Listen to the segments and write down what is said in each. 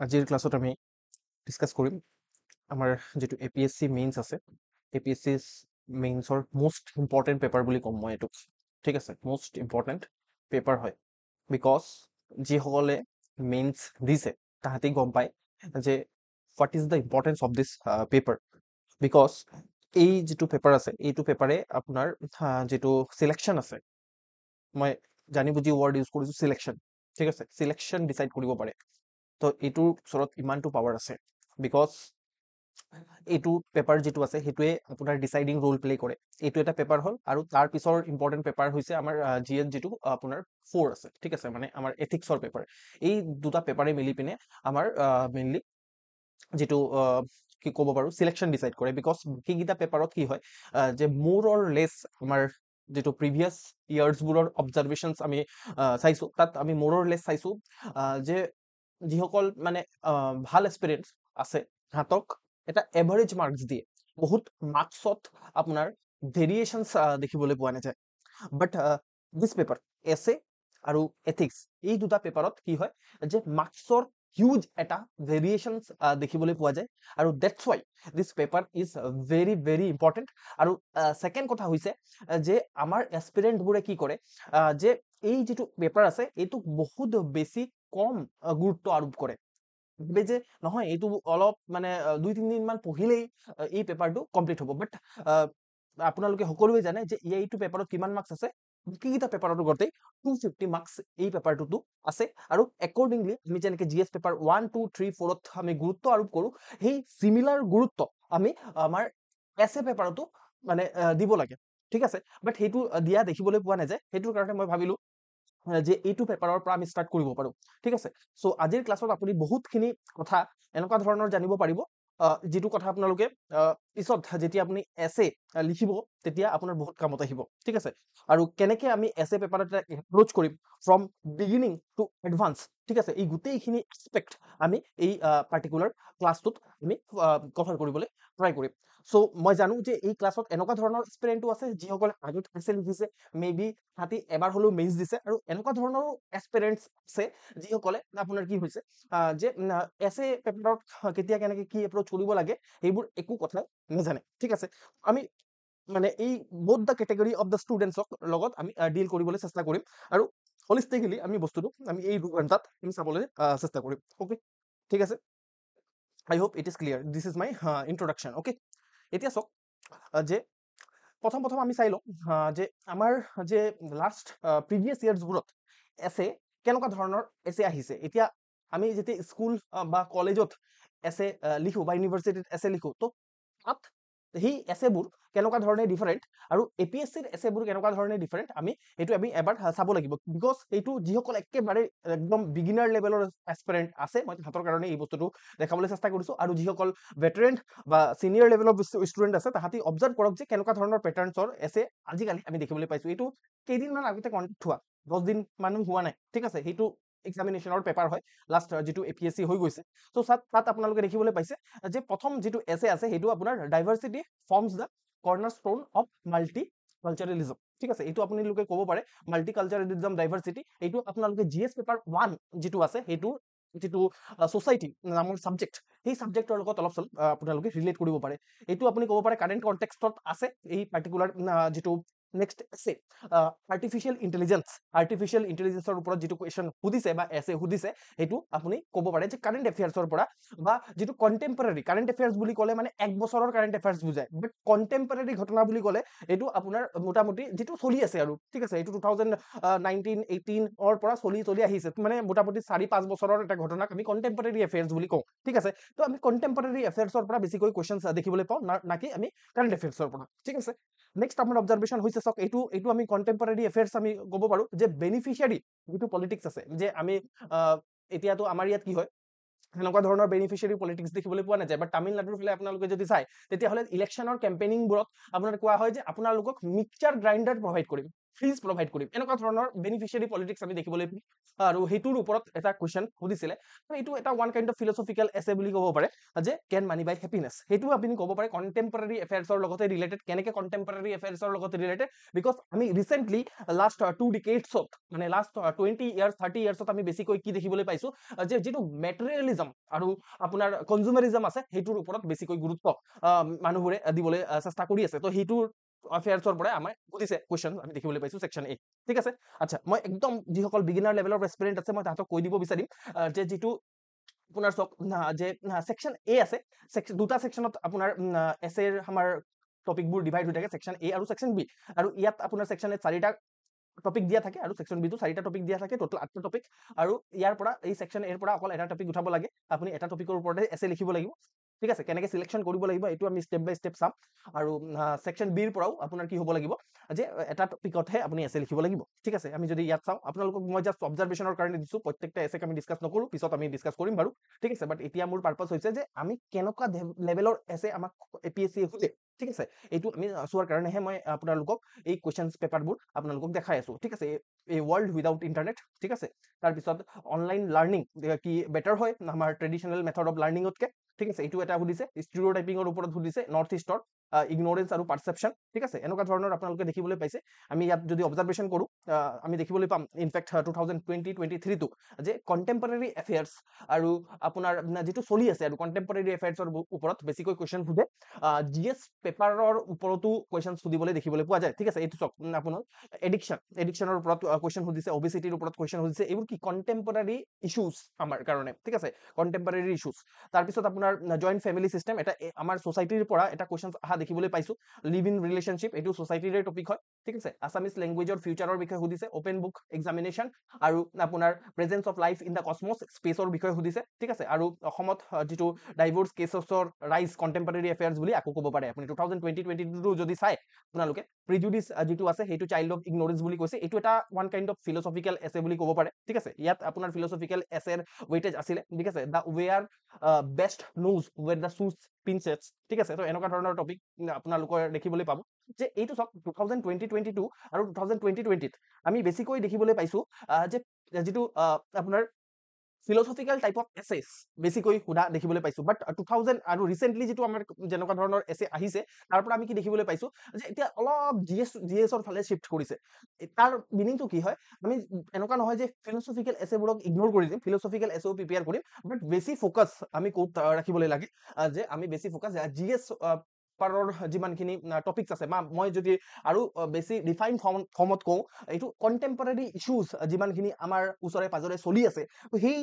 আজিৰ ক্লাছত আমি ডিছকাছ কৰিম আমাৰ যিটো APSC মেইনছ আছে APSC মেইনছৰ মোষ্ট ইম্পৰ্টেণ্ট পেপাৰ বুলি ক'ম মই এইটোক ঠিক আছে মোষ্ট ইম্পৰ্টেণ্ট পেপাৰ হয় বিকজ যিসকলে মেইনছ দিছে তাহাঁতি গম পায় যে what is the importance of this paper because এই যিটো পেপাৰ আছে এইটো পেপাৰে আপোনাৰ যিটো চিলেকশ্যন আছে মই জানি বুজি ৱৰ্ড ইউজ কৰিছোঁ চিলেকশ্যন ঠিক আছে চিলেকশ্যন ডিচাইড কৰিব পাৰে তো এইটোৰ ওচৰত ইমানটো পাৱাৰ আছে বিকজ এইটো পেপাৰ যিটো আছে সেইটোৱে আপোনাৰ ডিচাইডিং ৰোল প্লে কৰে এইটো এটা পেপাৰ হ'ল আৰু তাৰ পিছৰ ইম্পৰ্টেণ্ট পেপাৰ হৈছে আমাৰ GS যিটো আপোনাৰ 4 আছে ঠিক আছে মানে আমাৰ এথিক্সৰ পেপাৰ এই দুটা পেপাৰে মিলি পিনে আমাৰ মেইনলি যিটো কি ক'ব পাৰোঁ চিলেকশ্যন ডিচাইড কৰে বিকজ বাকীকেইটা পেপাৰত কি হয় যে মোৰ অৰ লেছ আমাৰ যিটো প্ৰিভিয়াছ ইয়াৰ্ছবোৰৰ অবজাৰভেশ্যনছ আমি চাইছোঁ তাত আমি মোৰ অৰ লেছ চাইছোঁ যে যিসকল মানে ভাল এক্সপিৰিয়েঞ্চ আছে সিহঁতক এটা এভাৰেজ মাৰ্কছ দিয়ে বহুত মাৰ্কছত আপোনাৰ ভেৰিয়েশ্যনছ দেখিবলৈ পোৱা নাযায় বাট দিছ পেপাৰ এছে আৰু এথিক্স এই দুটা পেপাৰত কি হয় যে মাৰ্কছৰ হিউজ এটা ভেৰিয়েশ্যনছ দেখিবলৈ পোৱা যায় আৰু that's Y this paper is very very important আৰু ছেকেণ্ড কথা হৈছে যে আমাৰ এছপিৰেণ্টবোৰে কি কৰে যে এই যিটো পেপাৰ আছে এইটোক বহুত বেছি কম গুৰুত্ব আৰোপ কৰে ভাবে যে নহয় এইটো অলপ মানে 2-3 দিন মান পঢ়িলেই এই পেপাৰটো কমপ্লিট হ'ব বাট আপোনালোকে সকলোৱে জানে যে এইটো পেপাৰত কিমান মাৰ্কছ আছে বাকীকেইটা পেপাৰতো গোটেই 250 মাৰ্কছ এই পেপাৰটোতো আছে আৰু একৰ্ডিংলি আমি যেনেকৈ GS পেপাৰ 1 2 3 4ত আমি গুৰুত্ব আৰোপ কৰোঁ সেই চিমিলাৰ গুৰুত্ব আমি আমাৰ এছে পেপাৰতো মানে দিব লাগে ঠিক আছে বাট সেইটো দিয়া দেখিবলৈ পোৱা নাযায় সেইটোৰ কাৰণে মই ভাবিলোঁ যে এইটো পেপাৰৰ পৰা আমি ষ্টাৰ্ট কৰিব পাৰোঁ ঠিক আছে চ' আজিৰ ক্লাছত আপুনি বহুতখিনি কথা এনেকুৱা ধৰণৰ জানিব পাৰিব যিটো কথা আপোনালোকে পিছত যেতিয়া আপুনি এছে লিখিব তেতিয়া আপোনাৰ বহুত কামত আহিব ঠিক আছে আৰু কেনেকৈ আমি এছে পেপাৰ এটা এপ্ৰ'চ কৰিম ফ্ৰম বিগিনিং টু এডভান্স ঠিক আছে এই গোটেইখিনি এক্সপেক্ট আমি এই পাৰ্টিকুলাৰ ক্লাছটোত আমি কভাৰ কৰিবলৈ ট্ৰাই কৰিম চ' মই জানো যে এই ক্লাছত এনেকুৱা ধৰণৰ এক্সপেৰিয়েণ্টো আছে যিসকলে আগত এছে লিখিছে মে বি তাহাঁতি এবাৰ হ'লেও মেইনছ দিছে আৰু এনেকুৱা ধৰণৰো এক্সপেৰিয়েঞ্চ আছে যিসকলে আপোনাৰ কি হৈছে যে এছে পেপাৰত কেতিয়া কেনেকৈ কি এপ্ৰ'চ কৰিব লাগে সেইবোৰ একো কথা নাজানে ঠিক আছে আমি মানে এই both the category of the ষ্টুডেণ্টছক লগত আমি ডিল কৰিবলৈ চেষ্টা কৰিম আৰু হলিষ্টিকেলি আমি বস্তুটো আমি এই 2 ঘণ্টাত আমি চাবলৈ চেষ্টা কৰিম অ'কে ঠিক আছে I hope it is clear this is my introduction okay এতিয়া চাওক যে প্ৰথম আমি চাই লওঁ যে আমাৰ যে লাষ্ট প্ৰিভিয়াছ ইয়াৰ্ছবোৰত এছে কেনেকুৱা ধৰণৰ এছে আহিছে এতিয়া আমি যেতিয়া স্কুল বা কলেজত এছে লিখোঁ বা ইউনিভাৰ্চিটিত এছে লিখোঁ তো তাত সেই এছেবোৰ কেনেকুৱা ধৰণে ডিফাৰেণ্ট আৰু APSCৰ এছেবোৰ কেনেকুৱা ধৰণে ডিফাৰেণ্ট আমি এবাৰ চাব লাগিব বিকজ এইটো যিসকল একেবাৰে একদম বিগিনাৰ লেভেলৰ এক্সপেৰিয়েণ্ট আছে মই তাহাঁতৰ কাৰণে এই বস্তুটো দেখাবলৈ চেষ্টা কৰিছোঁ আৰু যিসকল ভেটেৰেণ্ট বা চিনিয়ৰ লেভেলৰ ষ্টুডেণ্ট আছে তাহাঁতি অবজাৰ্ভ কৰক যে কেনেকুৱা ধৰণৰ পেটাৰ্ণছৰ এছে আজিকালি আমি দেখিবলৈ পাইছোঁ এইটো কেইদিনমান আগতে কণ্টেক্ট হোৱা 10 দিন মানো হোৱা নাই ঠিক আছে সেইটো এক্সামিনেশ্যনৰ পেপাৰ হয় লাষ্ট যিটো APSC হৈ গৈছে ত' তাত আপোনালোকে দেখিবলৈ পাইছে যে প্ৰথম যিটো এছে আছে সেইটো আপোনাৰ diversity forms the cornerstone of multiculturalism ঠিক আছে এইটো আপোনালোকে ক'ব পাৰে মাল্টি কালচাৰেলিজম ডাইভাৰ্চিটি এইটো আপোনালোকে GS পেপাৰ 1 যিটো আছে সেইটো যিটো ছ'চাইটি নামৰ ছাবজেক্ট সেই ছাবজেক্টৰ লগত অলপ চলপ আপোনালোকে ৰিলেট কৰিব পাৰে এইটো আপুনি ক'ব পাৰে কাৰেণ্ট কণ্টেক্সটত আছে এই পাৰ্টিকুলাৰ যিটো নেক্সট এছে আৰ্টিফিচিয়েল ইণ্টেলিজেন্সৰ ওপৰত যিটো কুৱেশ্যন সুধিছে বা এছে সুধিছে সেইটো আপুনি ক'ব পাৰে যে কাৰেণ্ট এফেয়াৰ্ছৰ পৰা বা যিটো কণ্টেম্পৰাৰী কাৰেণ্ট এফেয়াৰ্ছ বুলি ক'লে মানে এক বছৰৰ কাৰেণ্ট এফেয়াৰ্ছ বুজায় বাট কণ্টেম্পৰাৰী ঘটনা বুলি ক'লে এইটো আপোনাৰ মোটামুটি যিটো চলি আছে আৰু ঠিক আছে এইটো 2019-18 পৰা চলি আহিছে মানে মোটামুটি 4-5 বছৰৰ এটা ঘটনাক আমি কণ্টেম্পৰাৰী এফেয়াৰ্ছ বুলি কওঁ ঠিক আছে তো আমি কণ্টেম্পৰাৰী এফেয়াৰ্ছৰ পৰা বেছিকৈ কুৱেশ্যন দেখিবলৈ পাওঁ নাকি আমি কাৰেণ্ট এফেয়াৰ্ছৰ পৰা ঠিক আছে নেক্সট আপোনাৰ অবজাৰভেশ্যন হৈছে চাওক এইটো আমি কণ্টেম্পৰাৰী এফেয়াৰ্ছ আমি ক'ব পাৰোঁ যে বেনিফিচিয়াৰী যিটো পলিটিক্স আছে যে আমি এতিয়াতো আমাৰ ইয়াত কি হয় এনেকুৱা ধৰণৰ বেনিফিচিয়াৰী পলিটিক্স দেখিবলৈ পোৱা নাযায় বাট তামিলনাডুৰ ফালে আপোনালোকে যদি চায় তেতিয়াহ'লে ইলেকশ্যনৰ কেম্পেইনিংবোৰত আপোনাৰ কোৱা হয় যে আপোনালোকক মিক্সচাৰ গ্ৰাইণ্ডাৰ প্ৰভাইড কৰিম ফিজ প্ৰভাইড কৰিম, এনেকুৱা ধৰণৰ বেনিফিচিয়াৰী পলিটিক্স আমি দেখিবলৈ পাম। আৰু সেইটোৰ ওপৰত এটা কুৱেশ্যন সুধিছিলে, এইটো এটা ওৱান কাইণ্ড অফ ফিলচফিকেল এছে বুলি ক'ব পাৰে, যে কেন মানি বাই হেপিনেছ। সেইটো আপুনি ক'ব পাৰে কণ্টেম্পৰাৰী এফেয়াৰ্ছৰ লগতে ৰিলেটেড। কেনেকে কণ্টেম্পৰাৰী এফেয়াৰ্ছৰ লগত ৰিলেটেড? বিকজ আমি ৰিচেণ্টলি লাষ্ট 2 ডিকেডছত, মানে লাষ্ট 20 ইয়াৰ্ছ 30 ইয়াৰ্ছত আমি বেছিকৈ কি দেখিবলৈ পাইছো, যে যিটো মেটেৰিয়েলিজম আৰু আপোনাৰ কনজুমাৰিজম আছে, সেইটোৰ ওপৰত বেছিকৈ গুৰুত্ব মানুহবোৰে দিবলৈ চেষ্টা কৰি আছে। তো সেইটোৰ এফেয়াৰ্ছৰ পৰাই আমাৰ সুধিছে কুৱেশ্যন আমি দেখিবলৈ পাইছো ছেকশ্যন 8। ঠিক আছে, আচ্ছা, মই একদম যিসকল বিগিনাৰ লেভেলৰ এস্পিৰেণ্ট আছে মই তাহাঁতক কৈ দিব বিচাৰিম যে যিটো আপোনাৰ চাওক যে ছেকশ্যন এ আছে, দুটা ছেকশ্যনত আপোনাৰ এছেৰ আমাৰ টপিকবোৰ ডিভাইড হৈ থাকে, ছেকশ্যন এ আৰু ছেকশ্যন বি। আৰু ইয়াত আপোনাৰ ছেকশ্যন এ 4টা টপিক দিয়া থাকে আৰু ছেকশ্যন বি টো 4টা টপিক দিয়া থাকে, টোটেল 8টা টপিক। আৰু ইয়াৰ পৰা এই ছেকশ্যন এৰ পৰা অকল এটা টপিক উঠাব লাগে, আপুনি এটা টপিকৰ ওপৰতে এছে লিখিব লাগিব। ঠিক আছে, কেনেকে চিলেকশ্যন কৰিব লাগিব এইটো আমি ষ্টেপ বাই ষ্টেপ চাম। আৰু ছেকশ্যন বিৰ পৰাও আপোনাৰ কি হ'ব লাগিব, যে এটা টপিকতহে আপুনি এছে লিখিব লাগিব। ঠিক আছে, আমি যদি ইয়াত চাওঁ, আপোনালোকক মই জাষ্ট অবজাৰভেশ্যনৰ কাৰণে দিছোঁ, প্ৰত্যেকটা এছেক আমি ডিছকাছ নকৰোঁ, পিছত আমি ডিছকাছ কৰিম বাৰু। ঠিক আছে, বাট এতিয়া মোৰ পাৰ্পাছ হৈছে যে আমি কেনেকুৱা লেভেলৰ এছে আমাক APSC সোধে। ঠিক আছে, এইটো আমি চোৱাৰ কাৰণেহে মই আপোনালোকক এই কুৱেশ্যনছ পেপাৰবোৰ আপোনালোকক দেখাই আছো। ঠিক আছে, এই ৱৰ্ল্ড উইদাউট ইণ্টাৰনেট। ঠিক আছে, তাৰপিছত অনলাইন লাৰ্ণিং কি বেটাৰ হয় আমাৰ ট্ৰেডিশ্যনেল মেথড অফ লাৰ্ণিঙতকে। ঠিক আছে, এইটো এটা সুধিছে। ষ্টিৰিঅ'টাইপিঙৰ ওপৰত সুধিছে, নৰ্থ ইষ্টৰ ইগনৰেঞ্চ আৰু পাৰচেপশ্যন। ঠিক আছে, এনেকুৱা ধৰণৰ আপোনালোকে দেখিবলৈ পাইছে। আমি ইয়াত যদি অবজাৰভেশ্যন কৰোঁ, আমি দেখিবলৈ পাম ইনফেক্ট 2020-23টো যে কণ্টেম্পৰাৰী এফেয়াৰ্ছ আৰু আপোনাৰ যিটো চলি আছে আৰু কণ্টেম্পৰাৰী এফেয়াৰ্ছৰ ওপৰত বেছিকৈ কুৱেশ্যন সোধে। GS পেপাৰৰ ওপৰতো কুৱেশ্যন সুধিবলৈ দেখিবলৈ পোৱা যায়। ঠিক আছে, এইটো চাওক আপোনাৰ এডিকশ্যনৰ ওপৰত কুৱেশ্যন সুধিছে, অবেচিটিৰ ওপৰত কুৱেশ্যন সুধিছে। এইবোৰ কি কণ্টেম্পৰাৰী ইছ্যুজ আমাৰ কাৰণে। ঠিক আছে, কণ্টেম্পৰাৰী ইছ্যুজ। তাৰপিছত আপোনাৰ জইণ্ট ফেমিলি চিষ্টেম, এটা আমাৰ ছ'চাইটিৰ পৰা এটা কুৱেশ্যন অহা দেখিবলৈ পাইছো। লিভ ইন ৰিলেশ্যনশ্বিপ, এইটো ছ'চাইটিৰে টপিক হয়। ঠিক আছে, আছামিজ লেংগুৱেজৰ ফিউচাৰৰ বিষয়ে সুধিছে, অপেন বুক এক্সামিনেশ্যন। আৰু আপোনাৰ presence of life in the cosmos, স্পেচৰ বিষয়ে সুধিছে। ঠিক আছে, আৰু অসমত যিটো ডাইভৰ্চ কেছছৰ ৰাইজ কণ্টেম্পৰাৰী এফেয়াৰ্ছ বুলি আকৌ ক'ব পাৰে আপুনি। 2020-22 যদি চাই আপোনালোকে, প্ৰিজুডিচ যিটো আছে সেইটো চাইল্ড অফ ইগনৰেঞ্চ বুলি কৈছে। এইটো এটা ওৱান কাইণ্ড অফ ফিলচফিকেল এছে বুলি ক'ব পাৰে। ঠিক আছে, ইয়াত আপোনাৰ ফিলচফিকেল এছেৰ ৱেইটেজ আছিলে। ঠিক আছে, the wearer best knows where the শ্বুজ পিনচেটছ। ঠিক আছে, তো এনেকুৱা ধৰণৰ টপিক আপোনালোকৰ দেখিবলৈ পাব। যে এইটো চাওক 2020-22 আৰু 2020-20ত আমি বেছিকৈ দেখিবলৈ পাইছো যে যিটো আপোনাৰ ফিলচফিকেল টাইপ অফ এছেছ বেছিকৈ সোধা দেখিবলৈ পাইছো। বাট 2000 আৰু ৰিচেণ্টলি যিটো আমাৰ যেনেকুৱা ধৰণৰ এছে আহিছে, তাৰ পৰা আমি কি দেখিবলৈ পাইছো, যে এতিয়া অলপ জিএছৰ ফালে শ্বিফ্ট কৰিছে। তাৰ মিনিংটো কি হয়, আমি এনেকুৱা নহয় যে ফিলচফিকেল এছেবোৰক ইগনোৰ কৰি দিম, ফিলচফিকেল এছেও প্ৰিপেয়াৰ কৰিম, বাট বেছি ফ'কাছ আমি ক'ত ৰাখিবলৈ লাগে, যে আমি বেছি ফ'কাছ জিএছ পাৰৰ যিমানখিনি টপিকছ আছে, বা মই যদি আৰু বেছি ডিফাইন ফৰ্মত কওঁ, এইটো কণ্টেম্পৰাৰী ইছ্যুজ যিমানখিনি আমাৰ ওচৰে পাজৰে চলি আছে, সেই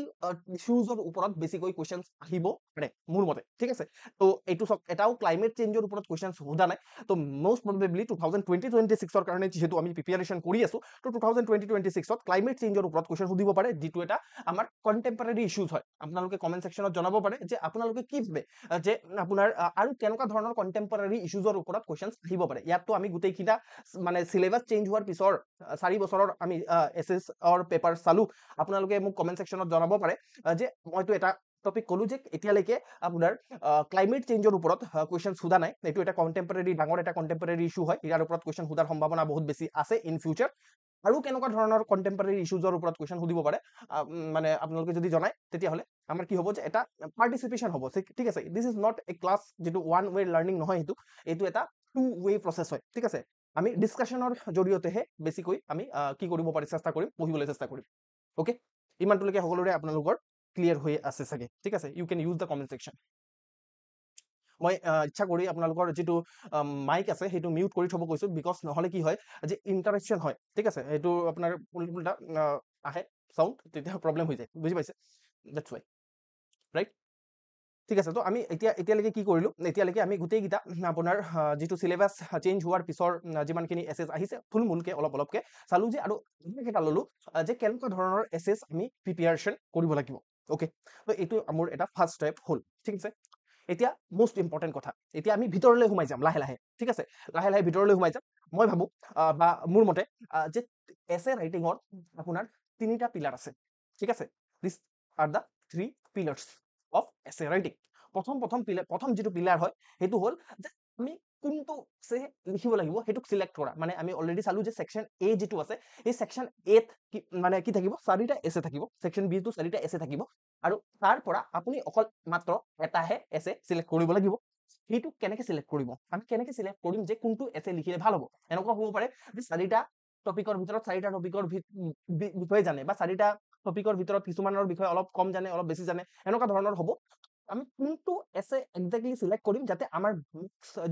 ইছ্যুজৰ ওপৰত বেছিকৈ কুৱেশ্যনছ আহিব পাৰে মোৰ মতে। ঠিক আছে, তো এইটো চব এটাও ক্লাইমেট চেঞ্জৰ ওপৰত কুৱেশ্যনছ সোধা নাই। তো মষ্ট প্ৰবেবলি 2020-26ৰ কাৰণে যিহেতু আমি প্ৰিপেয়াৰেশ্যন কৰি আছো, তো 2020-26ত ক্লাইমেট চেঞ্জৰ ওপৰত কুৱেশ্যন সুধিব পাৰে, যিটো এটা আমাৰ কণ্টেম্পৰাৰী ইছ্যুজ হয়। আপোনালোকে কমেণ্ট ছেকশ্যনত জনাব পাৰে যে আপোনালোকে কি ভাবে যে আপোনাৰ আৰু কেনেকুৱা ধৰণৰ কণ্টেম্পৰাৰী ইছ্যুজৰ ওপৰত কুৱেশ্যনছ আহিব পাৰে। ইয়াততো আমি গোটেইকেইটা মানে চিলেবাছ চেঞ্জ হোৱাৰ পিছৰ 4 বছৰৰ আমি এছেছৰ পেপাৰ চালো। আপোনালোকে মোক কমেণ্ট ছেকশ্যনত জনাব পাৰে যে মইতো এটা টপিক ক'লো যে এতিয়ালৈকে আপোনাৰ ক্লাইমেট চেঞ্জৰ ওপৰত কুৱেশ্যন সোধা নাই। এইটো এটা কণ্টেম্পৰাৰী ডাঙৰ এটা কণ্টেম্পৰাৰী ইছ্যু হয়, ইয়াৰ ওপৰত কুৱেশ্যন সোধাৰ সম্ভাৱনা বহুত বেছি আছে ইন ফিউচাৰ। আৰু কেনেকুৱা ধৰণৰ কণ্টেম্পৰাৰী ইছ্যুজৰ ওপৰত কুৱেশ্যন সুধিব পাৰে মানে আপোনালোকে যদি জনায়, তেতিয়াহ'লে আমাৰ কি হ'ব, যে এটা পাৰ্টিচিপেশ্যন হ'ব। ঠিক আছে, this is not a class, যিটো ওৱান ৱে লাৰ্ণিং নহয়, এইটো এটা 2 ৱে প্ৰচেছ হয়। ঠিক আছে, আমি ডিছকাশ্যনৰ জৰিয়তেহে বেছিকৈ আমি কি কৰিব পাৰি চেষ্টা কৰিম, পঢ়িবলৈ চেষ্টা কৰিম। অ'কে, ইমানটোলৈকে সকলোৰে আপোনালোকৰ ক্লিয়াৰ হৈ আছে চাগে। ঠিক আছে, you can use the comment section. মই ইচ্ছা কৰি আপোনালোকৰ যিটো মাইক আছে সেইটো মিউট কৰি থ'ব কৈছো, বিকজ নহ'লে কি হয় যে ইণ্টাৰেকশ্যন হয়। ঠিক আছে, এইটো আপোনাৰ উল্টা আহে চাউণ্ড, তেতিয়া প্ৰব্লেম হৈ যায়, বুজি পাইছে? That's Y, right? ঠিক আছে, তো আমি এতিয়ালৈকে কি কৰিলো, এতিয়ালৈকে আমি গোটেইকেইটা আপোনাৰ যিটো চিলেবাছ চেঞ্জ হোৱাৰ পিছৰ যিমানখিনি এছেছ আহিছে থুলমূলকে অলপকে চালো, যে আৰু কেইটা ললো যে কেনেকুৱা ধৰণৰ এছেছ আমি প্ৰিপেয়াৰেশ্যন কৰিব লাগিব। অ'কে, তো এইটো মোৰ এটা ফাৰ্ষ্ট ষ্টেপ হ'ল। ঠিক আছে, এতিয়া মষ্ট ইম্পৰ্টেণ্ট কথা, এতিয়া আমি ভিতৰলৈ সোমাই যাম লাহে লাহে। ঠিক আছে, লাহে লাহে ভিতৰলৈ সোমাই যাম। মই ভাবো বা মোৰ মতে যে এছে ৰাইটিঙৰ আপোনাৰ 3টা পিলাৰ আছে। ঠিক আছে, দিছ আৰ দ্য 3 পিলাৰ্ছ অফ এছে ৰাইটিং। প্ৰথম যিটো পিলাৰ হয় সেইটো হ'ল যে আমি কোনটো আছে লিখিব লাগিব সেইটোক চিলেক্ট কৰা। মানে আমি অলৰেডি চালো যে সেকশন এ যিটো আছে এই সেকশন এত মানে কি থাকিব, 4টা এছে থাকিব, সেকশন বি টো 4টা এছে থাকিব, আৰু তাৰ পৰা আপুনি অকল মাত্ৰ এটাহে এছে চিলেক্ট কৰিব লাগিব। সেইটো কেনেকে চিলেক্ট কৰিব, আমি কেনেকে চিলেক্ট কৰিম যে কোনটো এছে লিখিলে ভাল হ'ব? এনেকুৱা হ'ব পাৰে যে 4টা টপিকৰ ভিতৰত 4টা টপিকৰ বিষয়ে জানে, বা 4টা টপিকৰ ভিতৰত কিছুমানৰ বিষয়ে অলপ কম জানে, অলপ বেছি জানে, এনেকুৱা ধৰণৰ হ'ব। আমি কোনটো এছে এক্সাক্টলি সিলেক্ট কৰিম যাতে আমাৰ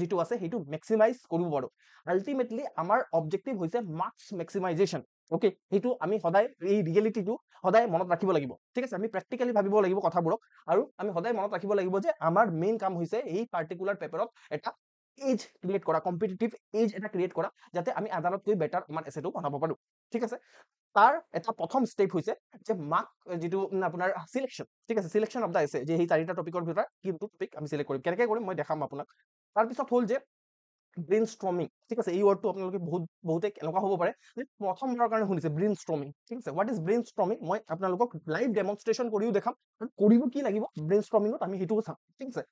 যিটো আছে সেইটো মেক্সিমাইজ কৰিব পাৰো। আলটিমেটলি আমাৰ অবজেক্টিভ হৈছে মাৰ্কস মেক্সিমাইজেশ্যন। ওকে, সেইটো আমি সদায় এই ৰিয়েলিটিটো সদায় মনত ৰাখিব লাগিব। ঠিক আছে, আমি প্ৰেক্টিকেলি ভাবিব লাগিব কথাবোৰক, আৰু আমি সদায় মনত ৰাখিব লাগিব যে আমাৰ মেইন কাম হৈছে এই পাৰ্টিকুলাৰ পেপাৰত এটা এজ ক্ৰিয়েট কৰা, কম্পিটিটিভ এজ এটা ক্ৰিয়েট কৰা, যাতে আমি আদালতকৈ বেটাৰ আমাৰ এছেটো বনাব পাৰো। ঠিক আছে, তাৰ এটা প্ৰথম ষ্টেপ হৈছে যে মাৰ্ক যিটো আপোনাৰ সিলেকশ্যন। ঠিক আছে, সিলেকশ্যন অফ দা এছে, যে সেই 4টা টপিকৰ ভিতৰত কোনটো টপিক আমি সিলেক্ট কৰিম, কেনেকৈ কৰিম মই দেখাম আপোনাক। তাৰপিছত হ'ল যে ব্ৰেইন ষ্ট্ৰমিং। ঠিক আছে, এই ৱৰ্ডটো আপোনালোকে বহুতে এনেকুৱা হ'ব পাৰে যে প্ৰথমবাৰৰ কাৰণে শুনিছে ব্ৰেইন ষ্ট্ৰমিং। ঠিক আছে, হোৱাট ইজ ব্ৰেইন ষ্ট্ৰমিং, মই আপোনালোকক লাইভ ডেমনষ্ট্ৰেশ্যন কৰিও দেখাম, আৰু কৰিব কি লাগিব ব্ৰেইন ষ্ট্ৰমিঙত আমি সেইটোও চাম। ঠিক আছে,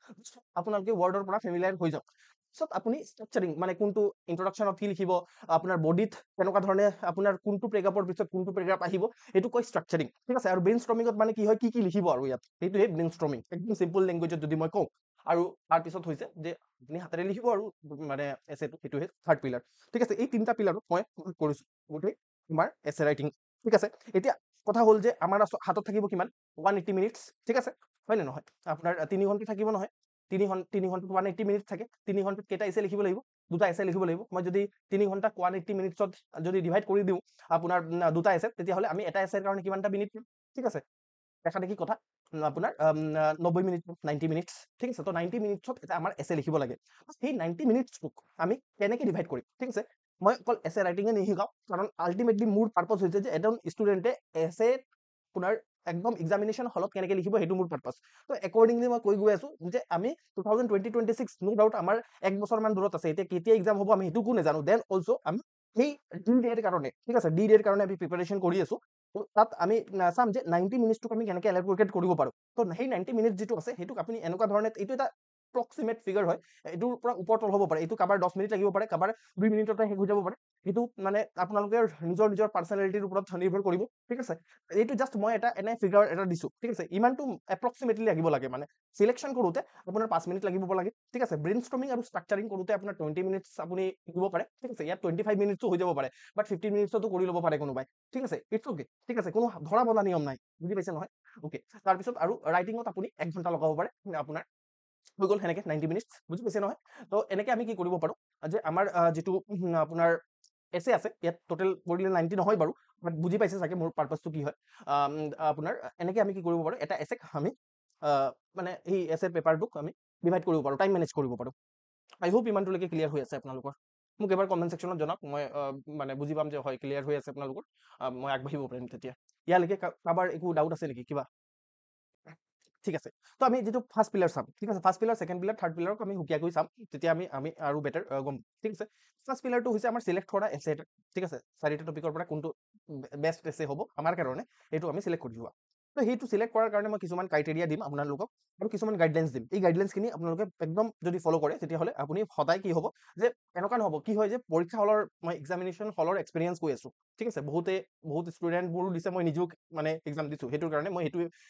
আপোনালোকে ৱৰ্ডৰ পৰা ফেমিলিয়াৰ হৈ যাওক। পিছত আপুনি ষ্ট্ৰাকচাৰিং, মানে কোনটো ইন্ট্ৰডাকশ্যনত কি লিখিব, আপোনাৰ বডিত কেনেকুৱা ধৰণে আপোনাৰ কোনটো পেৰাগ্ৰাফৰ পিছত কোনটো পেৰাগ্ৰাফ আহিব, এইটো কয় ষ্ট্ৰাকচাৰিং। ঠিক আছে, আৰু ব্ৰেইন ষ্ট্ৰমিঙত মানে কি হয়, কি কি লিখিব, আৰু ইয়াত সেইটোহে ব্ৰেইন ষ্ট্ৰমিং, একদম চিম্পল লেংগুৱেজত যদি মই কওঁ। আৰু তাৰপিছত হৈছে যে আপুনি হাতেৰে লিখিব, আৰু মানে এছেটো সেইটোহে থাৰ্ড পিলাৰ। ঠিক আছে, এই 3টা পিলাৰত মই কৰিছো গোটেই তোমাৰ এছে ৰাইটিং। ঠিক আছে, এতিয়া কথা হ'ল যে আমাৰ হাতত থাকিব কিমান, 180 মিনিটছ। ঠিক আছে, হয় নে নহয়, আপোনাৰ 3 ঘণ্টা থাকিব নহয়, 3 ঘণ্টাত 180 মিনিট থাকে, 3 ঘণ্টাত কেইটা এছে লিখিব লাগিব, 2টা এছে লিখিব লাগিব। মই যদি 3 ঘণ্টাক 180 মিনিটছত যদি ডিভাইড কৰি দিওঁ আপোনাৰ 2টা এছে, তেতিয়াহ'লে আমি এটা এছেৰ কাৰণে কিমানটা মিনিট পাম। ঠিক আছে, দেখা দেখি কথা, আপোনাৰ 90 মিনিট, 90 মিনিটছ। ঠিক আছে, তো 90 মিনিটছত এটা আমাৰ এছে লিখিব লাগে। সেই 90 মিনিটছটোক আমি কেনেকৈ ডিভাইড কৰিম। ঠিক আছে, মই অকল এছে ৰাইটিঙে নিশিকাওঁ, কাৰণ আল্টিমেটলি মোৰ পাৰ্পজ হৈছে যে এজন ষ্টুডেণ্টে এছে আপোনাৰ একদম এক্সামিনেশ্যন হলত কেনেকৈ লিখিব, সেইটো মোৰ পাৰ্পজ। তো একৰ্ডিংলি মই কৈ গৈ আছো যে আমি 2026 নো ডাউট আমাৰ 1 বছৰমান দূৰত আছে, এতিয়া কেতিয়া এক্সাম হ'ব আমি সেইটোকো নাজানো। দেন অলছো আমি সেই ডি ডেৰ কাৰণে, ঠিক আছে, ডি ডেৰ কাৰণে আমি প্ৰিপাৰেশ্যন কৰি আছো। তো তাত আমি চাম যে 90 মিনিটছটোক আমি কেনেকৈ এল'কেট কৰিব পাৰোঁ। তো সেই 90 মিনিট যিটো আছে সেইটোক আপুনি এনেকুৱা ধৰণে, এইটো এটা প্ৰক্সিমেট ফিগাৰ হয়, এইটোৰ পৰা ওপৰ তল হ'ব পাৰে, এইটো কাৰোবাৰ 10 মিনিট লাগিব পাৰে, কাৰোবাৰ 2 মিনিটতে শেষ হৈ যাব পাৰে। সেইটো মানে আপোনালোকে নিজৰ পাৰ্চনেলিটিৰ ওপৰত নিৰ্ভৰ কৰিব। ঠিক আছে, এইটো জাষ্ট মই এটা এনে ফিগাৰ এটা দিছো। ঠিক আছে, ইমানটো এপ্ৰক্সিমেটলি লাগিব লাগে, মানে চিলেকশ্যন কৰোঁতে আপোনাৰ 5 মিনিট লাগিব লাগে। ঠিক আছে, ব্ৰেইন ষ্ট্ৰমিং আৰু ষ্ট্ৰাকচাৰিং কৰোঁতে আপোনাৰ 20 মিনিটছ আপুনি দিব পাৰে। ঠিক আছে, ইয়াত 25 মিনিটছো হৈ যাব পাৰে, বাট 15 মিনিটছতো কৰি ল'ব পাৰে কোনোবাই। ঠিক আছে, ইটছ অ'কে। ঠিক আছে, কোনো ধৰা বন্ধা নিয়ম নাই, বুজি পাইছে নহয়। অ'কে, তাৰপিছত আৰু ৰাইটিঙত আপুনি 1 ঘণ্টা লগাব পাৰে, আপোনাৰ হৈ গ'ল সেনেকে 90 মিনিটছ, বুজি পাইছে নহয়। তো এনেকে আমি কি কৰিব পাৰোঁ যে আমাৰ যিটো আপোনাৰ এছে আছে, ইয়াত টোটেল কৰিলে 90 নহয় বাৰু, বাট বুজি পাইছে চাগে মোৰ পাৰ্পাছটো কি হয়। আপোনাৰ এনেকে আমি কি কৰিব পাৰোঁ, এটা এছেক আমি মানে এই এছে পেপাৰটোক আমি ডিভাইড কৰিব পাৰোঁ, টাইম মেনেজ কৰিব পাৰোঁ। আই হোপ ইমানটোলৈকে ক্লিয়াৰ হৈ আছে আপোনালোকৰ। মোক এবাৰ কমেণ্ট ছেকশ্যনত জনাওক, মই মানে বুজি পাম যে হয় ক্লিয়াৰ হৈ আছে আপোনালোকৰ। মই আগবাঢ়িব পাৰিম তেতিয়া। ইয়ালৈকে কাৰোবাৰ একো ডাউট আছে নেকি কিবা? ঠিক আছে, তো আমি যিটো ফাৰ্ষ্ট পিলাৰ চাম। ঠিক আছে, first pillar, second pillar, third পিলাৰক আমি সুকীয়াকৈ চাম, তেতিয়া আমি আৰু বেটাৰ গম পাম। ঠিক আছে, ফাৰ্ষ্ট পিলাৰটো হৈছে আমাৰ চিলেক্ট কৰা এছে এটা। ঠিক আছে, 4টা টপিকৰ পৰা কোনটো বেষ্ট এছে হ'ব আমাৰ কাৰণে, এইটো আমি চিলেক্ট কৰি লোৱা। তো সেইটো চিলেক্ট কৰাৰ কাৰণে মই কিছুমান ক্ৰাইটেৰিয়া দিম আপোনালোকক, আৰু কিছুমান গাইডলাইনছ দিম। এই গাইডলাইনছখিনি আপোনালোকে একদম যদি ফ'ল' কৰে, তেতিয়াহ'লে আপুনি সদায় কি হ'ব যে এনেকুৱা নহ'ব, কি হয় যে পৰীক্ষা হলৰ, মই এক্সামিনেশ্যন হলৰ এক্সপিৰিয়েঞ্চ কৈ আছোঁ। ঠিক আছে, বহুত ষ্টুডেণ্টবোৰো দিছে, মই নিজেও মানে এক্সাম দিছোঁ, সেইটোৰ কাৰণে মই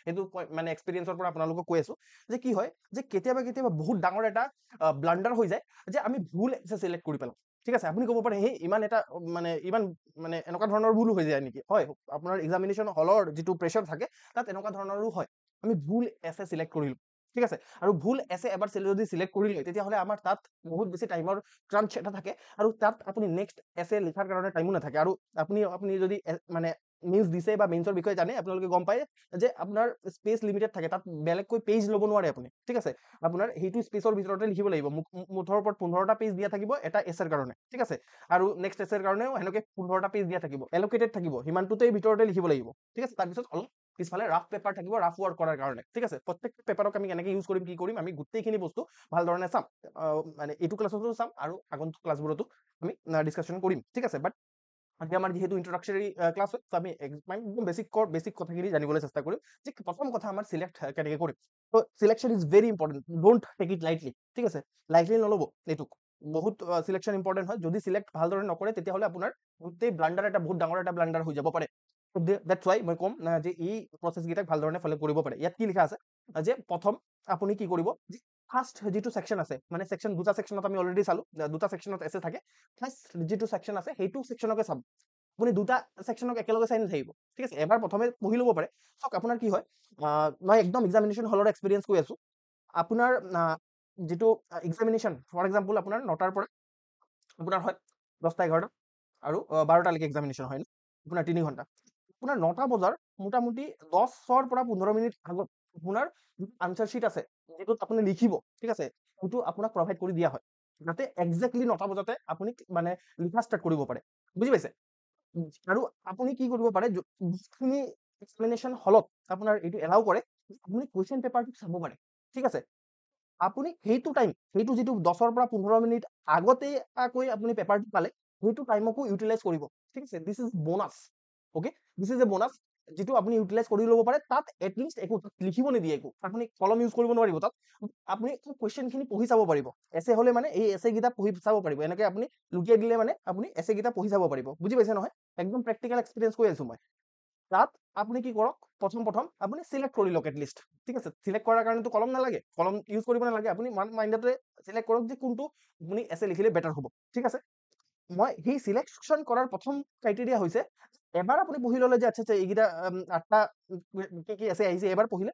সেইটো মানে এক্সপিৰিয়েঞ্চৰ পৰা আপোনালোকক কৈ আছোঁ যে কি হয় যে কেতিয়াবা বহুত ডাঙৰ এটা ব্লাণ্ডাৰ হৈ যায় যে আমি ভুল এছে চিলেক্ট কৰি পেলাওঁ। ঠিক আছে, আপুনি ক'ব পাৰে সেই ইমান এনেকুৱা ধৰণৰ ভুলো হৈ যায় নেকি? হয়, আপোনাৰ এক্সামিনেশ্যন হলৰ যিটো প্ৰেছাৰ থাকে তাত এনেকুৱা ধৰণৰো হয়, আমি ভুল এছে চিলেক্ট কৰিলোঁ। ঠিক আছে, আৰু ভুল এছে এবাৰ যদি চিলেক্ট কৰি লয়, তেতিয়াহ'লে আমাৰ তাত বহুত বেছি টাইমৰ ক্ৰাঞ্চ এটা থাকে, আৰু তাত আপুনি নেক্সট এছে লিখাৰ কাৰণে টাইমো নাথাকে। আৰু আপুনি যদি মানে মেইনছ দিছে বা মেইনছৰ বিষয়ে জানে, আপোনালোকে গম পায় যে আপোনাৰ স্পেচ লিমিটেড থাকে, তাত বেলেগকৈ পেজ ল'ব নোৱাৰে আপুনি। ঠিক আছে, আপোনাৰ সেইটো স্পেচৰ ভিতৰতে লিখিব লাগিব। মুঠৰ ওপৰত 15টা পেজ দিয়া থাকিব এটা এছেৰ কাৰণে। ঠিক আছে, আৰু নেক্সট এছেৰ কাৰণেও সেনেকৈ 15টা পেজ দিয়া থাকিব, এল'কেটেড থাকিব, সিমানটোতেই ভিতৰতে লিখিব লাগিব। ঠিক আছে, তাৰপিছত অলপ পিছফালে ৰাফ পেপাৰ থাকিব, ৰাফ ৱৰ্ক কৰাৰ কাৰণে। ঠিক আছে, প্ৰত্যেক পেপাৰক আমি কেনেকৈ ইউজ কৰিম, কি কৰিম, আমি গোটেইখিনি বস্তু ভাল ধৰণে চাম। মানে এইটো ক্লাছতো চাম, আৰু আগন্তুক ক্লাছবোৰতো আমি ডিছকাশ্যন কৰিম। ঠিক আছে, বাট আজি আমাৰ যিহেতু ইন্ট্ৰডাকটৰী ক্লাছ হয়, তো আমি একদম বেছিক কথাখিনি জানিবলৈ চেষ্টা কৰিম যে প্ৰথম কথা আমাৰ চিলেক্ট কেনেকৈ কৰিম। তো selection is very important, don't take it lightly. ঠিক আছে, লাইটলি নল'ব এইটোক। বহুত সিলেকশন ইম্পৰ্টেণ্ট হয়। যদি সিলেক্ট ভালদৰে নকৰে তেতিয়াহ'লে আপোনাৰ গোটেই ব্লাণ্ডাৰ এটা বহুত ডাঙৰ এটা ব্লাণ্ডাৰ হৈ যাব পাৰে। দ্যাটছ ৱাই মই ক'ম যে এই প্ৰচেছকেইটাক ভালধৰণে ফ'ল' কৰিব পাৰে। ইয়াত কি লিখা আছে যে প্ৰথম আপুনি কি কৰিব, ফাৰ্ষ্ট যিটো ছেকশ্যন আছে, মানে ছেকশ্যন দুটা ছেকশ্যনত আমি অলৰেডি চালো, দুটা ছেকশ্যনত এছে থাকে। ফাৰ্ষ্ট যিটো ছেকশ্যন আছে সেইটো ছেকশ্যনকে চাব। আপুনি দুটা ছেকশ্যনক একেলগে চাই নাথাকিব, ঠিক আছে। এবাৰ প্ৰথমে পঢ়ি ল'ব পাৰে। চাওক আপোনাৰ কি হয়, মই একদম এক্সামিনেশ্যন হলৰ এক্সপিৰিয়েঞ্চ কৈ আছো। আপোনাৰ যিটো এক্সামিনেশ্যন, ফৰ এক্সাম্পল আপোনাৰ 9টাৰ পৰা আপোনাৰ হয় 10টা 11টা আৰু 12টালৈকে এক্সামিনেশ্যন হয়, আপোনাৰ 3 ঘণ্টা। আপোনাৰ 9টা বজাৰ মোটামুটি 10ৰ পৰা 15 মিনিট আগত আপোনাৰ আনচাৰ শ্বিট আছে, যিটোত আপুনি লিখিব, ঠিক আছে, সেইটো আপোনাক প্ৰভাইড কৰি দিয়া হয়, যাতে একজেক্টলি 9টা বজাতে আপুনি মানে লিখা ষ্টাৰ্ট কৰিব পাৰে, বুজি পাইছে। আৰু আপুনি কি কৰিব পাৰে, যিখিনি এক্সপ্লেনেশ্যন হলত আপোনাৰ এইটো এলাউ কৰে, আপুনি কুৱেশ্যন পেপাৰটো চাব পাৰে, ঠিক আছে। আপুনি সেইটো টাইম, সেইটো যিটো 10ৰ পৰা 15 মিনিট আগতেকৈ আপুনি পেপাৰটো পালে, সেইটো টাইমকো ইউটিলাইজ কৰিব, ঠিক আছে। This is bonus, okay, this is A bonus, যিটো আপুনি ইউটিলাইজ কৰি ল'ব পাৰে। তাত এটলিষ্ট একো লিখিব নিদিয়ে, একো আপুনি কলম ইউজ কৰিব নোৱাৰিব তাত। আপুনি কুৱেশ্যনখিনি পঢ়ি চাব পাৰিব। এছে হ'লে মানে এই এছে কেইটা পঢ়ি চাব পাৰিব। এনেকে আপুনি লুকিয়াই দিলে মানে আপুনি এছে কেইটা পঢ়ি চাব পাৰিব, বুজি পাইছে নহয়। একদম প্ৰেক্টিকেল এক্সপিৰিয়েঞ্চ কৈ আছো মই। তাত আপুনি কি কৰক, প্ৰথম আপুনি চিলেক্ট কৰি লওক এটলিষ্ট, ঠিক আছে। চিলেক্ট কৰাৰ কাৰণেতো কলম নালাগে, কলম ইউজ কৰিব নালাগে। আপুনি মাইণ্ডতে চিলেক্ট কৰক যে কোনটো আপুনি এছে লিখিলে বেটাৰ হ'ব, ঠিক আছে। মই সেই চিলেকশ্যন কৰাৰ প্ৰথম ক্ৰাইটেৰিয়া হৈছে, এবাৰ আপুনি পঢ়ি ল'লে যে আচ্ছা আচ্ছা এইকেইটা 8টা কি কি আছে আহিছে, এবাৰ পঢ়িলে।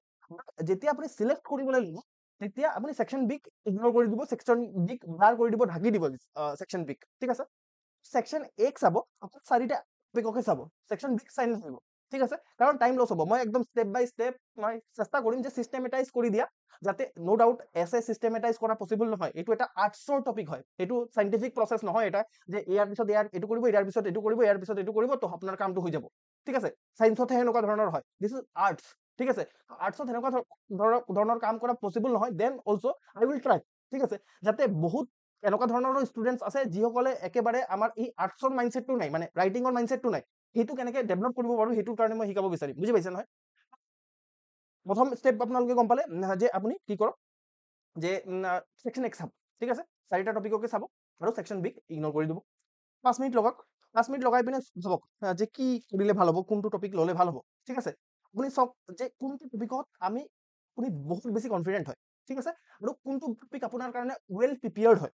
যেতিয়া আপুনি চিলেক্ট কৰিবলৈ ল'ব, তেতিয়া আপুনি ছেকশ্যন বিক ইগনৰ কৰি দিব, ছেকশ্যন বিক ব্লাৰ কৰি দিব, ঢাকি দিব ছেকশ্যন বিক, ঠিক আছে। ছেকশ্যন এক চাব, আপুনি 4টা টপিককে চাব, ছেকশ্যন বিক চাই নাথাকিব, ঠিক আছে, কাৰণ টাইম লছ হ'ব। মই একদম ষ্টেপ বাই ষ্টেপ মই চেষ্টা কৰিম যে চিষ্টেমেটাইজ কৰি দিয়া, যাতে ন' ডাউট এছে চিষ্টেমেটাইজ কৰা পচিবল নহয়। এইটো এটা আৰ্টছৰ টপিক হয়, এইটো চাইণ্টিফিক প্ৰচেছ নহয় এটা, যে ইয়াৰ পিছত ইয়াৰ এইটো কৰিব, ইয়াৰ পিছত এইটো কৰিব, ইয়াৰ পিছত এইটো কৰিব, তো আপোনাৰ কামটো হৈ যাব, ঠিক আছে। চায়েন্সতহে এনেকুৱা ধৰণৰ হয়, দিছ ইজ আৰ্টছ, ঠিক আছে। আৰ্টছত এনেকুৱা ধৰণৰ কাম কৰা পচিবল নহয়। Then also' I will try, ঠিক আছে, যাতে বহুত এনেকুৱা ধৰণৰ ষ্টুডেণ্টছ আছে যিসকলে একেবাৰে আমাৰ এই আৰ্টছৰ মাইণ্ডছেটটো নাই, মানে ৰাইটিঙৰ মাইণ্ডছেটটো নাই, সেইটো কেনেকে ডেভেলপ কৰিব পাৰো সেইটোৰ কাৰণে মই শিকাব বিচাৰিম, বুজি পাইছে নহয়। প্ৰথম ষ্টেপ আপোনালোকে গম পালে যে আপুনি কি কৰক, যে ছেকশ্যন এক চাব, ঠিক আছে, 4টা টপিককে চাব আৰু ছেকশ্যন বিক ইগনৰ কৰি দিব। 5 মিনিট লগাওক, 5 মিনিট লগাই পিনে চাবক যে কি কৰিলে ভাল হ'ব, কোনটো টপিক ল'লে ভাল হ'ব, ঠিক আছে। আপুনি চাওক যে কোনটো টপিকত আপুনি বহুত বেছি কনফিডেণ্ট হয়, ঠিক আছে, আৰু কোনটো টপিক আপোনাৰ কাৰণে ৱেল প্ৰিপেয়াৰ্ড হয়,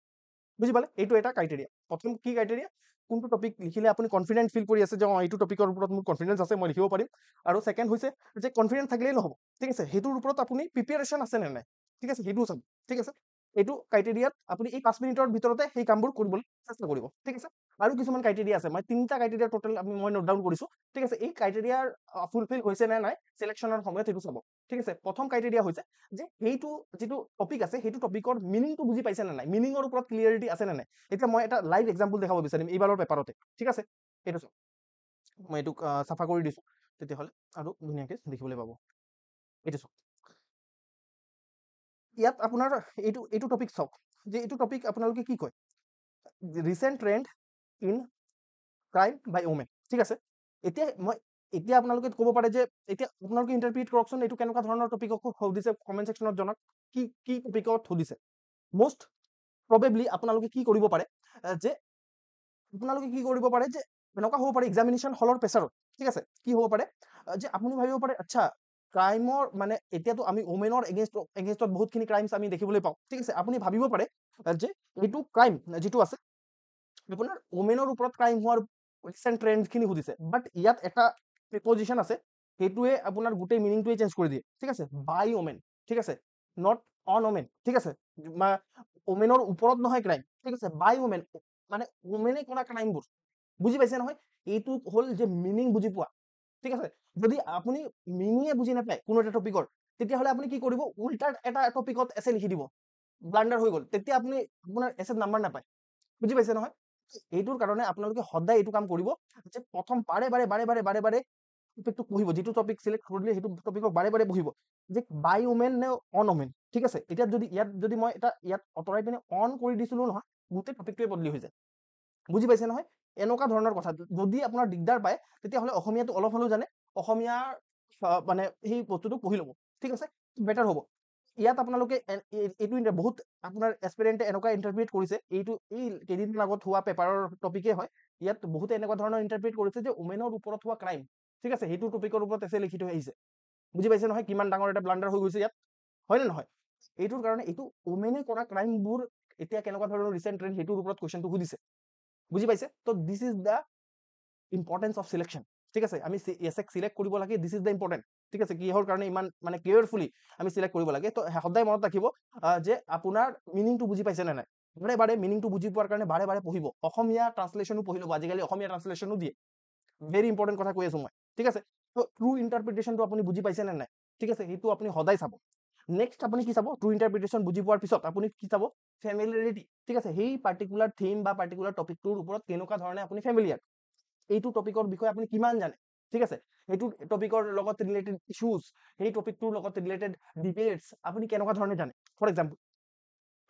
বুজি পালে। এইটো এটা ক্ৰাইটেৰিয়া। প্ৰথম কি ক্ৰাইটেৰিয়া, কোনটো টপিক লিখিলে আপুনি কনফিডেণ্ট ফিল কৰি আছে যে এইটো টপিকৰ ওপৰত মোৰ কনফিডেন্স আছে, মই লিখিব পাৰিম। আৰু ছেকেণ্ড হৈছে যে কনফিডেন্স থাকিলেই নহ'ব, ঠিক আছে, সেইটোৰ ওপৰত আপুনি প্ৰিপেয়াৰেশ্যন আছে নে নাই, ঠিক আছে, সেইটোও চাব, ঠিক আছে। এইটো ক্ৰাইটেৰিয়াত আপুনি এই 5 মিনিটৰ ভিতৰতে সেই কামবোৰ কৰিবলৈ চেষ্টা কৰিব, ঠিক আছে। আৰু কিছুমান ক্ৰাইটেৰিয়া আছে, মই 3টা ক্ৰাইটেৰিয়া টোটেল মই নোট ডাউন কৰিছো, ঠিক আছে। এই ক্ৰাইটেৰিয়াৰ ফুলফিল হৈছে নে নাই চিলেকশ্যনৰ সময়ত সেইটো চাব, ঠিক আছে। প্ৰথম ক্ৰাইটেৰিয়া হৈছে যে সেইটো যিটো টপিক আছে, সেইটো টপিকৰ মিনিংটো বুজি পাইছে নে নাই, মিনিঙৰ ওপৰত ক্লিয়াৰিটি আছে নে নাই। এতিয়া মই এটা লাইভ এক্সাম্পল দেখাব বিচাৰিম এইবাৰৰ পেপাৰতে, ঠিক আছে। এইটো চাওক, মই এইটোক চাফা কৰি দিছো, তেতিয়াহ'লে আৰু ধুনীয়াকৈ দেখিবলৈ পাব। এইটো চাওক, ইয়াত আপোনাৰ এইটো টপিক চাওক, যে এইটো টপিক আপোনালোকে কি কয়, recent trend in crime by women, ঠিক আছে। এতিয়া আপোনালোকে ক'ব পাৰে যে এতিয়া আপোনালোকে ইণ্টাৰপ্ৰিট কৰকচোন, এইটো কেনেকুৱা ধৰণৰ টপিকক সুধিছে, কমেণ্ট ছেকশ্যনত জনাওক কি টপিকত সুধিছে। মষ্ট প্ৰবেবলি আপোনালোকে কি কৰিব পাৰে, যে আপোনালোকে কি কৰিব পাৰে, যে এনেকুৱা হ'ব পাৰে এক্সামিনেশ্যন হলৰ প্ৰেছাৰত, ঠিক আছে, কি হ'ব পাৰে যে আপুনি ভাবিব পাৰে আচ্ছা ক্ৰাইমৰ মানে এতিয়াতো আমি ওমেনৰ এগেইনষ্টত বহুতখিনি ক্ৰাইমছ আমি দেখিবলৈ পাওঁ, ঠিক আছে। আপুনি ভাবিব পাৰে যে এইটো ক্ৰাইম যিটো আছে আপোনাৰ ওমেনৰ ওপৰত ক্ৰাইম হোৱাৰ ৰিচেণ্ট ট্ৰেণ্ডখিনি সুধিছে, বাট ইয়াত এটা প্ৰিপজিশ্যন আছে, সেইটোৱে আপোনাৰ গোটেই মিনিংটোৱে চেঞ্জ কৰি দিয়ে, ঠিক আছে। বাই ওমেন, ঠিক আছে, নট অন ওমেন, ঠিক আছে, ওমেনৰ ওপৰত নহয় ক্ৰাইম, ঠিক আছে, বাই ওমেন, মানে ওমেনে কৰা ক্ৰাইমবোৰ, বুজি পাইছে নহয়। এইটো হ'ল যে মিনিং বুজি পোৱা, ঠিক আছে। যদি আপুনি মিনিঙে বুজি নাপায় কোনো এটা টপিকৰ, তেতিয়াহ'লে আপুনি কি কৰিব, উল্টাৰ এটা টপিকত এছে লিখি দিব, ব্লাণ্ডাৰ হৈ গ'ল, তেতিয়া আপুনি আপোনাৰ এছেত নাম্বাৰ নাপায়, বুজি পাইছে নহয়। এইটোৰ কাৰণে আপোনালোকে সদায় এইটো কাম কৰিব, যে প্ৰথম বাৰে বাৰে টপিকটো পঢ়িব, যিটো টপিক চিলেক্ট কৰিলে সেইটো টপিকক বাৰে বাৰে পঢ়িব, যে বাই ওমেন নে অন ওমেন, ঠিক আছে। এতিয়া যদি মই এটা ইয়াত আঁতৰাই পিনে অন কৰি দিছিলো নহয়, গোটেই টপিকটোৱে বদলি হৈ যায়, বুজি পাইছে নহয়। এনেকুৱা ধৰণৰ কথা, যদি আপোনাৰ দিগদাৰ পায় তেতিয়াহ'লে অসমীয়াটো অলপ হ'লেও জানে, অসমীয়াৰ মানে সেই বস্তুটো পঢ়ি ল'ব, ঠিক আছে, বেটাৰ হ'ব। ইয়াত আপোনালোকে এইটো বহুত আপোনাৰ এছপিৰেণ্টে এনেকুৱা ইণ্টাৰপ্ৰিট কৰিছে, এইটো এই কেইদিনমান আগত হোৱা পেপাৰৰ টপিকেই হয়, ইয়াত বহুতে এনেকুৱা ধৰণৰ ইণ্টাৰপ্ৰিট কৰিছে যে উমেনৰ ওপৰত হোৱা ক্ৰাইম, ঠিক আছে, সেইটো টপিকৰ ওপৰত এছে লিখি থৈ আহিছে। বুজি পাইছে নহয় কিমান ডাঙৰ এটা ব্লাণ্ডাৰ হৈ গৈছে ইয়াত, হয় নে নহয়? এইটোৰ কাৰণে এইটো উমেনে কৰা ক্ৰাইমবোৰ এতিয়া কেনেকুৱা ধৰণৰ ৰিচেণ্ট ট্ৰেণ্ড সেইটোৰ ওপৰত কুৱেশ্যনটো সুধিছে। বুজি পাইছে? তো this is the importance of selection, ঠিক আছে। আমি এছক চিলেক্ট কৰিব লাগে, দিছ ইজ দ্য ইম্পৰ্টেণ্ট, ঠিক আছে। কিহৰ কাৰণে ইমান মানে কেয়াৰফুলি আমি চিলেক্ট কৰিব লাগে, তো সদায় মনত ৰাখিব যে আপোনাৰ মিনিংটো বুজি পাইছে নে নাই। বাৰে বাৰে মিনিংটো বুজি পোৱাৰ কাৰণে বাৰে বাৰে পঢ়িব, অসমীয়া ট্ৰান্সলেশ্যনো পঢ়ি ল'ব, আজিকালি অসমীয়া ট্ৰান্সলেশ্যনো দিয়ে, ভেৰি ইম্পৰ্টেণ্ট কথা কৈ আছো মই, ঠিক আছে। তো ট্ৰু ইণ্টাৰপ্ৰিটেশ্যনটো আপুনি বুজি পাইছে নে নাই, ঠিক আছে, সেইটো আপুনি সদায় চাব। নেক্সট আপুনি কি চাব, ট্ৰু ইণ্টাৰপ্ৰিটেশ্যন বুজি পোৱাৰ পিছত আপুনি কি চাব, ফেমিলিয়াৰিটি, ঠিক আছে, সেই পাৰ্টিকুলাৰ থিম বা পাৰ্টিকুলাৰ টপিকটোৰ ওপৰত কেনেকুৱা ধৰণে আপুনি ফেমিলিয়াৰ, এইটো টপিকৰ বিষয়ে আপুনি কিমান জানে, ঠিক আছে, সেইটো টপিকৰ লগত ৰিলেটেড ইছ্যুজ, সেই টপিকটোৰ লগত ৰিলেটেড ডিবেটছ আপুনি কেনেকুৱা ধৰণে জানে। ফৰ এক্সাম্পল,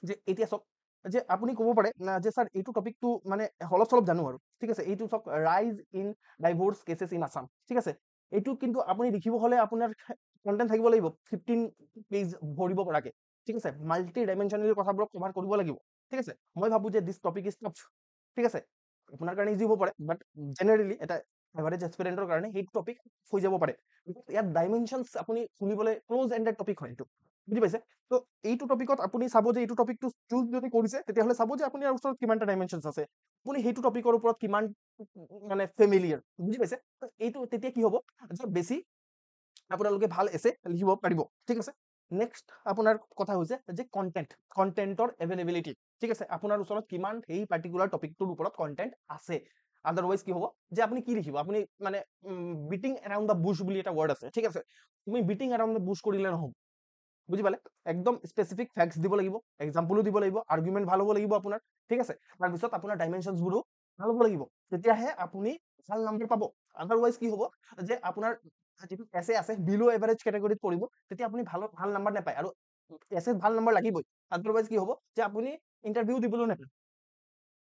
যে এতিয়া চাওক, যে আপুনি ক'ব পাৰে যে ছাৰ এইটো টপিকটো মানে অলপ চলপ জানো আৰু, ঠিক আছে, এইটো চাওক, ৰাইজ in divorce cases in Assam, ঠিক আছে। এইটো কিন্তু আপুনি লিখিব হ'লে আপোনাৰ কণ্টেণ্ট থাকিব লাগিব 15 পেজ ভৰিব পৰাকে, ঠিক আছে, মাল্টি ডাইমেনশ্যনেল কথাবোৰক কভাৰ কৰিব লাগিব, ঠিক আছে। মই ভাবো যে দিছ টপিক ইজ টাফ, ঠিক আছে, আপোনাৰ কাৰণে ইজি হ'ব পাৰে, বাট জেনেৰেলি এটা এভাৰেজ এক্সপিৰিয়েণ্টৰ কাৰণে সেইটো টপিক হৈ যাব পাৰে। ইয়াত ডাইমেনশ্যনছ আপুনি শুনিবলৈ ক্ল'জ এণ্ডেড টপিক হয় এইটো, বুজি পাইছে। তো এইটো টপিকত আপুনি চাব যে এইটো টপিকটো চুজ যদি কৰিছে, তেতিয়াহ'লে চাব যে আপোনাৰ ওচৰত কিমানটা ডাইমেনশ্যনছ আছে, আপুনি সেইটো টপিকৰ ওপৰত কিমান মানে ফেমিলিয়াৰ, বুজি পাইছে। এইটো তেতিয়া কি হ'ব যে বেছি আপোনালোকে ভাল এছে লিখিব পাৰিব, ঠিক আছে। নেক্সট আপোনাৰ কথা হৈছে যে কণ্টেণ্টৰ এভেইলেবিলিটি, ঠিক আছে, আপোনাৰ ওচৰত কিমান সেই পাৰ্টিকুলাৰ টপিকটোৰ ওপৰত কণ্টেণ্ট আছে। আদাৰৱাইজ কি হ'ব যে আপুনি কি লিখিব, আপুনি মানে বিটিং এৰাউণ্ড দ্য বুছ বুলি এটা ৱৰ্ড আছে, ঠিক আছে, তুমি বিটিং এৰাউণ্ড দ্য বুছ কৰিলে নহ'ব, বুজি পালে। একদম স্পেচিফিক ফেক্টছ দিব লাগিব, এক্সাম্পলো দিব লাগিব, আৰ্গুমেণ্ট ভাল হ'ব লাগিব আপোনাৰ, ঠিক আছে। তাৰপিছত আপোনাৰ ডাইমেনশ্যনছবোৰো ভাল হ'ব লাগিব, তেতিয়াহে আপুনি ভাল নম্বৰ পাব। আদাৰৱাইজ কি হ'ব যে আপোনাৰ যিটো এছে আছে বিল' এভাৰেজ কেটেগৰীত পৰিব, তেতিয়া আপুনি ভাল ভাল নাম্বাৰ নাপায়, আৰু এছে ভাল নম্বৰ লাগিবই। আদাৰৱাইজ কি হ'ব যে আপুনি ইণ্টাৰভিউ দিবলৈ নাপায়,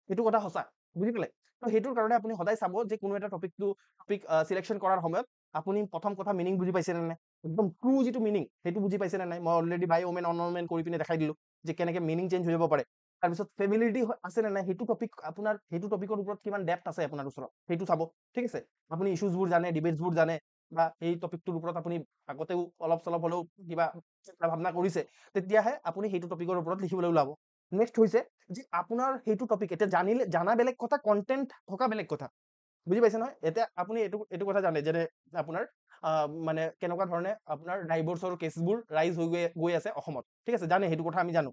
সেইটো কথা সঁচা, বুজি পালে। তো সেইটোৰ কাৰণে আপুনি সদায় চাব যে কোনো এটা টপিক চিলেকশ্যন কৰাৰ সময়ত আপুনি প্ৰথম কথা মিনিং বুজি পাইছে নে নাই, একদম ট্ৰু যিটো মিনিং সেইটো বুজি পাইছে নে নাই। মই already by women on women কৰি পিনে দেখাই দিলো যে কেনেকে মিনিং চেঞ্জ হৈ যাব পাৰে। তাৰপিছত ফেমিলিটি আছে নে নাই, সেইটো টপিক আপোনাৰ সেইটো টপিকৰ ওপৰত কিমান ডেপ্থ আছে আপোনাৰ ওচৰত, সেইটো চাব, ঠিক আছে। আপুনি ইছ্যুজবোৰ জানে, ডিবেটছবোৰ জানে, বা এই টপিকটোৰ ওপৰত আপুনি আগতেও অলপ চলপ হ'লেও কিবা চিন্তা ভাৱনা কৰিছে, তেতিয়াহে আপুনি সেইটো টপিকৰ ওপৰত লিখিবলৈ ওলাব। নেক্সট হৈছে যে আপোনাৰ সেইটো টপিক এতিয়া জানা বেলেগ কথা, কণ্টেণ্ট থকা বেলেগ কথা, বুজি পাইছে নহয়। এতিয়া আপুনি এইটো এইটো কথা জানে যেনে আপোনাৰ মানে কেনেকুৱা ধৰণে আপোনাৰ ডাইভৰ্চৰ কেছবোৰ ৰাইজ হৈ গৈ আছে অসমত, ঠিক আছে, জানে, সেইটো কথা আমি জানো।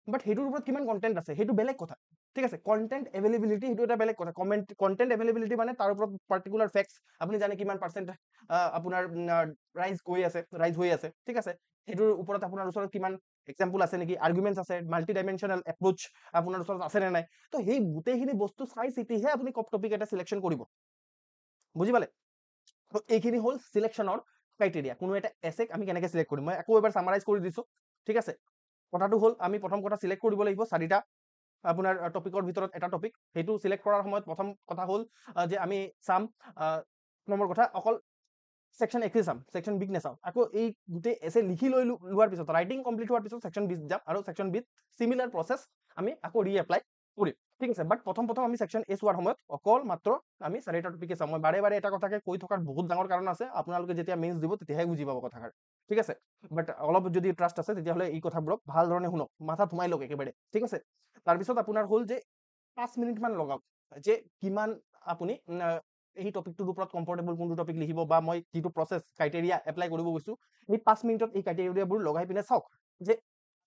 বাট সেইটোৰ ওপৰত কিমান কণ্টেণ্ট আছে সেইটো বেলেগ কথা, ঠিক আছে। কণ্টেণ্ট এভেইলেবিলিটি সেইটো এটা বেলেগ কথা। কণ্টেণ্ট এভেইলেবিলিটি মানে তাৰ ওপৰত পাৰ্টিকুলাৰ ফেক্টছ আপুনি জানে কিমান পাৰ্চেণ্ট আপোনাৰ ৰাইজ হৈ আছে, ঠিক আছে। সেইটোৰ ওপৰত আপোনাৰ ওচৰত কিমান এক্সাম্পল আছে নেকি, আৰ্গুমেণ্টছ আছে, মাল্টি ডাইমেনশ্যনেল এপ্ৰ'চ আপোনাৰ ওচৰত আছে নে নাই। তো সেই গোটেইখিনি বস্তু চাই চিতিহে আপুনি টপিক এটা চিলেকশ্যন কৰিব, বুজি পালে। তো এইখিনি হ'ল চিলেকশ্যনৰ ক্ৰাইটেৰিয়া, কোনো এটা এছেক আমি কেনেকৈ চিলেক্ট কৰিম। মই আকৌ এবাৰ চামাৰাইজ কৰি দিছোঁ, ঠিক আছে। কথাটো হ'ল আমি প্ৰথম কথা চিলেক্ট কৰিব লাগিব 4টা আপোনাৰ টপিকৰ ভিতৰত এটা টপিক। সেইটো চিলেক্ট কৰাৰ সময়ত প্ৰথম কথা হ'ল যে আমি চাম নম্বৰ কথা অকল ছেকশ্যন একে চাম, ছেকশ্যন বিক নাচাওঁ। আকৌ এই গোটেই এছে লিখি লোৱাৰ পিছত, ৰাইটিং কমপ্লিট হোৱাৰ পিছত ছেকশ্যন বিত যাম, আৰু ছেকশ্যন বিত চিমিলাৰ প্ৰচেছ আমি আকৌ ৰিএপ্লাই কৰিম, ঠিক আছে। বাট প্ৰথম আমি ছেকশ্যন এ চোৱাৰ সময়ত অকল মাত্ৰ আমি 4টা টপিকে চাম। মই বাৰে বাৰে এটা কথাকে কৈ থকাৰ বহুত ডাঙৰ কাৰণ আছে, আপোনালোকে যেতিয়া মেইনছ দিব তেতিয়াহে বুজি পাব কথাষাৰ, ঠিক আছে। বাট অলপ যদি ট্ৰাষ্ট আছে তেতিয়াহ'লে এই কথাবোৰক ভাল ধৰণে শুনক, মাথাত সোমাই লওক একেবাৰে, ঠিক আছে। তাৰপিছত আপোনাৰ হ'ল যে 5 মিনিটমান লগাওক, যে কিমান আপুনি এই টপিকটোৰ ওপৰত কমফৰ্টেবল কোনটো টপিক লিখিব, বা মই যিটো প্ৰচেছ ক্ৰাইটেৰিয়া এপ্লাই কৰিব গৈছোঁ এই 5 মিনিটত এই ক্ৰাইটেৰিয়াবোৰ লগাই পিনে চাওক যে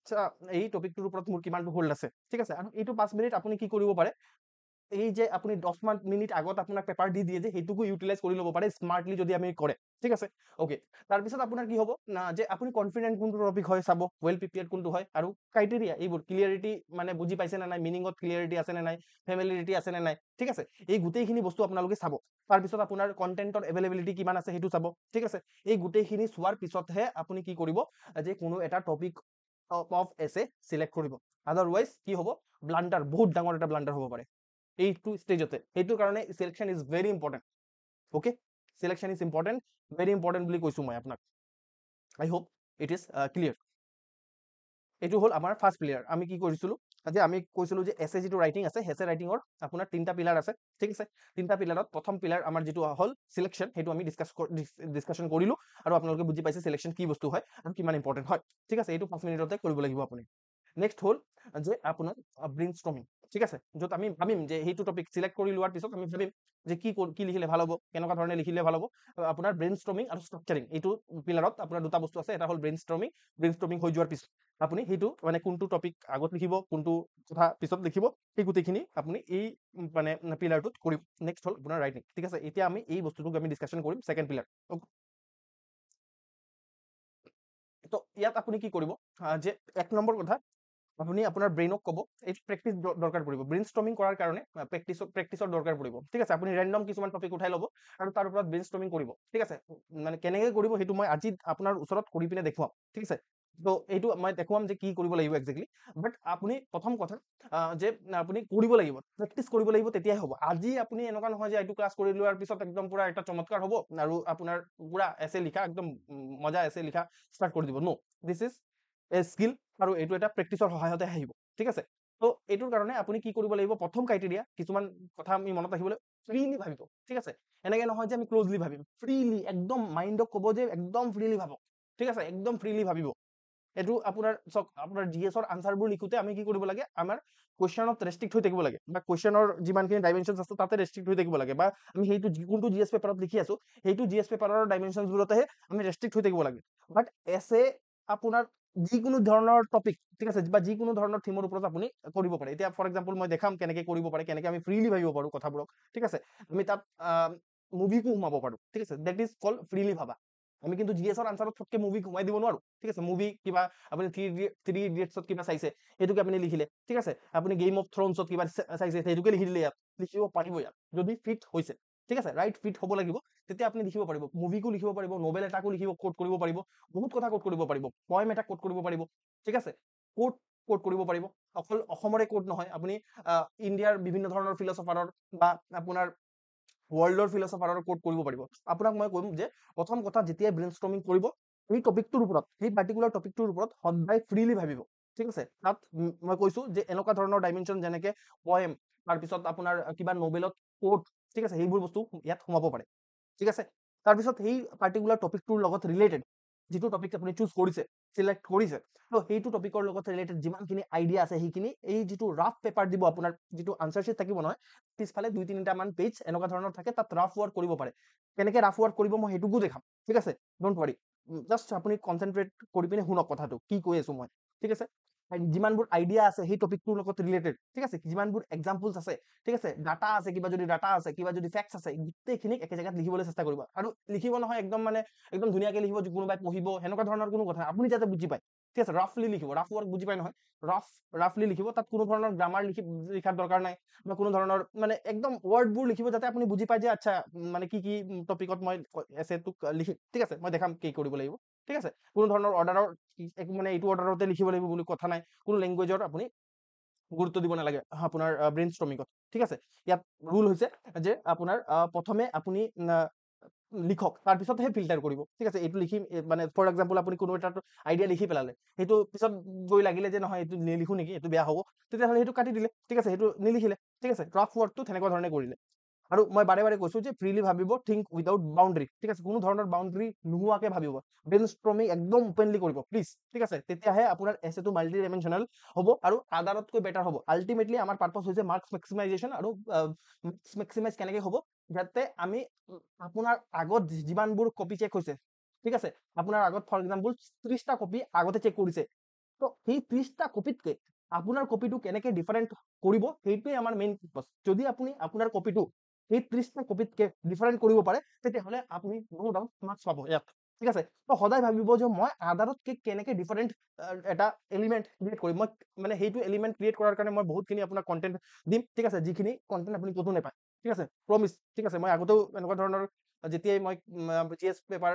আচ্ছা এই টপিকটোৰ ওপৰত মোৰ কিমানটো হোল্ড আছে, ঠিক আছে। আৰু এইটো 5 মিনিট আপুনি কি কৰিব পাৰে, এই যে আপুনি 10 মিনিট আগত আপোনাক পেপাৰ দি দিয়ে যে সেইটোকো ইউটিলাইজ কৰি ল'ব পাৰে স্মাৰ্টলি যদি আমি কৰে, ঠিক আছে। অ'কে, তাৰপিছত আপোনাৰ কি হ'ব যে আপুনি কনফিডেণ্ট কোনটো টপিক হয় চাব, ৱেল প্ৰিপেয়াৰ্ড কোনটো হয়, আৰু ক্ৰাইটেৰিয়া এইবোৰ ক্লিয়াৰিটি মানে বুজি পাইছে নে নাই, মিনিঙত ক্লিয়াৰিটি আছে নে নাই, ফেমিলিয়াৰিটি আছে নে নাই, ঠিক আছে। এই গোটেইখিনি বস্তু আপোনালোকে চাব। তাৰপিছত আপোনাৰ কণ্টেণ্টৰ এভেইলেবিলিটি কিমান আছে সেইটো চাব, ঠিক আছে। এই গোটেইখিনি চোৱাৰ পিছতহে আপুনি কি কৰিব যে কোনো এটা টপিক অফ এছে চিলেক্ট কৰিব। আদাৰৱাইজ কি হ'ব, ব্লাণ্ডাৰ, বহুত ডাঙৰ এটা ব্লাণ্ডাৰ হ'ব পাৰে এইটো ষ্টেজতে। সেইটো কাৰণে selection is very important, okay. Selection is important, very important বুলি কৈছোঁ মই আপোনাক। আই হোপ ইট ইজ ক্লিয়াৰ। এইটো হ'ল আমাৰ ফাৰ্ষ্ট পিলাৰ। আমি কি কৰিছিলোঁ যে আমি কৈছিলোঁ যে এছে যিটো ৰাইটিং আছে এছে ৰাইটিঙৰ আপোনাৰ 3টা পিলাৰ আছে, ঠিক আছে। 3টা পিলাৰত প্ৰথম পিলাৰ আমাৰ যিটো হ'ল চিলেকশ্যন, সেইটো আমি ডিছকাশ্যন কৰিলোঁ আৰু আপোনালোকে বুজি পাইছে চিলেকশ্যন কি বস্তু হয় আৰু কিমান ইম্পৰ্টেণ্ট হয়, ঠিক আছে। এইটো 5 মিনিটতে কৰিব লাগিব আপুনি। নেক্সট হ'ল যে আপোনাৰ ব্ৰেইন ষ্ট্ৰমিং, ঠিক আছে, য'ত আমি ভাবিম যে সেইটো টপিক চিলেক্ট কৰি লোৱাৰ পিছত আমি ভাবিম যে কি লিখিলে ভাল হ'ব, কেনেকুৱা ধৰণে লিখিলে ভাল হ'ব। আপোনাৰ ব্ৰেইন ষ্ট্ৰমিং আৰু ষ্ট্ৰাকচাৰিং, এইটো পিলাৰত আপোনাৰ 2টা বস্তু আছে। এটা হ'ল ব্ৰেইন ষ্ট্ৰমিং হৈ যোৱাৰ পিছত আপুনি সেইটো মানে কোনটো টপিক আগত লিখিব, কোনটো কথা পিছত লিখিব, সেই গোটেইখিনি আপুনি এই মানে পিলাৰটোত কৰিব। নেক্সট হ'ল আপোনাৰ ৰাইটিং, ঠিক আছে। এতিয়া আমি এই বস্তুটোক আমি ডিছকাশ্যন কৰিম ছেকেণ্ড পিলাৰ। তো ইয়াত আপুনি কি কৰিব যে 1 নম্বৰ কথা আপুনি আপোনাৰ ব্ৰেইনক ক'ব এই প্ৰেক্টিচ দৰকাৰ পৰিব। ব্ৰেইন ষ্ট্ৰমিং কৰাৰ কাৰণে প্ৰেক্টিচৰ দৰকাৰ পৰিব, ঠিক আছে। আপুনি ৰেণ্ডম কিছুমান টপিক উঠাই ল'ব আৰু তাৰ ওপৰত ব্ৰেইন ষ্ট্ৰমিং কৰিব, ঠিক আছে। মানে কেনেকৈ কৰিব সেইটো মই আজি আপোনাৰ ওচৰত কৰি পিনে দেখুৱাম, ঠিক আছে। তো এইটো মই দেখুৱাম যে কি কৰিব লাগিব একজেক্টলি। বাট আপুনি প্ৰথম কথা যে আপুনি কৰিব লাগিব, প্ৰেক্টিচ কৰিব লাগিব, তেতিয়াই হ'ব। আজি আপুনি এনেকুৱা নহয় যে এইটো ক্লাছ কৰি লোৱাৰ পিছত একদম পুৰা এটা চমৎকাৰ হ'ব আৰু আপোনাৰ পুৰা এছে লিখা একদম মজা এছে লিখা ষ্টাৰ্ট কৰি দিব। নো, দিছ ইজ এ স্কিল আৰু এইটো এটা প্ৰেক্টিচৰ সহায়তে আহিব, ঠিক আছে। তো এইটোৰ কাৰণে আপুনি কি কৰিব লাগিব, প্ৰথম ক্ৰাইটেৰিয়া কিছুমান কথা আমি মনত ৰাখিবলৈ ফ্ৰীলি ভাবিব, ঠিক আছে। এনেকে নহয় যে আমি ক্ল'জলি ভাবিম, ফ্ৰীলি একদম মাইণ্ডক ক'ব যে একদম ফ্ৰীলি ভাবক, ঠিক আছে, একদম ফ্ৰীলি ভাবিব। এইটো আপোনাৰ চাওক, আপোনাৰ জিএছৰ আনচাৰবোৰ লিখোতে আমি কি কৰিব লাগে, আমাৰ কুৱেশ্যনত ৰেষ্ট্ৰিক্ট হৈ থাকিব লাগে বা কুৱেশ্যনৰ যিমানখিনি ডাইমেনশ্যনছ আছে তাতে ৰেষ্ট্ৰিক্ট হৈ থাকিব লাগে, বা আমি সেইটো কোনটো জিএছ পেপাৰত লিখি আছো সেইটো জিএছ পেপাৰৰ ডাইমেনশ্যনছবোৰতেহে আমি ৰেষ্ট্ৰিক্ট হৈ থাকিব লাগে। বাট এছে আপোনাৰ যিকোনো ধৰণৰ টপিক, ঠিক আছে, বা যিকোনো ধৰণৰ থিমৰ ওপৰত আপুনি কৰিব পাৰে। এতিয়া ফৰ এক্সাম্পল মই দেখাম কেনেকে কৰিব পাৰে, কেনেকে আমি ফ্ৰীলি ভাবিব পাৰো কথাবোৰক, ঠিক আছে। আমি তাত মুভিকো সোমাব পাৰো, ঠিক আছে। দেট ইজ কল ফ্ৰীলি ভাবা। আমি কিন্তু জিএছৰ আনচাৰত ফটকে মুভি সোমাই দিব নোৱাৰো, ঠিক আছে। মুভি কিবা আপুনি থ্ৰী ইডিয়টছত কিবা চাইছে সেইটোকে আপুনি লিখিলে, ঠিক আছে। আপুনি গেম অফ থ্ৰনছত কিবা চাইছে সেইটোকে লিখি দিলে, ইয়াত লিখিব পাৰিব, ইয়াত যদি ফিট হৈছে, ঠিক আছে, ৰাইট ফিট হ'ব লাগিব, তেতিয়া আপুনি লিখিব পাৰিব। মুভিকো লিখিব পাৰিব, নভেল এটাকো লিখিব, কোট কৰিব পাৰিব, বহুত কথা কোট কৰিব পাৰিব, পয়েম এটা কোট কৰিব পাৰিব, ঠিক আছে। কোট কৰিব পাৰিব। অকল অসমৰে কোট নহয়, আপুনি ইণ্ডিয়াৰ বিভিন্ন ধৰণৰ ফিলচফাৰৰ বা আপোনাৰ ৱৰ্ল্ডৰ ফিলচফাৰৰ কোট কৰিব পাৰিব। আপোনাক মই ক'ম যে প্ৰথম কথা যেতিয়াই ব্ৰেইন ষ্ট্ৰমিং কৰিব সেই টপিকটোৰ ওপৰত, সেই পাৰ্টিকুলাৰ টপিকটোৰ ওপৰত সদায় ফ্ৰীলি ভাবিব, ঠিক আছে। তাত মই কৈছো যে এনেকুৱা ধৰণৰ ডাইমেনশ্যন যেনেকে পয়েম, তাৰপিছত আপোনাৰ কিবা নবেলত কোট, ঠিক আছে, সেইবোৰ বস্তু ইয়াত সোমাব পাৰে, ঠিক আছে। তাৰপিছত সেই পাৰ্টিকুলাৰ টপিকটোৰ লগত ৰিলেটেড যিটো টপিক আপুনি চুজ কৰিছে, চিলেক্ট কৰিছে, তো সেইটো টপিকৰ লগত ৰিলেটেড যিমানখিনি আইডিয়া আছে সেইখিনি এই যিটো ৰাফ পেপাৰ দিব, আপোনাৰ যিটো আনচাৰ শ্বিট থাকিব নহয়, পিছফালে 2-3টা মান পেজ এনেকুৱা ধৰণৰ থাকে, তাত ৰাফ ৱৰ্ক কৰিব পাৰে। কেনেকে ৰাফ ৱৰ্ক কৰিব মই সেইটোকো দেখাম, ঠিক আছে। ডোন্ট ৱাৰি, জাষ্ট আপুনি কনচেনট্ৰেট কৰি পিনে শুনক কথাটো কি কৈ আছো মই, ঠিক আছে। যিমানবোৰ আইডিয়া আছে সেই টপিকটোৰ লগত ৰিলেটেড, ঠিক আছে, যিমানবোৰ এক্সাম্পলছ আছে, ঠিক আছে, ডাটা আছে, কিবা যদি ডাটা আছে, কিবা যদি ফেক্টছ আছে, গোটেইখিনিক একে জেগাত লিখিবলৈ চেষ্টা কৰিব। আৰু লিখিব নহয় একদম মানে একদম ধুনীয়াকে লিখিব যে কোনোবাই পঢ়িব, সেনেকুৱা ধৰণৰ কোনো কথা, আপুনি যাতে বুজি পায়, ঠিক আছে। ৰাফলি লিখিব, ৰাফ ৱৰ্ক বুজি পায় নহয়, ৰাফলি লিখিব। তাত কোনো ধৰণৰ গ্ৰামাৰ লিখাৰ দৰকাৰ নাই, বা কোনো ধৰণৰ মানে একদম ৱৰ্ডবোৰ লিখিব যাতে আপুনি বুজি পায় যে আচ্ছা মানে কি কি টপিকত মই এছেটোক লিখিম, ঠিক আছে। মই দেখাম কি কৰিব লাগিব, ঠিক আছে। কোনো ধৰণৰ অৰ্ডাৰৰ মানে এইটো অৰ্ডাৰতে লিখিব লাগিব বুলি কথা নাই, কোনো লেংগুৱেজৰ আপুনি গুৰুত্ব দিব নালাগে আপোনাৰ ব্ৰেইন ষ্ট্ৰমিঙত, ঠিক আছে। ইয়াত ৰুল হৈছে যে আপোনাৰ প্ৰথমে আপুনি লিখক, তাৰপিছতহে ফিল্টাৰ কৰিব, ঠিক আছে। এইটো লিখিম মানে ফৰ এক্সাম্পল আপুনি কোনো এটা আইডিয়া লিখি পেলালে, সেইটো পিছত গৈ লাগিলে যে নহয় এইটো নিলিখো নেকি, এইটো বেয়া হ'ব, তেতিয়াহ'লে সেইটো কাটি দিলে, ঠিক আছে, সেইটো নিলিখিলে, ঠিক আছে। ৰাফ ৱৰ্কটো তেনেকুৱা ধৰণে কৰিলে। আৰু মই বাৰে বাৰে কৈছো যে ফ্ৰীলি ভাবিব, থিংক উইদাউট বাউণ্ডাৰী, ঠিক আছে, কোনো ধৰণৰ বাউণ্ডাৰী নোহোৱাকে ভাবিব, ব্ৰেইন ষ্ট্ৰমিং একদম অপেনলি কৰিব প্লিজ, ঠিক আছে। তেতিয়াহে আপোনাৰ এছেটো মাল্টি ডাইমেনশ্যনেল হ'ব আৰু আদাৰতকৈ বেটাৰ হ'ব। আল্টিমেটলি আমাৰ পাৰ্পছ হৈছে মাৰ্কছ মেক্সিমাইজেশ্যন, আৰু মাৰ্কছ মেক্সিমাইজ কেনেকে হ'ব, যাতে আমি আপোনাৰ আগত যিমানবোৰ কপি চেক হৈছে, ঠিক আছে, আপোনাৰ আগত ফৰ এক্সাম্পল 30টা কপি আগতে চেক কৰিছে, তো সেই 30টা কপিতকে আপোনাৰ কপিটো কেনেকে ডিফাৰেণ্ট কৰিব সেইটোৱে আমাৰ মেইন পাৰ্পছ। যদি আপুনি আপোনাৰ কপিটো সেই 30টা কপিতকে ডিফাৰেণ্ট কৰিব পাৰে তেতিয়াহ'লে আপুনি নো ডাউট মাৰ্কছ পাব ইয়াত, ঠিক আছে। তো সদায় ভাবিব যে মই আদাৰতকে কেনেকে ডিফাৰেণ্ট এটা এলিমেণ্ট ক্ৰিয়েট কৰিম। মই মানে সেইটো এলিমেণ্ট ক্ৰিয়েট কৰাৰ কাৰণে মই বহুতখিনি আপোনাৰ কণ্টেণ্ট দিম, ঠিক আছে, যিখিনি কণ্টেণ্ট আপুনি ক'তো নাপায়, ঠিক আছে, প্ৰমিছ, ঠিক আছে। মই আগতেও এনেকুৱা ধৰণৰ যেতিয়াই মই জিএছ পেপাৰ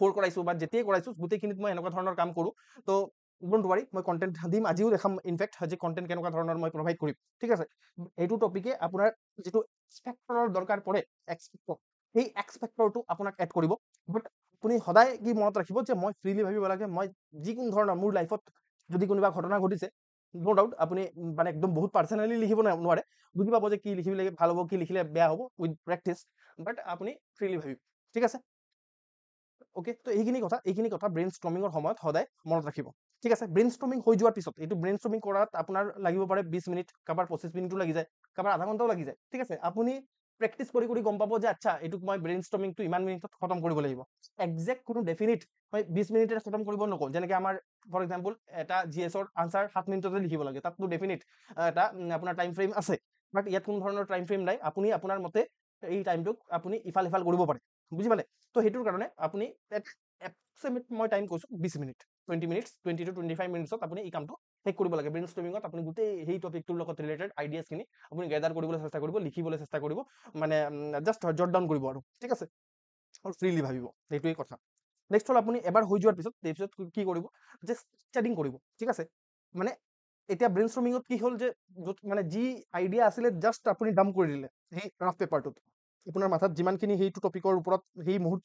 4 কৰাইছো বা যেতিয়াই কৰাইছো গোটেইখিনিত মই এনেকুৱা ধৰণৰ কাম কৰোঁ। তো ডোন্ট ৱাৰি, মই কণ্টেণ্ট দিম, আজিও দেখাম ইনফেক্ট যে কণ্টেণ্ট কেনেকুৱা ধৰণৰ মই প্ৰভাইড কৰিম, ঠিক আছে। এইটো টপিকে আপোনাৰ যিটো এক্সপেক্টৰৰ দৰকাৰ পৰে, এক্সপেক্টৰ, সেই এক্সপেক্টৰটো আপোনাক এড কৰিব। বাট আপুনি সদায় কি মনত ৰাখিব যে মই ফ্ৰীলি ভাবিব লাগে, মই যিকোনো ধৰণৰ মোৰ লাইফত যদি কোনোবা ঘটনা ঘটিছে নো ডাউট আপুনি মানে একদম বহুত পাৰ্চনেলি লিখিব নোৱাৰে, বুজি পাব যে কি লিখিলে ভাল হ'ব, কি লিখিলে বেয়া হ'ব উইথ প্ৰেক্টিচ, বাট আপুনি ফ্ৰীলি ভাবিব, ঠিক আছে। ওকে, তো এইখিনি কথা ব্ৰেইন ষ্ট্ৰমিঙৰ সময়ত সদায় মনত ৰাখিব, ঠিক আছে। ব্ৰেইন ষ্ট্ৰমিং হৈ যোৱাৰ পিছত এইটো ব্ৰেইন ষ্ট্ৰমিং কৰাত আপোনাৰ লাগিব পাৰে 20 মিনিট, কাৰোবাৰ 25 মিনিটো লাগি যায়, কাৰোবাৰ আধা ঘণ্টাও লাগি যায়, ঠিক আছে। আপুনি প্ৰেক্টিচ কৰি কৰি গম পাব যে আচ্ছা এইটোক মই ব্ৰেইন ষ্ট্ৰমিংটো ইমান মিনিটত খতম কৰিব লাগিব। একজেক্ট কোনো ডেফিনিট মই 20 মিনিটে খতম কৰিব নকওঁ, যেনেকৈ আমাৰ ফৰ এক্সাম্পল এটা GS-ৰ আনচাৰ 7 মিনিটতে লিখিব লাগে, তাততো ডেফিনিট এটা আপোনাৰ টাইম ফ্ৰেম আছে, বাট ইয়াত কোনো ধৰণৰ টাইম ফ্ৰেম নাই, আপুনি আপোনাৰ মতে এই টাইমটোক আপুনি ইফাল সিফাল কৰিব পাৰে, বুজি পালে। তো সেইটোৰ কাৰণে আপুনি এপ্ৰক্সিমেট মই টাইম কৈছোঁ 20 মিনিট, 20 মিনিটছ, 20 to 25 মিনিটছত আপুনি এই কামটো শেষ কৰিব লাগে। ব্ৰেইন ষ্ট্ৰমিঙত আপুনি গোটেই সেই টপিকটোৰ লগত ৰিলেটেড আইডিয়াছখিনি আপুনি গেডাৰ কৰিবলৈ চেষ্টা কৰিব, লিখিবলৈ চেষ্টা কৰিব, মানে জাষ্ট জট ডাউন কৰিব আৰু, ঠিক আছে, আৰু ফ্ৰীলি ভাবিব, সেইটোৱেই কথা। নেক্সট হ'ল আপুনি এবাৰ হৈ যোৱাৰ পিছত কি কৰিব, যে ষ্টাডিং কৰিব, ঠিক আছে। মানে এতিয়া ব্ৰেইন ষ্ট্ৰমিঙত কি হ'ল যে য'ত মানে যি আইডিয়া আছিলে জাষ্ট আপুনি ডাম্প কৰি দিলে সেই ৰাফ পেপাৰটোত, আপোনাৰ মাথাত যিমানখিনি সেইটো টপিকৰ ওপৰত সেই মুহূৰ্ত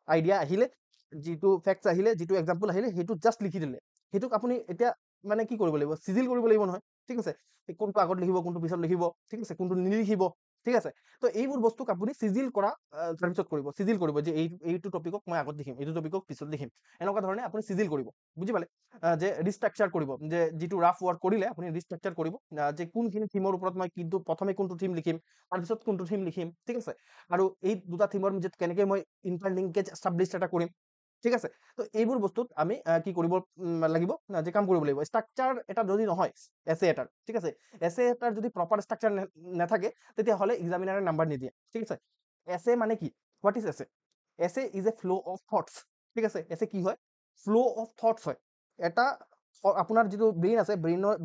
আইডিয়া আহিলে, যিটো ফেক্টছ আহিলে, যিটো এক্সাম্পল আহিলে, সেইটো জাষ্ট লিখি দিলে। সেইটোক আপুনি এতিয়া মানে কি কৰিব লাগিব, চিজিল কৰিব লাগিব নহয়, ঠিক আছে। কোনটো আগত লিখিব, কোনটো পিছত লিখিব, ঠিক আছে, কোনটো নিলিখিব, ঠিক আছে। তো এইবোৰ বস্তুক আপুনি চিজিল কৰা তাৰপিছত কৰিব, চিজিল কৰিব যে এইটো টপিকক মই আগত লিখিম, এইটো টপিকক পিছত লিখিম, এনেকুৱা ধৰণে আপুনি চিজিল কৰিব, বুজি পালে। যে ৰিষ্ট্ৰাকচাৰ কৰিব, যে যিটো ৰাফ ৱৰ্ক কৰিলে আপুনি ৰিষ্ট্ৰাকচাৰ কৰিব, যে কোনখিনি থিমৰ ওপৰত মই কিন্তু প্ৰথমে কোনটো থিম লিখিম, তাৰপিছত কোনটো থিম লিখিম, ঠিক আছে। আৰু এই দুটা থিমৰ মাজত কেনেকৈ মই ইণ্টাৰলিংকেজ এষ্টাব্লিছ এটা কৰিম, ঠিক আছে। তো এইবোৰ বস্তুত আমি কি কৰিব লাগিব, যে কাম কৰিব লাগিব। ষ্ট্ৰাকচাৰ এটা যদি নহয় এছে এটাৰ, ঠিক আছে, এছে এটাৰ যদি প্ৰপাৰ ষ্ট্ৰাকচাৰ নাথাকে তেতিয়াহ'লে এক্সামিনাৰে নাম্বাৰ নিদিয়ে, ঠিক আছে। এছে মানে কি, হোৱাট ইজ এছে? এছে ইজ এ ফ্ল' অফ থটছ, ঠিক আছে। এছে কি হয়, ফ্ল' অফ থটছ হয়। এটা আপোনাৰ যিটো ব্ৰেইন আছে,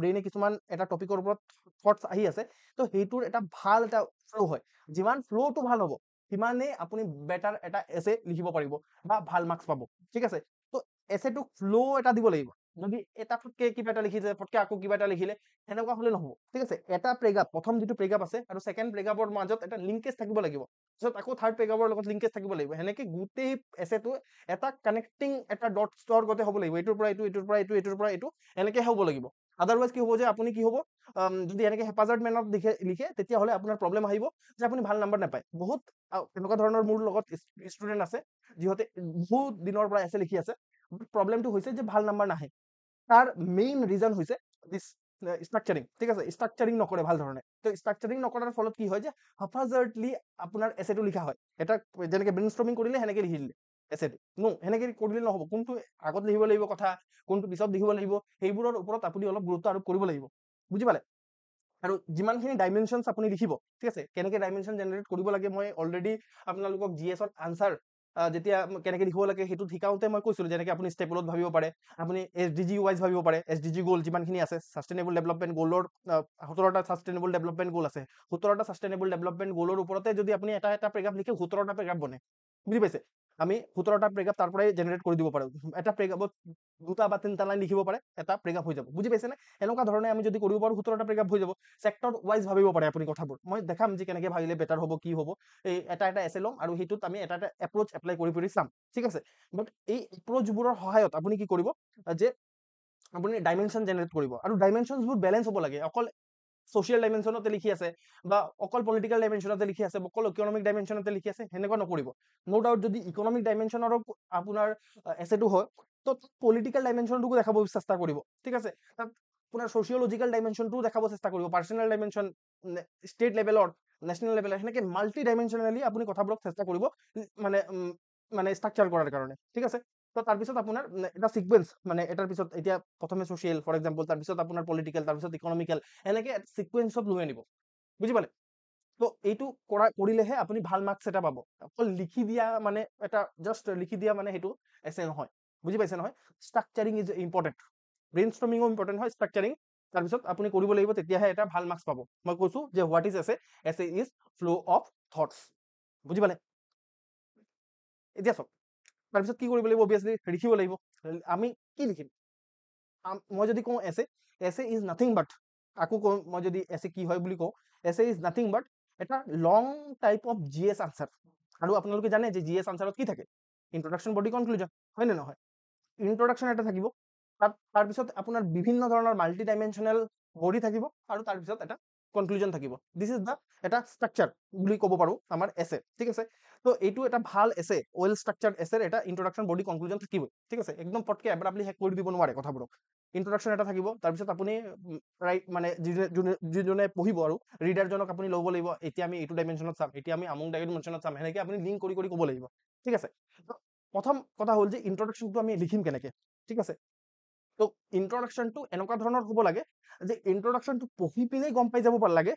ব্ৰেইনে কিছুমান এটা টপিকৰ ওপৰত থটছ আহি আছে, তো সেইটোৰ এটা ভাল এটা ফ্ল' হয়, যিমান ফ্ল'টো ভাল হ'ব সিমানেই আপুনি বেটাৰ এটা এছে লিখিব পাৰিব বা ভাল মাৰ্কছ পাব, ঠিক আছে। তো এছেটোক ফ্ল' এটা দিব লাগিব, যদি এটা ফটকে কিবা এটা লিখিছে, ফটকে আকৌ কিবা এটা লিখিলে, সেনেকুৱা হ'লে নহ'ব, ঠিক আছে। এটা প্ৰেগাপ, প্ৰথম যিটো প্ৰেগাপ আছে আৰু ছেকেণ্ড প্ৰেগাপৰ মাজত এটা লিংকেজ থাকিব লাগিব, তাৰপিছত আকৌ থাৰ্ড প্ৰেগাপৰ লগত লিংকেজ থাকিব লাগিব, সেনেকে গোটেই এছেটো এটা কানেক্টিং এটা ডট ষ্টৰ গতে হ'ব লাগিব, এইটোৰ পৰা এইটো, এইটোৰ পৰা এইটো, এইটোৰ পৰা এইটো, এনেকে হ'ব লাগিব। আদাৰৱাইজ কি হ'ব, যে আপুনি কি হ'ব, যদি এনেকে হেপাজাৰ্ড মেনত লিখে তেতিয়াহ'লে আপোনাৰ প্ৰব্লেম আহিব, যে আপুনি ভাল নাম্বাৰ নাপায়। বহুত এনেকুৱা ধৰণৰ মোৰ লগত ষ্টুডেণ্ট আছে যিহঁতে বহুত দিনৰ পৰা এছে লিখি আছে, প্ৰব্লেমটো হৈছে যে ভাল নাম্বাৰ নাহে। তাৰ মেইন ৰিজন হৈছে ষ্ট্ৰাকচাৰিং, ঠিক আছে। ষ্ট্ৰাকচাৰিং নকৰে ভাল ধৰণে, তো ষ্ট্ৰাকচাৰিং নকৰাৰ ফলত কি হয়, যে হাফাজাৰ্ডলি আপোনাৰ এছেটো লিখা হয়, এটা যেনেকে ব্ৰেইন ষ্ট্ৰমিং কৰিলে সেনেকে লিখি দিলে এছেটো, সেনেকে কৰিলে নহ'ব। কোনটো আগত লিখিব লাগিব কথা, কোনটো পিছত লিখিব লাগিব, সেইবোৰৰ ওপৰত আপুনি অলপ গুৰুত্ব আৰোপ কৰিব লাগিব, বুজি পালে। আৰু যিমানখিনি ডাইমেনশ্যনছ আপুনি লিখিব, ঠিক আছে, কেনেকে ডাইমেনশ্যন জেনেৰেট কৰিব লাগে, মই অলৰেডি আপোনালোকক GS-ৰ আনচাৰ যেতিয়া কেনেকে লিখিব লাগে সেইটো শিকাওঁতে মই কৈছিলোঁ, যেনেকে আপুনি ষ্টেপলত ভাবিব পাৰে, আপুনি SDG ৱাইজ ভাবিব পাৰে, SDG গ'ল যিমানখিনি আছে, ছাষ্টেইনেবল ডেভেলপমেণ্ট গ'লৰ 17টা ছাষ্টেইনেবল ডেভেলপমেণ্ট গ'ল আছে, 17টা ছাষ্টেইনেবল ডেভেলপমেণ্ট গ'লৰ ওপৰতে যদি আপুনি এটা এটা প্ৰেগাপ লিখে 17টা প্ৰেগাপ বনে, বুজি পাইছে। আমি 17টা প্ৰেগাপ তাৰ পৰাই জেনেৰেট কৰি দিব পাৰোঁ, এটা প্ৰেগাপত 2টা বা 3টা লাইন লিখিব পাৰে, এটা প্ৰেগাপ হৈ যাব, বুজি পাইছেনে। এনেকুৱা ধৰণে আমি যদি কৰিব পাৰোঁ 17টা প্ৰেগাপ হৈ যাব। চেক্টৰ ৱাইজ ভাবিব পাৰে আপুনি কথাবোৰ, মই দেখাম যে কেনেকে ভাবিলে বেটাৰ হ'ব, কি হ'ব। এই এটা এটা এছে ল'ম আৰু সেইটোত আমি এটা এটা এপ্ৰ'চ এপ্লাই কৰি চাম, ঠিক আছে। বাট এই এপ্ৰ'চবোৰৰ সহায়ত আপুনি কি কৰিব, যে আপুনি ডাইমেনশ্যন জেনেৰেট কৰিব, আৰু ডাইমেনশ্যনবোৰ বেলেঞ্চ হ'ব লাগে। অকল ছ'চিয়েল ডাইমেনশ্যনতে লিখি আছে, বা অকল পলিটিকেল ডাইমেনশ্যনতে লিখি আছে, অকল ইকনমিক ডাইমেনশ্যনতে লিখি আছে, সেনেকুৱা নকৰিব। ন' ডাউট যদি ইকনমিক ডাইমেনশ্যনৰো আপোনাৰ এছেটো হয়, তো পলিটিকেল ডাইমেনশ্যনটোকো দেখাব চেষ্টা কৰিব, ঠিক আছে। তাত আপোনাৰ ছ'চিয়লজিকেল ডাইমেনশ্যনটোও দেখাব চেষ্টা কৰিব, পাৰ্চনেল ডাইমেনশ্যন, ষ্টেট লেভেলৰ, নেশ্যনেল লেভেলৰ, সেনেকে মাল্টি ডাইমেনশ্যনেলি আপুনি কথাবোৰক চেষ্টা কৰিব, মানে মানে ষ্ট্ৰাকচাৰ কৰাৰ কাৰণে, ঠিক আছে। তো তাৰপিছত আপোনাৰ এটা ছিকুৱেঞ্চ, মানে এটাৰ পিছত এতিয়া প্ৰথমে ছ'চিয়েল ফৰ এক্সাম্পল, তাৰপিছত আপোনাৰ পলিটিকেল, তাৰপিছত ইকনমিকেল, এনেকে ছিকুৱেঞ্চত লৈ আনিব, বুজি পালে। তো এইটো কৰিলেহে আপুনি ভাল মাৰ্কছ এটা পাব। অকল লিখি দিয়া মানে এটা জাষ্ট লিখি দিয়া মানে সেইটো এছে নহয়, বুজি পাইছে নহয়। ষ্ট্ৰাকচাৰিং ইজ ইম্পৰ্টেণ্ট, ব্ৰেইন ষ্ট্ৰমিঙো ইম্পৰ্টেণ্ট হয়, ষ্ট্ৰাকচাৰিং তাৰপিছত আপুনি কৰিব লাগিব, তেতিয়াহে এটা ভাল মাৰ্কছ পাব। মই কৈছোঁ যে হোৱাট ইজ এছে, এছে ইজ ফ্ল' অফ থটছ, বুজি পালে। এতিয়া চাওক, তাৰপিছত কি কৰিব লাগিব, অবভিয়াছলি লিখিব লাগিব। আমি কি লিখিম, মই যদি কওঁ এছে, এছে ইজ নাথিং বাট, আকৌ কওঁ মই যদি এছে কি হয় বুলি কওঁ, এছে ইজ নাথিং বাট এটা লং টাইপ অফ GS আনচাৰ। আৰু আপোনালোকে জানে যে GS আনচাৰত কি থাকে, ইন্ট্ৰডাকশ্যন, বডি, কনক্লুজন, হয় নে নহয়। ইন্ট্ৰডাকশ্যন এটা থাকিব, তাৰপিছত আপোনাৰ বিভিন্ন ধৰণৰ মাল্টি ডাইমেনশ্যনেল বডি থাকিব আৰু তাৰপিছত এটা কনক্লুজন থাকিব। দিছ ইজ দ্য এটা ষ্ট্ৰাকচাৰ বুলি ক'ব পাৰোঁ আমাৰ এছে, ঠিক আছে। তো এইটো এটা ভাল এছে, ৱেল ষ্ট্ৰাকচাৰ্ড এছেৰ এটা ইন্ট্ৰডাকশ্যন বডি কনক্লুজন থাকিবই, ঠিক আছে। একদম পটকে এবাৰ আপুনি শেষ কৰি দিব নোৱাৰে কথাবোৰক। ইন্ট্ৰডাকশ্যন এটা থাকিব, তাৰপিছত আপুনি ৰাইট মানে যিজনে পঢ়িব আৰু ৰিডাৰজনক আপুনি ল'ব লাগিব, এতিয়া আমি এইটো ডাইমেনশ্যনত চাম, এতিয়া আমি আমুক ডাইমেনশ্যনত চাম, সেনেকৈ আপুনি লিংক কৰি কৰি ক'ব লাগিব, ঠিক আছে। প্ৰথম কথা হ'ল যে ইন্ট্ৰডাকশ্যনটো আমি লিখিম কেনেকৈ, ঠিক আছে। তো ইন্ট্ৰডাকশ্যনটো এনেকুৱা ধৰণৰ হ'ব লাগে যে ইন্ট্ৰডাকশ্যনটো পঢ়ি পিনেই গম পাই যাব লাগে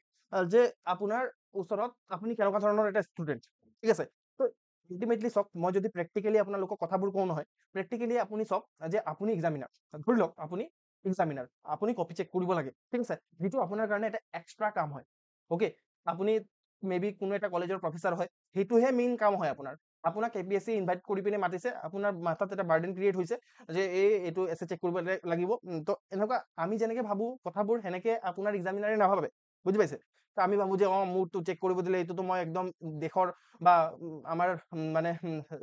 যে আপোনাৰ ওচৰত আপুনি কেনেকুৱা ধৰণৰ এটা ষ্টুডেণ্ট, ঠিক আছে। তো আল্টিমেটলি চাওক, মই যদি প্ৰেক্টিকেলি আপোনালোকক কথাবোৰ কওঁ নহয়, প্ৰেক্টিকেলি আপুনি চাওক যে আপুনি এক্সামিনাৰ, ধৰি লওক আপুনি এক্সামিনাৰ, আপুনি কপি চেক কৰিব লাগে, ঠিক আছে, যিটো আপোনাৰ কাৰণে এটা এক্সট্ৰা কাম হয়। অ'কে, আপুনি মেবি কোনো এটা কলেজৰ প্ৰফেচাৰ হয়, সেইটোহে মেইন কাম হয় আপোনাৰ। আপোনাক APSC ইনভাইট কৰি পিনে মাতিছে, আপোনাৰ মাথাত এটা বাৰ্ডেন ক্ৰিয়েট হৈছে যে এইটো এছে চেক কৰিব লাগিব। তো এনেকুৱা আমি যেনেকে ভাবো কথাবোৰ, সেনেকে আপোনাৰ এক্সামিনাৰে নাভাবে, বুজি পাইছে। তো আমি ভাবো যে মোৰটো চেক কৰিব দিলে এইটোতো মই একদম দেশৰ বা আমাৰ মানে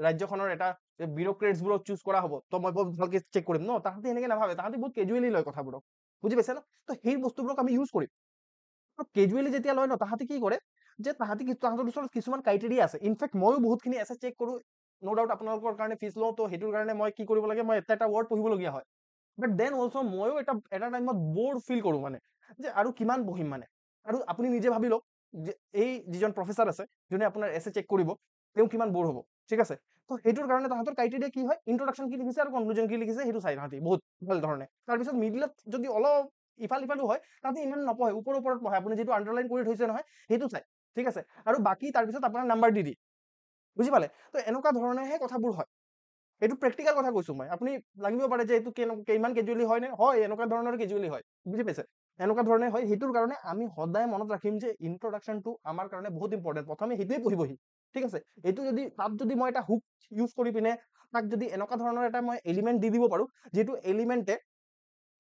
ৰাজ্যখনৰ এটা বিউৰ'ক্ৰেটছবোৰক চুজ কৰা হ'ব, তো মই বহুত ভালকে চেক কৰিম ন। তাহাঁতি এনেকে নাভাবে, তাহাঁতি বহুত কেজুৱেলি লয় কথাবোৰক, বুজি পাইছে ন। তো সেই বস্তুবোৰক আমি ইউজ কৰিম। কেজুৱেলি যেতিয়া লয় ন, তাহাঁতি কি কৰে যে তাহাঁতৰ ওচৰত কিছুমান ক্ৰাইটেৰিয়া আছে। ইনফেক্ট ময়ো বহুতখিনি এছে চেক কৰোঁ, ন' ডাউট আপোনালোকৰ কাৰণে ফিজ লওঁ, তো সেইটোৰ কাৰণে মই কি কৰিব লাগে, মই এটা ৱৰ্ড পঢ়িবলগীয়া হয়। বাট দেন অলছ' ময়ো এটা টাইমত ব'ৰ ফিল কৰোঁ, মানে যে আৰু কিমান পঢ়িম মানে। আৰু আপুনি নিজে ভাবি লওক যে এই যিজন প্ৰফেচাৰ আছে, যোনে আপোনাৰ এছে চেক কৰিব, তেওঁ কিমান ব'ৰ হ'ব, ঠিক আছে। তো সেইটোৰ কাৰণে তাহাঁতৰ ক্ৰাইটেৰিয়া কি হয়, ইন্ট্ৰডাকশ্যন কি লিখিছে আৰু কনক্লুজন কি লিখিছে, সেইটো চাই তাহাঁতি বহুত ভাল ধৰণে। তাৰপিছত মিডিলত যদি অলপ ইফাল সিফালো হয়, তাহাঁতি ইমান নপঢ়ে, ওপৰত পঢ়ে, আপুনি যিটো আণ্ডাৰলাইন কৰি থৈছে নহয় সেইটো চাই, ঠিক আছে। আৰু বাকী তাৰপিছত আপোনাৰ নাম্বাৰ দি দিয়ে, বুজি পালে। তো এনেকুৱা ধৰণেহে কথাবোৰ হয়। এইটো প্ৰেক্টিকেল কথা কৈছো মই। আপুনি লাগিব পাৰে যে এইটো ইমান কেজুৱেলি হয় নে, হয় এনেকুৱা ধৰণৰ কেজুৱেলি হয়, বুজি পাইছে। এনেকুৱা ধৰণে হয়, সেইটোৰ কাৰণে আমি সদায় মনত ৰাখিম যে ইন্ট্ৰডাকশ্যনটো আমাৰ কাৰণে বহুত ইম্পৰ্টেণ্ট। প্ৰথমে সেইটোৱে পঢ়িবহি, ঠিক আছে। এইটো যদি তাত যদি মই এটা হুক ইউজ কৰি পিনে তাক যদি এনেকুৱা ধৰণৰ এটা মই এলিমেণ্ট দি দিব পাৰোঁ, যিটো এলিমেণ্টে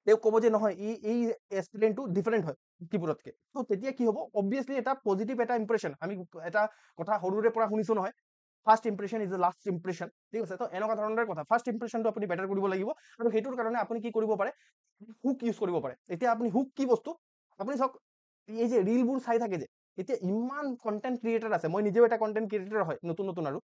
তেওঁ ক'ব যে নহয় এই এক্সপ্লেইনটো ডিফাৰেণ্ট হয় কিবোৰতকে, তো তেতিয়া কি হ'ব, অবভিয়াছলি এটা পজিটিভ এটা ইম্প্ৰেশ্যন। আমি এটা কথা সৰুৰে পৰা শুনিছো নহয়, first impression is the last impression, ঠিক আছে। তো এনেকুৱা ধৰণৰ কথা, ফাৰ্ষ্ট ইম্প্ৰেশ্যনটো আপুনি বেটাৰ কৰিব লাগিব। আৰু সেইটোৰ কাৰণে আপুনি কি কৰিব পাৰে, হুক ইউজ কৰিব পাৰে। এতিয়া আপুনি হুক কি বস্তু, আপুনি চাওক এই যে ৰিলবোৰ চাই থাকে যে, এতিয়া ইমান কণ্টেণ্ট ক্ৰিয়েটাৰ আছে, মই নিজেও এটা কণ্টেণ্ট ক্ৰিয়েটাৰ হয়, নতুন নতুন আৰু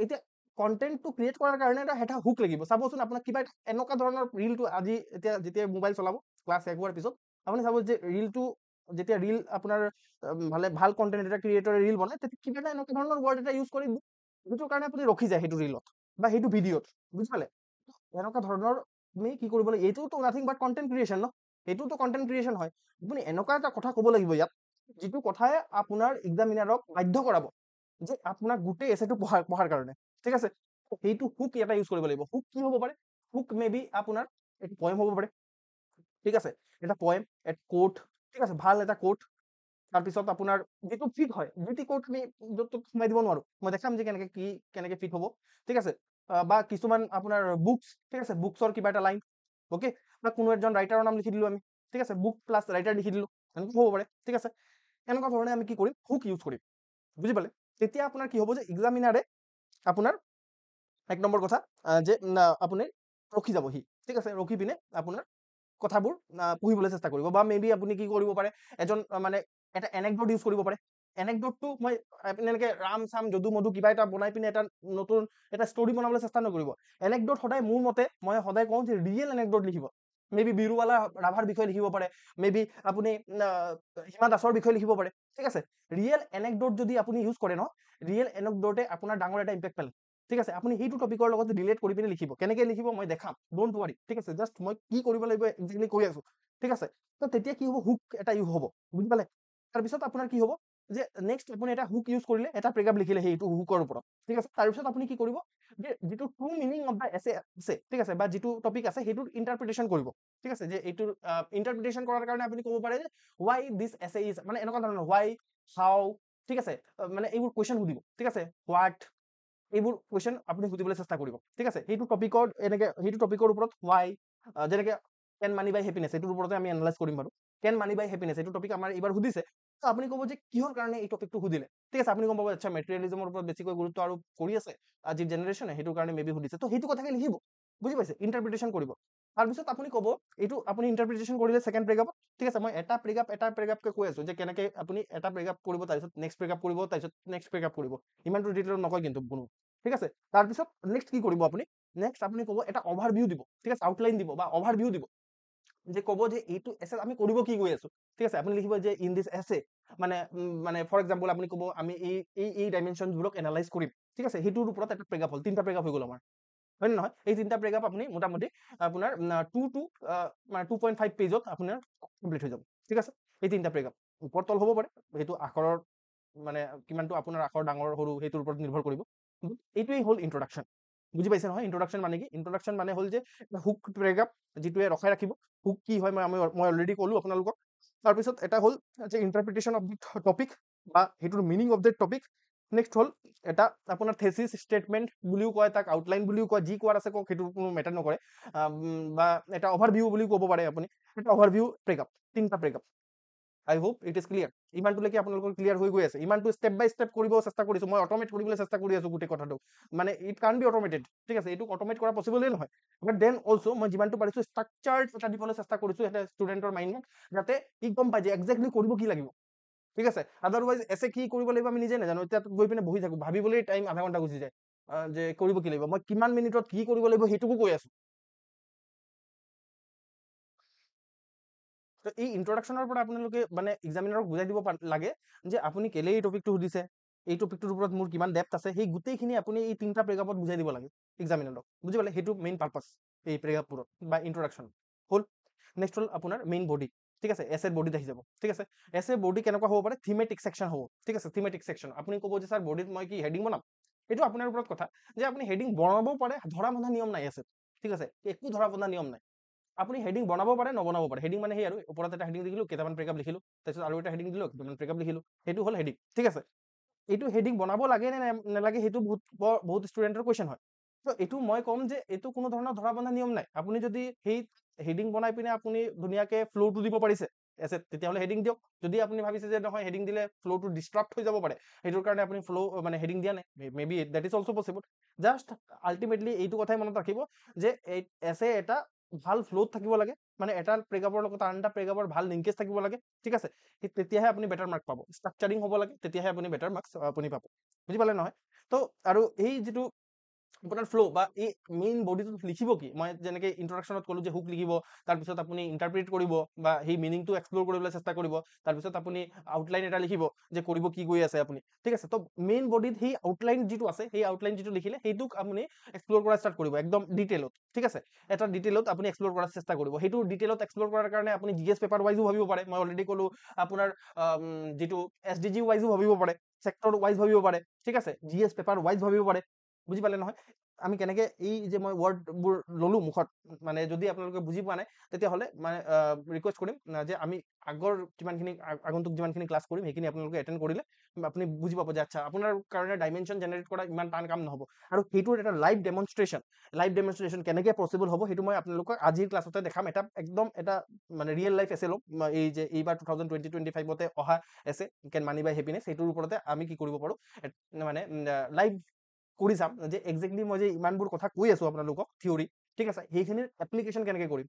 এতিয়া কণ্টেণ্টটো ক্ৰিয়েট কৰাৰ কাৰণে এটা হুক লাগিব। চাবচোন আপোনাক কিবা এনেকুৱা ধৰণৰ ৰিলটো আজি এতিয়া যেতিয়া মোবাইল চলাব ক্লাছ শেষ হোৱাৰ পিছত, আপুনি চাব যে ৰিলটো যেতিয়া ৰিল আপোনাৰ ভাল কণ্টেণ্ট এটা ক্ৰিয়েটৰে ৰিল বনায়, তেতিয়া কিবা এটা এনেকুৱা ধৰণৰ ৱৰ্ড এটা ইউজ কৰি যিটোৰ কাৰণে আপুনি ৰখি যায় সেইটো ৰিলত বা সেইটো ভিডিঅ'ত, বুজি পালে। এনেকুৱা ধৰণৰ তুমি কি কৰিব লাগে, এইটোতো নাথিং বাট কণ্টেণ্ট ক্ৰিয়েশ্যন ন, এইটোতো কণ্টেণ্ট ক্ৰিয়েশ্যন হয়। আপুনি এনেকুৱা এটা কথা ক'ব লাগিব ইয়াত, যিটো কথাই আপোনাৰ এক্সামিনাৰক বাধ্য কৰাব যে আপোনাক গোটেই এছেটো পঢ়াৰ কাৰণে, ঠিক আছে। সেইটো হুক এটা ইউজ কৰিব লাগিব। হুক কি হ'ব পাৰে, হুক মে বি আপোনাৰ এইটো পয়েম হ'ব পাৰে, ঠিক আছে। এটা পয়েম, এটা কোট, ঠিক আছে, ভাল এটা কোট। তাৰপিছত আপোনাৰ যিটো ফিট হয়, যিটো কোট আমি য'ত ত'ত সোমাই দিব নোৱাৰো, মই দেখাম যে কেনেকে ফিট হ'ব, ঠিক আছে। বা কিছুমান আপোনাৰ বুকছ, ঠিক আছে, বুকছৰ কিবা এটা লাইন, অ'কে, বা কোনো এজন ৰাইটাৰৰ নাম লিখি দিলো আমি, ঠিক আছে, বুক প্লাছ ৰাইটাৰ লিখি দিলো, এনেকুৱা হ'ব পাৰে, ঠিক আছে। এনেকুৱা ধৰণে আমি কি কৰিম, হুক ইউজ কৰিম, বুজি পালে। তেতিয়া আপোনাৰ কি হ'ব যে এক্সামিনাৰে আপোনাৰ এক নম্বৰ কথা যে আপুনি ৰখি যাব, ঠিক আছে, ৰখি পিনে আপোনাৰ কথাবোৰ পঢ়িবলৈ চেষ্টা কৰিব। বা মে বি আপুনি কি কৰিব পাৰে, এজন মানে এটা এনেকডট ইউজ কৰিব পাৰে। এনেকডটটো মই আপুনি এনেকে ৰাম চাম যদু মধু কিবা এটা বনাই পিনে এটা নতুন এটা ষ্টৰি বনাবলৈ চেষ্টা নকৰিব। এনেকডট সদায় মোৰ মতে মই সদায় কওঁ যে ৰিয়েল এনেকডট লিখিব। মে বি বিৰুৱালা ৰাভাৰ বিষয়ে লিখিব পাৰে, মে বি আপুনি হিমা দাসৰ বিষয়ে লিখিব পাৰে, ঠিক আছে। ৰিয়েল এনেকডট যদি আপুনি ইউজ কৰে ন, ৰিয়েল এনেকডটে আপোনাৰ ডাঙৰ এটা ইম্পেক্ট পেলায়, ঠিক আছে। আপুনি সেইটো টপিকৰ লগত ৰিলেট কৰি পিনে লিখিব, কেনেকে লিখিব মই দেখাম, ডোন্ট ৱাৰি, ঠিক আছে। জাষ্ট মই কি কৰিব লাগিব একজেক্টলি কৈ আছো, ঠিক আছে। তো তেতিয়া কি হ'ব, হুক এটা ইউজ হ'ব, বুজি পালে। তাৰপিছত আপোনাৰ কি হ'ব যে নেক্সট আপুনি এটা হুক ইউজ কৰিলে, এটা প্ৰেগাপ লিখিলে সেইটো হুকৰ ওপৰত, ঠিক আছে। তাৰপিছত আপুনি কি কৰিব যে যিটো ট্ৰু মিনিং অফ দা এছে আছে, ঠিক আছে, বা যিটো টপিক আছে সেইটোৰ ইণ্টাৰপ্ৰিটেশ্যন কৰিব, ঠিক আছে। যে এইটোৰ ইণ্টাৰপ্ৰিটেশ্যন কৰাৰ কাৰণে আপুনি ক'ব পাৰে যে ৱাই দিছ এছে ইজ, মানে এনেকুৱা ধৰণৰ ৱাই, হাউ, ঠিক আছে, মানে এইবোৰ কুৱেশ্যন সুধিব, ঠিক আছে, হোৱাট, এইবোৰ কুৱেশ্যন আপুনি সুধিবলৈ চেষ্টা কৰিব, ঠিক আছে। সেইটো টপিকৰ ওপৰত ৱাই, যেনেকে কেন মানি বাই হেপিনেছ, এইটোৰ ওপৰতে আমি এনালাইজ কৰিম বাৰু। কেন মানি বাই হেপিনেছ এইটো টপিক আমাৰ এইবাৰ সুধিছে, তো আপুনি ক'ব যে কিহৰ কাৰণে এই টপিকটো সুধিলে, ঠিক আছে। আপুনি গম পাব আচ্ছা মেটেৰিয়েলিজমৰ ওপৰত বেছিকৈ গুৰুত্ব আৰু কৰি আছে আজিৰ জেনেৰেশ্যনে, সেইটো কাৰণে মে বি সুধিছে, তো সেইটো কথাকে লিখিব, বুজি পাইছে, ইণ্টাৰপ্ৰিটেশ্যন কৰিব। তাৰপিছত আপুনি ক'ব এইটো আপুনি ইণ্টাৰপ্ৰিটেশ্যন কৰিলে ছেকেণ্ড প্ৰেগাপত, ঠিক আছে। মই এটা প্ৰেগাপকে কৈ আছো যে কেনেকে আপুনি এটা প্ৰেগাপ কৰিব, তাৰপিছত নেক্সট প্ৰেগাপ কৰিব, তাৰপিছত নেক্সট প্ৰেগাপ কৰিব, ইমানটো ডিটেইলত নকয় কিন্তু কোনো, ঠিক আছে। তাৰপিছত নেক্সট কি কৰিব আপুনি, নেক্সট আপুনি ক'ব এটা অভাৰভিউ দিব, ঠিক আছে, আউটলাইন দিব বা অভাৰভিউ দিব, যে ক'ব যে এইটো এছে আমি কৰিব কি গৈ আছো, ঠিক আছে। আপুনি লিখিব যে ইন দিছ এছে মানে ফৰ এক্সাম্পল আপুনি ক'ব আমি এই ডাইমেনশ্যনবোৰক এনালাইজ কৰিম, ঠিক আছে। সেইটোৰ ওপৰত এটা প্ৰেগাপ হ'ল, তিনিটা প্ৰেগাপ হৈ গ'ল আমাৰ, হয় নে নহয়। এই তিনিটা প্ৰেগাপ আপুনি মোটামুটি আপোনাৰ 2.5 পেজত আপোনাৰ কমপ্লিট হৈ যাব, ঠিক আছে। এই তিনিটা প্ৰেগাপ ওপৰ তল হ'ব পাৰে, সেইটো আখৰৰ মানে কিমানটো আপোনাৰ আখৰ ডাঙৰ সৰু সেইটোৰ ওপৰত নিৰ্ভৰ কৰিব। এইটোৱেই হ'ল ইন্ট্ৰডাকশ্যন, বুজি পাইছে নহয়। ইন্ট্ৰডাকশ্যন মানে কি, ইন্ট্ৰডাকশ্যন মানে হ'ল যে হুক প্ৰেগাপ যিটোৱে ৰখাই ৰাখিব, হুক কি হয় মই অলৰেডি ক'লো আপোনালোকক। তাৰপিছত এটা হ'ল যে ইণ্টাৰপ্ৰিটেশ্যন অফ দি টপিক বা সেইটোৰ meaning of the topic. Next হ'ল এটা আপোনাৰ থেচিছ ষ্টেটমেণ্ট বুলিও কয়, তাক আউটলাইন বুলিও কয়, যি কোৱাৰ আছে কওক, সেইটো কোনো মেটাৰ নকৰে, বা এটা অভাৰভিউ বুলিও ক'ব পাৰে আপুনি। এটা অভাৰভিউ প্ৰেগাপ, তিনিটা প্ৰেগাপ। আই হোপ ইট ইজ ক্লিয়াৰ। ইমানটোলৈকে আপোনালোকৰ ক্লিয়াৰ হৈ গৈ আছে। ইমানটো ষ্টেপ বাই ষ্টেপ কৰিব চেষ্টা কৰিছো, মই অট'মেট কৰিবলৈ চেষ্টা কৰি আছো গোটেই কথাটো, মানে ইট কান বি অট'মেটেড, ঠিক আছে। এইটো অট'মেট কৰা পচিবলেই নহয়, বাট দেন অলছ' মই যিমানটো পাৰিছো ষ্ট্ৰাকচাৰ্ড এটা দিবলৈ চেষ্টা কৰিছো এটা ষ্টুডেণ্টৰ মাইণ্ডত, যাতে ই গম পায় যে একজেক্টলি কৰিব কি লাগিব, ঠিক আছে। আদাৰৱাইজ এছে কি কৰিব লাগিব আমি নিজে নাজানো, এতিয়া গৈ পিনে বহি থাকো, ভাবিবলৈ টাইম আধা ঘণ্টা গুচি যায়, যে কৰিব কি লাগিব, মই কিমান মিনিটত কি কৰিব লাগিব সেইটোকো কৈ আছো। তো এই ইন্ট্ৰডাকশ্যনৰ পৰা আপোনালোকে মানে এক্সামিনাৰক বুজাই দিব লাগে যে আপুনি কেলে এই টপিকটো সুধিছে, এই টপিকটোৰ ওপৰত মোৰ কিমান ডেপ্থ আছে, সেই গোটেইখিনি আপুনি এই তিনিটা প্ৰেগাপত বুজাই দিব লাগে এক্সামিনাৰক, বুজি পালে। সেইটো মেইন পাৰ্পাছ এই প্ৰেগাপবোৰত বা ইন্ট্ৰডাকশ্যন হ'ল। নেক্সট হ'ল আপোনাৰ মেইন বডি, ঠিক আছে। এছে বডিত আহি যাব, ঠিক আছে। এছে বডি কেনেকুৱা হ'ব পাৰে, থিমেটিক ছেকশ্যন হ'ব, ঠিক আছে। থিমেটিক ছেকশ্যন আপুনি ক'ব যে ছাৰ বডিত মই কি হেডিং বনাম, এইটো আপোনাৰ ওপৰত কথা, যে আপুনি হেডিং বনাবও পাৰে, ধৰা বন্ধা নিয়ম নাই আছে, ঠিক আছে। একো ধৰা বন্ধা নিয়ম নাই, আপুনি হেডিং বনাব পাৰে নবনাব পাৰে। হেডিং মানে সেই আৰু ওপৰত এটা হেডিং লিখিলো, কেইটামান প্ৰেগাপ লিখিলো, তাৰপিছত আৰু এটা হেডিং দিলো, কেইটামান প্ৰেগাপ লিখিলো, সেইটো হ'ল হেডিং, ঠিক আছে। এইটো হেডিং বনাব লাগে নে নালাগে সেইটো বহুত ষ্টুডেণ্টৰ কুৱেশ্যন হয়। তো এইটো মই ক'ম যে এইটো কোনো ধৰণৰ ধৰা বন্ধা নিয়ম নাই। আপুনি যদি সেই হেডিং বনাই পিনে আপুনি ধুনীয়াকে ফ্ল'টো দিব পাৰিছে এছে, তেতিয়াহ'লে হেডিং দিয়ক। যদি আপুনি ভাবিছে যে নহয় হেডিং দিলে ফ্ল'টো ডিষ্ট্ৰাক্ট হৈ যাব পাৰে, সেইটোৰ কাৰণে আপুনি মানে হেডিং দিয়া নাই, may be that is also' possible. Just ultimately এইটো কথাই মনত ৰাখিব যে এছে এটা ভাল ফ্ল'ত থাকিব লাগে, মানে এটা প্ৰেগাপৰ লগত আন এটা প্ৰেগাপৰ ভাল লিংকেজ থাকিব লাগে, ঠিক আছে। তেতিয়াহে আপুনি বেটাৰ মাৰ্ক পাব। ষ্ট্ৰাকচাৰিং হ'ব লাগে, তেতিয়াহে আপুনি বেটাৰ মাৰ্কছ আপুনি পাব, বুজি পালে নহয়। তো আৰু এই যিটো আপোনাৰ ফ্ল' বা এই মেইন বডিটোত লিখিব কি, মই যেনেকৈ ইন্ট্ৰডাকশ্যনত ক'লো যে হুক লিখিব, তাৰপিছত আপুনি ইণ্টাৰপ্ৰিট কৰিব বা সেই মিনিংটো এক্সপ্ল'ৰ কৰিবলৈ চেষ্টা কৰিব, তাৰপিছত আপুনি আউটলাইন এটা লিখিব যে কৰিব কি গৈ আছে আপুনি, ঠিক আছে। তো মেইন বডিত সেই আউটলাইন যিটো আছে, সেই আউটলাইন যিটো লিখিলে সেইটোক আপুনি এক্সপ্ল'ৰ কৰা ষ্টাৰ্ট কৰিব একদম ডিটেইলত, ঠিক আছে। এটা ডিটেইলত আপুনি এক্সপ্ল'ৰ কৰাৰ চেষ্টা কৰিব। সেইটো ডিটেইলত এক্সপ্ল'ৰ কৰাৰ কাৰণে আপুনি জিএছ পেপাৰ ৱাইজো ভাবিব পাৰে, মই অলৰেডি ক'লো। আপোনাৰ যিটো এছডিজি ৱাইজো ভাবিব পাৰে, ছেক্টৰ ৱাইজ ভাবিব পাৰে, ঠিক আছে। জিএছ পেপাৰ ৱাইজ ভাবিব পাৰে, বুজি পালে নহয়। আমি কেনেকে এই যে মই ৱৰ্ডবোৰ ল'লো মুখত, মানে যদি আপোনালোকে বুজি পোৱা নাই তেতিয়াহ'লে মানে ৰিকুৱেষ্ট কৰিম যে আমি আগৰ আগন্তুক যিমানখিনি ক্লাছ কৰিম সেইখিনি আপোনালোকে এটেণ্ড কৰিলে আপুনি বুজি পাব যে আচ্ছা আপোনাৰ কাৰণে ডাইমেনশ্যন জেনেৰেট কৰা ইমান টান কাম নহ'ব। আৰু সেইটোৰ এটা লাইভ ডেমনষ্ট্ৰেশ্যন কেনেকে পচিবল হ'ব সেইটো মই আপোনালোকক আজিৰ ক্লাছতে দেখাম। এটা একদম এটা মানে ৰিয়েল লাইফ এছে ল'ম, এই যে এইবাৰ 2020-25 অহা এছে কেন মানি বাই হেপিনেছ, সেইটোৰ ওপৰতে আমি কি কৰিব পাৰোঁ মানে লাইভ কৰি চাম যে একজেক্টলি মই যে ইমানবোৰ কথা কৈ আছো আপোনালোকক থিয়ৰী, ঠিক আছে, সেইখিনিৰ এপ্লিকেশ্যন কেনেকে কৰিম।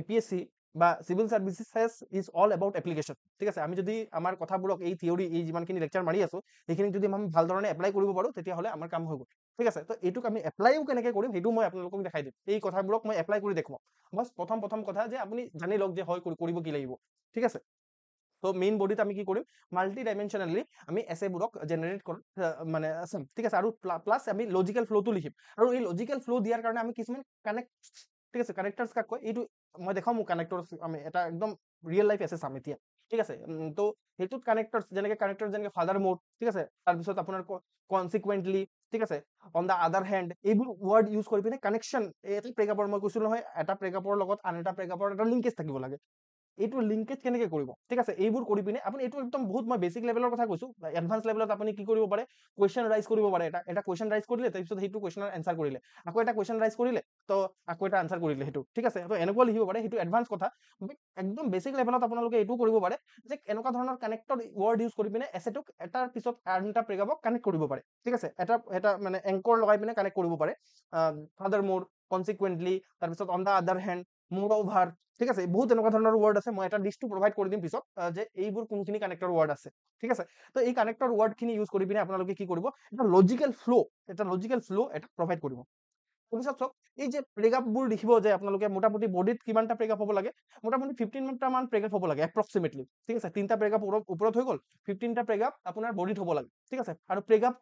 এপিএছচি বা civil services is all about application, ঠিক আছে। আমি যদি আমাৰ কথাবোৰক এই থিয়ৰী এই যিমানখিনি লেকচাৰ মাৰি আছো সেইখিনি যদি আমি ভাল ধৰণে এপ্লাই কৰিব পাৰোঁ তেতিয়াহ'লে আমাৰ কাম হৈ গ'ল, ঠিক আছে। তো এইটোক আমি এপ্লাইও কেনেকে কৰিম সেইটো মই আপোনালোকক দেখাই দিম। এই কথাবোৰক মই এপ্লাই কৰি দেখুৱাম। বাছ প্ৰথম কথা যে আপুনি জানি লওক যে হয় কৰিব কি লাগিব, ঠিক আছে। তো মেইন বডিত আমি কি কৰিম, মাল্টি ডাইমেনশ্যনেলি আমি এছেবোৰক জেনেৰেট মানে চাম, ঠিক আছে। আৰু প্লাছ আমি লজিকেল ফ্ল'টো লিখিম। আৰু এই লজিকেল ফ্ল' দিয়াৰ কাৰণে আমি কিছুমান ঠিক আছে, কানেক্টাৰ্ছ কাক কয় এইটো মই দেখাম। মোক কানেক্টৰ্ছ আমি এটা একদম ৰিয়েল লাইফ এছে চাম এতিয়া, ঠিক আছে। তো সেইটোত কানেক্টৰ্ছ যেনেকে ফাদাৰ মোড, ঠিক আছে। তাৰপিছত আপোনাৰ কনচিকুৱেণ্টলি, ঠিক আছে, অন দ্য আদাৰ হেণ্ড, এইবোৰ ৱৰ্ড ইউজ কৰি পিনে কানেকশ্যন, এটা প্ৰেগাপৰ মই কৈছিলো নহয় এটা প্ৰেগাপৰ লগত আন এটা প্ৰেগাপৰ এটা লিংকেজ থাকিব লাগে, এইটো লিংকেজ কেনেকে কৰিব, ঠিক আছে। এইবোৰ কৰি পিনে আপুনি এইটো একদম বহুত মই বেছিক লেভেলৰ কথা কৈছো। এডভান্স লেভেলত আপুনি কি কৰিব পাৰে, কুৱেশ্যন ৰাইজ কৰিব পাৰে। এটা কুৱেশ্যন ৰাইজ কৰিলে, তাৰপিছত সেইটো কুৱেশ্যনৰ এনচাৰ কৰিলে, আকৌ এটা কুৱেশ্যন ৰাইজ কৰিলে, তো আকৌ এটা আনচাৰ কৰিলে, সেইটো ঠিক আছে। তো এনেকুৱা লিখিব পাৰে, সেইটো এডভান্স কথা। একদম বেছিক লেভেলত আপোনালোকে এইটো কৰিব পাৰে যে এনেকুৱা ধৰণৰ কানেক্টৰ ৱৰ্ড ইউজ কৰি পিনে এছেটোক এটাৰ পিছত আন এটা প্ৰেগাপক কানেক্ট কৰিব পাৰে, ঠিক আছে। এটা মানে এংকৰ লগাই পিনে কানেক্ট কৰিব পাৰে। ফাদাৰ মোৰ, কনচিকুৱেণ্টলি, তাৰপিছত অন দ্য আদাৰ হেণ্ড, মোৰ অভাৰ, ঠিক আছে, বহুত এনেকুৱা ধৰণৰ ৱৰ্ড আছে। মই এটা লিষ্টটো প্ৰভাইড কৰি দিম পিছত যে এইবোৰ কোনখিনি কানেক্টৰ ৱৰ্ড আছে, ঠিক আছে। তো এই কানেক্টৰ ৱৰ্ডখিনি ইউজ কৰি পিনে আপোনালোকে কি কৰিব, এটা লজিকেল ফ্ল' এটা প্ৰভাইড কৰিব। তাৰপিছত চাওক, এই যে প্ৰেগাপবোৰ লিখিব যে আপোনালোকে মোটামুটি বডিত কিমানটা প্ৰেগাপ হ'ব লাগে, মোটামুটি 15টা মান প্ৰেগাপ হ'ব লাগে এপ্ৰক্সিমেটলি, ঠিক আছে। 3টা প্ৰেগাপ ওপৰত হৈ গ'ল, 15টা প্ৰেগাপ আপোনাৰ বডিত হ'ব লাগে, ঠিক আছে। আৰু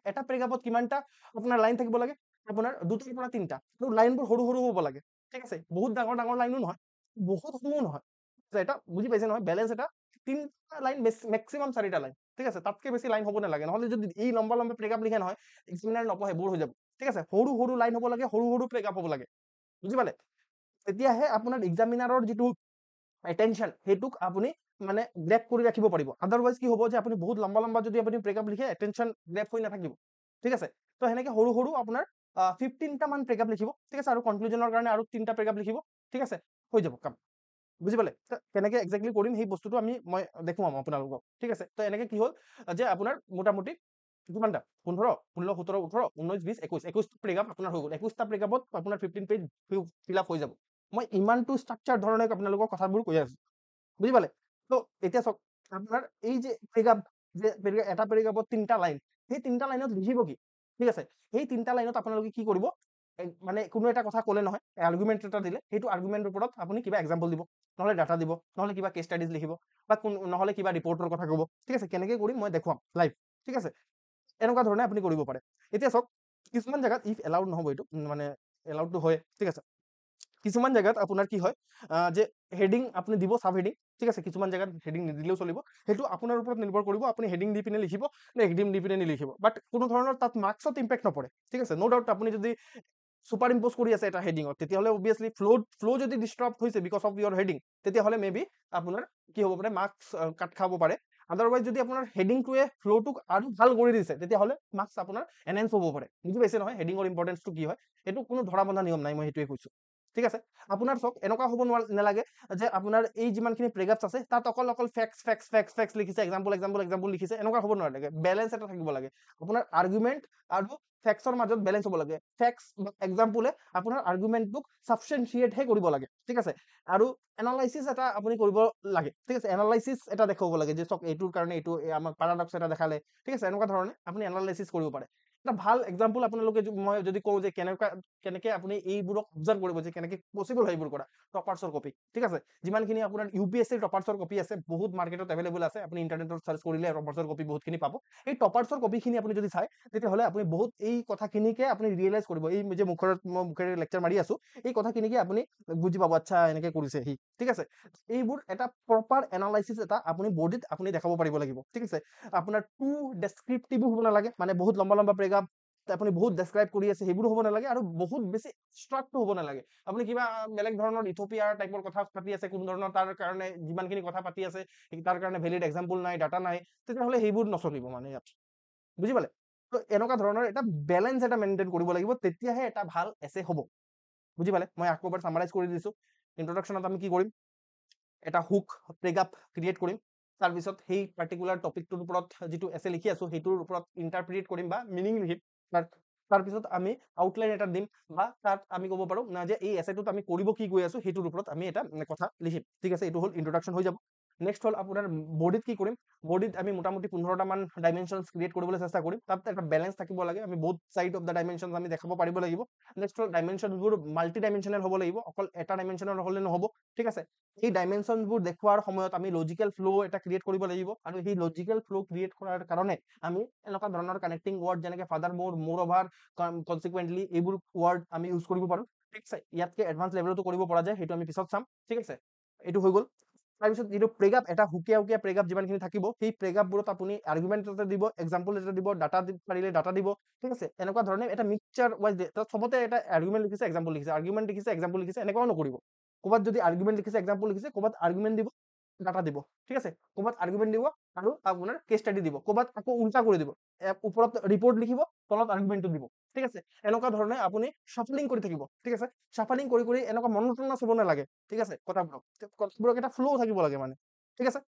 এটা প্ৰেগাপত কিমানটা আপোনাৰ লাইন থাকিব লাগে, আপোনাৰ 2টাৰ পৰা 3টা, আৰু লাইনবোৰ সৰু সৰু হ'ব লাগে, ঠিক আছে। বহুত ডাঙৰ ডাঙৰ লাইনো নহয়, বহুত সৰুও নহয়, এটা বুজি পাইছে নহয়, বেলেঞ্চ এটা 3টা লাইন, মেক্সিমাম 4টা লাইন, ঠিক আছে। তাতকে বেছি লাইন হ'ব নালাগে, নহ'লে যদি এই লম্বা লম্বা প্ৰেগাপ লিখে নহয়, এক্সামিনাৰ নপঢ়ে, বোৰ হৈ যাব, ঠিক আছে। সৰু সৰু লাইন হ'ব লাগে, সৰু সৰু প্ৰেগাপ হ'ব লাগে, বুজি পালে। তেতিয়াহে আপোনাৰ এক্সামিনাৰৰ যিটো এটেনশ্যন সেইটোক আপুনি মানে গ্ৰেপ কৰি ৰাখিব পাৰিব। আদাৰৱাইজ কি হ'ব যে আপুনি বহুত লম্বা লম্বা যদি আপুনি প্ৰেগাপ লিখে, এটেনশ্যন গ্ৰেপ হৈ নাথাকিব, ঠিক আছে। তো সেনেকে সৰু সৰু আপোনাৰ 15টা মান প্ৰেগাপ লিখিব, ঠিক আছে। আৰু কনক্লুজনৰ কাৰণে আৰু 3টা প্ৰেগাপ লিখিব, ঠিক আছে, হৈ যাব কাম, বুজি পালে। কেনেকে এক্সেক্টলি কৰিম সেই বস্তুটো মই দেখুৱাম আপোনালোকক, ঠিক আছে। তো এনেকে কি হ'ল যে আপোনাৰ মোটামুটি কিমানটা, 15, 16, 17, 18, 19, 20, 21 প্ৰেগাপ আপোনাৰ হৈ গ'ল। 21টা প্ৰেগাপত আপোনাৰ 15 পেজ ফিল আপ হৈ যাব। মই ইমানটো ষ্ট্ৰাকচাৰ ধৰণে আপোনালোকক কথাবোৰ কৈ আছো, বুজি পালে। তো এতিয়া চাওক, আপোনাৰ এই যে প্ৰেগাপ, যে এটা প্ৰেগাপত 3টা লাইন, সেই 3টা লাইনত লিখিব কি, ঠিক আছে। সেই 3টা লাইনত আপোনালোকে কি কৰিব, মানে কোনো এটা কথা ক'লে নহয়, আৰ্গুমেণ্ট এটা দিলে, সেইটো আৰ্গুমেণ্টৰ ওপৰত আপুনি কিবা এক্সাম্পল দিব, নহ'লে ডাটা দিব, নহ'লে কিবা কেছ ষ্টাডিজ লিখিব, বা নহ'লে কিবা ৰিপৰ্টৰ কথা ক'ব, ঠিক আছে। কেনেকে কৰিম মই দেখুৱাম লাইভ, ঠিক আছে। এনেকুৱা ধৰণে আপুনি কৰিব পাৰে। এতিয়া চাওক, কিছুমান জেগাত ইফ এলাউড নহ'ব, এইটো মানে এলাউডটো হয়, ঠিক আছে। কিছুমান জেগাত আপোনাৰ কি হয় যে হেডিং আপুনি দিব, চাব হেডিং, ঠিক আছে। কিছুমান জেগাত হেডিং নিদিলেও চলিব, সেইটো আপোনাৰ ওপৰত নিৰ্ভৰ কৰিব, আপুনি হেডিং দি পিনে লিখিব নে হেডিং দি পিনে নিলিখিব। বাট কোনো ধৰণৰ তাত মাৰ্কছত ইম্পেক্ট নপৰে, ঠিক আছে। ন' ডাউট আপুনি যদি ছুপাৰ ইম্প'জ কৰি আছে এটা হেডিঙত, তেতিয়াহ'লে অবভিয়াছলি ফ্ল' যদি ডিষ্টাৰ্ব হৈছে বিকজ অফ ইয়ৰ হেডিং, তেতিয়াহ'লে মে বি আপোনাৰ কি হ'ব পাৰে, মাৰ্কছ কাট খাব পাৰে। আদাৰৱাইজ যদি আপোনাৰ হেডিংটোৱে ফ্ল'টোক আৰু ভাল কৰি দিছে, তেতিয়াহ'লে মাৰ্কছ আপোনাৰ এনহেন্স হ'ব পাৰে, বুজি পাইছে নহয় হেডিঙৰ ইম্পৰ্টেঞ্চটো কি হয়। এইটো কোনো ধৰা বন্ধা নিয়ম নাই, মই সেইটোৱে কৈছো, ঠিক আছে। আপোনাৰ চাওক, এনেকুৱা হ'ব নালাগে যে আপোনাৰ এই যিমানখিনি প্ৰেগাপছ আছে তাত অকল ফেক্স লিখিছে, এক্সাম্পল লিখিছে, এনেকুৱা হ'ব নালাগে। বেলেঞ্চ এটা থাকিব লাগে, আপোনাৰ আৰ্গুমেণ্ট আৰু ফেক্সৰ মাজত বেলেঞ্চ হ'ব লাগে। ফেক্স এক্সাম্পলে আপোনাৰ আৰ্গুমেণ্টটোক ছাবষ্টেনচিয়েটহে কৰিব লাগে, ঠিক আছে। আৰু এনালাইচিছ এটা আপুনি কৰিব লাগে, ঠিক আছে। এনালাইচিছ এটা দেখুৱাব লাগে যে চাওক, এইটোৰ কাৰণে এইটো আমাক পাৰাডক্স এটা দেখালে, ঠিক আছে। এনেকুৱা ধৰণে আপুনি এনালাইচিছ কৰিব পাৰে। এটা ভাল এক্সাম্পল আপোনালোকে মই যদি কওঁ যে কেনেকে আপুনি এইবোৰক অবজাৰ্ভ কৰিব যে কেনেকে পচিবল হয় এইবোৰ কৰা, টপাৰ্ছৰ কপি, ঠিক আছে। যিমানখিনি আপোনাৰ UPSC টপাৰ্ছৰ কপি আছে, বহুত মাৰ্কেটত এভেইলেবল আছে, আপুনি ইণ্টাৰনেটত চাৰ্চ কৰিলে টপাৰ্ছৰ কপি বহুতখিনি পাব। এই টপাৰ্ছৰ কপিখিনি আপুনি যদি চায়, তেতিয়াহ'লে আপুনি বহুত এই কথাখিনিকে আপুনি ৰিয়েলাইজ কৰিব। এই যে মুখেৰে লেকচাৰ মাৰি আছো, এই কথাখিনিকে আপুনি বুজি পাব, আচ্ছা এনেকে কৰিছে সি, ঠিক আছে। এইবোৰ এটা প্ৰপাৰ এনালাইচিছ এটা আপুনি বডিত আপুনি দেখাব পাৰিব লাগিব, ঠিক আছে। আপোনাৰ টু ডেছক্ৰিপটিভো হ'ব নালাগে, মানে বহুত লম্বা লম্বা প্ৰেগাপ আপুনি বহুত ডেছক্ৰাইব কৰি আছে সেইবোৰ হ'ব নালাগে, আৰু বহুত বেছি এবষ্ট্ৰাক্টো হ'ব নালাগে। আপুনি কিবা বেলেগ ধৰণৰ ইথোপিয়াৰ টাইপৰ কথা পাতি আছে, কোনো ধৰণৰ তাৰ কাৰণে যিমানখিনি কথা পাতি আছে তাৰ কাৰণে ভেলিড এক্সাম্পল নাই, ডাটা নাই, তেতিয়াহ'লে সেইবোৰ নচলিব মানে ইয়াত, বুজি পালে। তো এনেকুৱা ধৰণৰ এটা বেলেঞ্চ এটা মেইনটেইন কৰিব লাগিব, তেতিয়াহে এটা ভাল এছে হ'ব, বুজি পালে। মই আকৌ এবাৰ সামাৰাইজ কৰি দিছো। ইন্ট্ৰডাকশ্যনত আমি কি কৰিম, এটা হুক প্ৰেগাপ ক্ৰিয়েট কৰিম, তাৰপিছত সেই পাৰ্টিকুলাৰ টপিকটোৰ ওপৰত যিটো এছে লিখি আছো সেইটোৰ ওপৰত ইণ্টাৰপ্ৰিট কৰিম বা মিনিং লিখিম। তাৰপিছত আমি আউটলাইন এটা দিম, বা তাত আমি ক'ব পাৰো যে এই এছেটোত আমি কৰিব কি গৈ আছো সেইটোৰ ওপৰত আমি এটা কথা লিখিম, ঠিক আছে। এইটো হ'ল ইন্ট্ৰডাকশ্যন হৈ যাব। নেক্সট হ'ল আপোনাৰ বডিত কি কৰিম, বডিত আমি মোটামুটি 15টা মান ডাইমেনশ্যনছ ক্ৰিয়েট কৰিবলৈ চেষ্টা কৰিম। তাত এটা বেলেঞ্চ থাকিব লাগে, আমি বহুত চাইড অফ দ্য ডাইমেনশ্যনছ আমি দেখাব পাৰিব লাগিব। নেক্সট হ'ল ডাইমেনশ্যনবোৰ মাল্টি ডাইমেনশ্যনেল হ'ব লাগিব, অকল এটা ডাইমেনশ্যনেল হ'লে নহ'ব, ঠিক আছে। এই ডাইমেনশ্যনবোৰ দেখুৱাৰ সময়ত আমি লজিকেল ফ্ল' এটা ক্ৰিয়েট কৰিব লাগিব, আৰু সেই লজিকেল ফ্ল' ক্ৰিয়েট কৰাৰ কাৰণে আমি এনেকুৱা ধৰণৰ কানেক্টিং ৱৰ্ড যেনেকে ফাদাৰ মোৰ অভাৰ, কনচিকুৱেণ্টলি, এইবোৰ ৱৰ্ড আমি ইউজ কৰিব পাৰো, ঠিক আছে। ইয়াতকে এডভান্স লেভেলতো কৰিব পৰা যায়, সেইটো আমি পিছত চাম, ঠিক আছে। এইটো হৈ গ'ল। তাৰপিছত যিটো প্ৰেগাপ, এটা হুকীয়া প্ৰেগাপ যিমানখিনি থাকিব, সেই প্ৰেগাপবোৰত আপুনি আৰ্গুমেণ্ট এটা দিব, এক্সাম্পল এটা দিব, ডাটা পাৰিলে ডাটা দিব, ঠিক আছে। এনেকুৱা ধৰণে এটা মিক্সচাৰ ৱাইজ চবতে এটা আৰ্গুমেণ্ট লিখিছে, এক্সাম্পল লিখিছে, আৰ্গুমেণ্ট লিখিছে, এক্সাম্পল লিখিছে, এনেকুৱাও নকৰিব। ক'ৰবাত যদি আৰ্গুমেণ্ট লিখিছে, এক্সাম্পল লিখিছে, ক'ৰবাত আৰ্গুমেণ্ট দিব, ডাটা দিব, ঠিক আছে। ক'ৰবাত আৰ্গুমেণ্ট দিব আৰু আপোনাৰ কেছ ষ্টাডি দিব, ক'ৰবাত আকৌ উল্টা কৰি দিব, ওপৰত ৰিপৰ্ট লিখিব, তলত আৰ্গুমেণ্টটো দিব, ঠিক আছে। এনেকুৱা ধৰণে আপুনি শ্বাফলিং কৰি থাকিব, ঠিক আছে। শ্বাফলিং কৰি এনেকুৱা মনোটোনাছ হ'ব নালাগে, ঠিক আছে। কথাবোৰক এটা ফ্ল' থাকিব লাগে মানে, ঠিক আছে।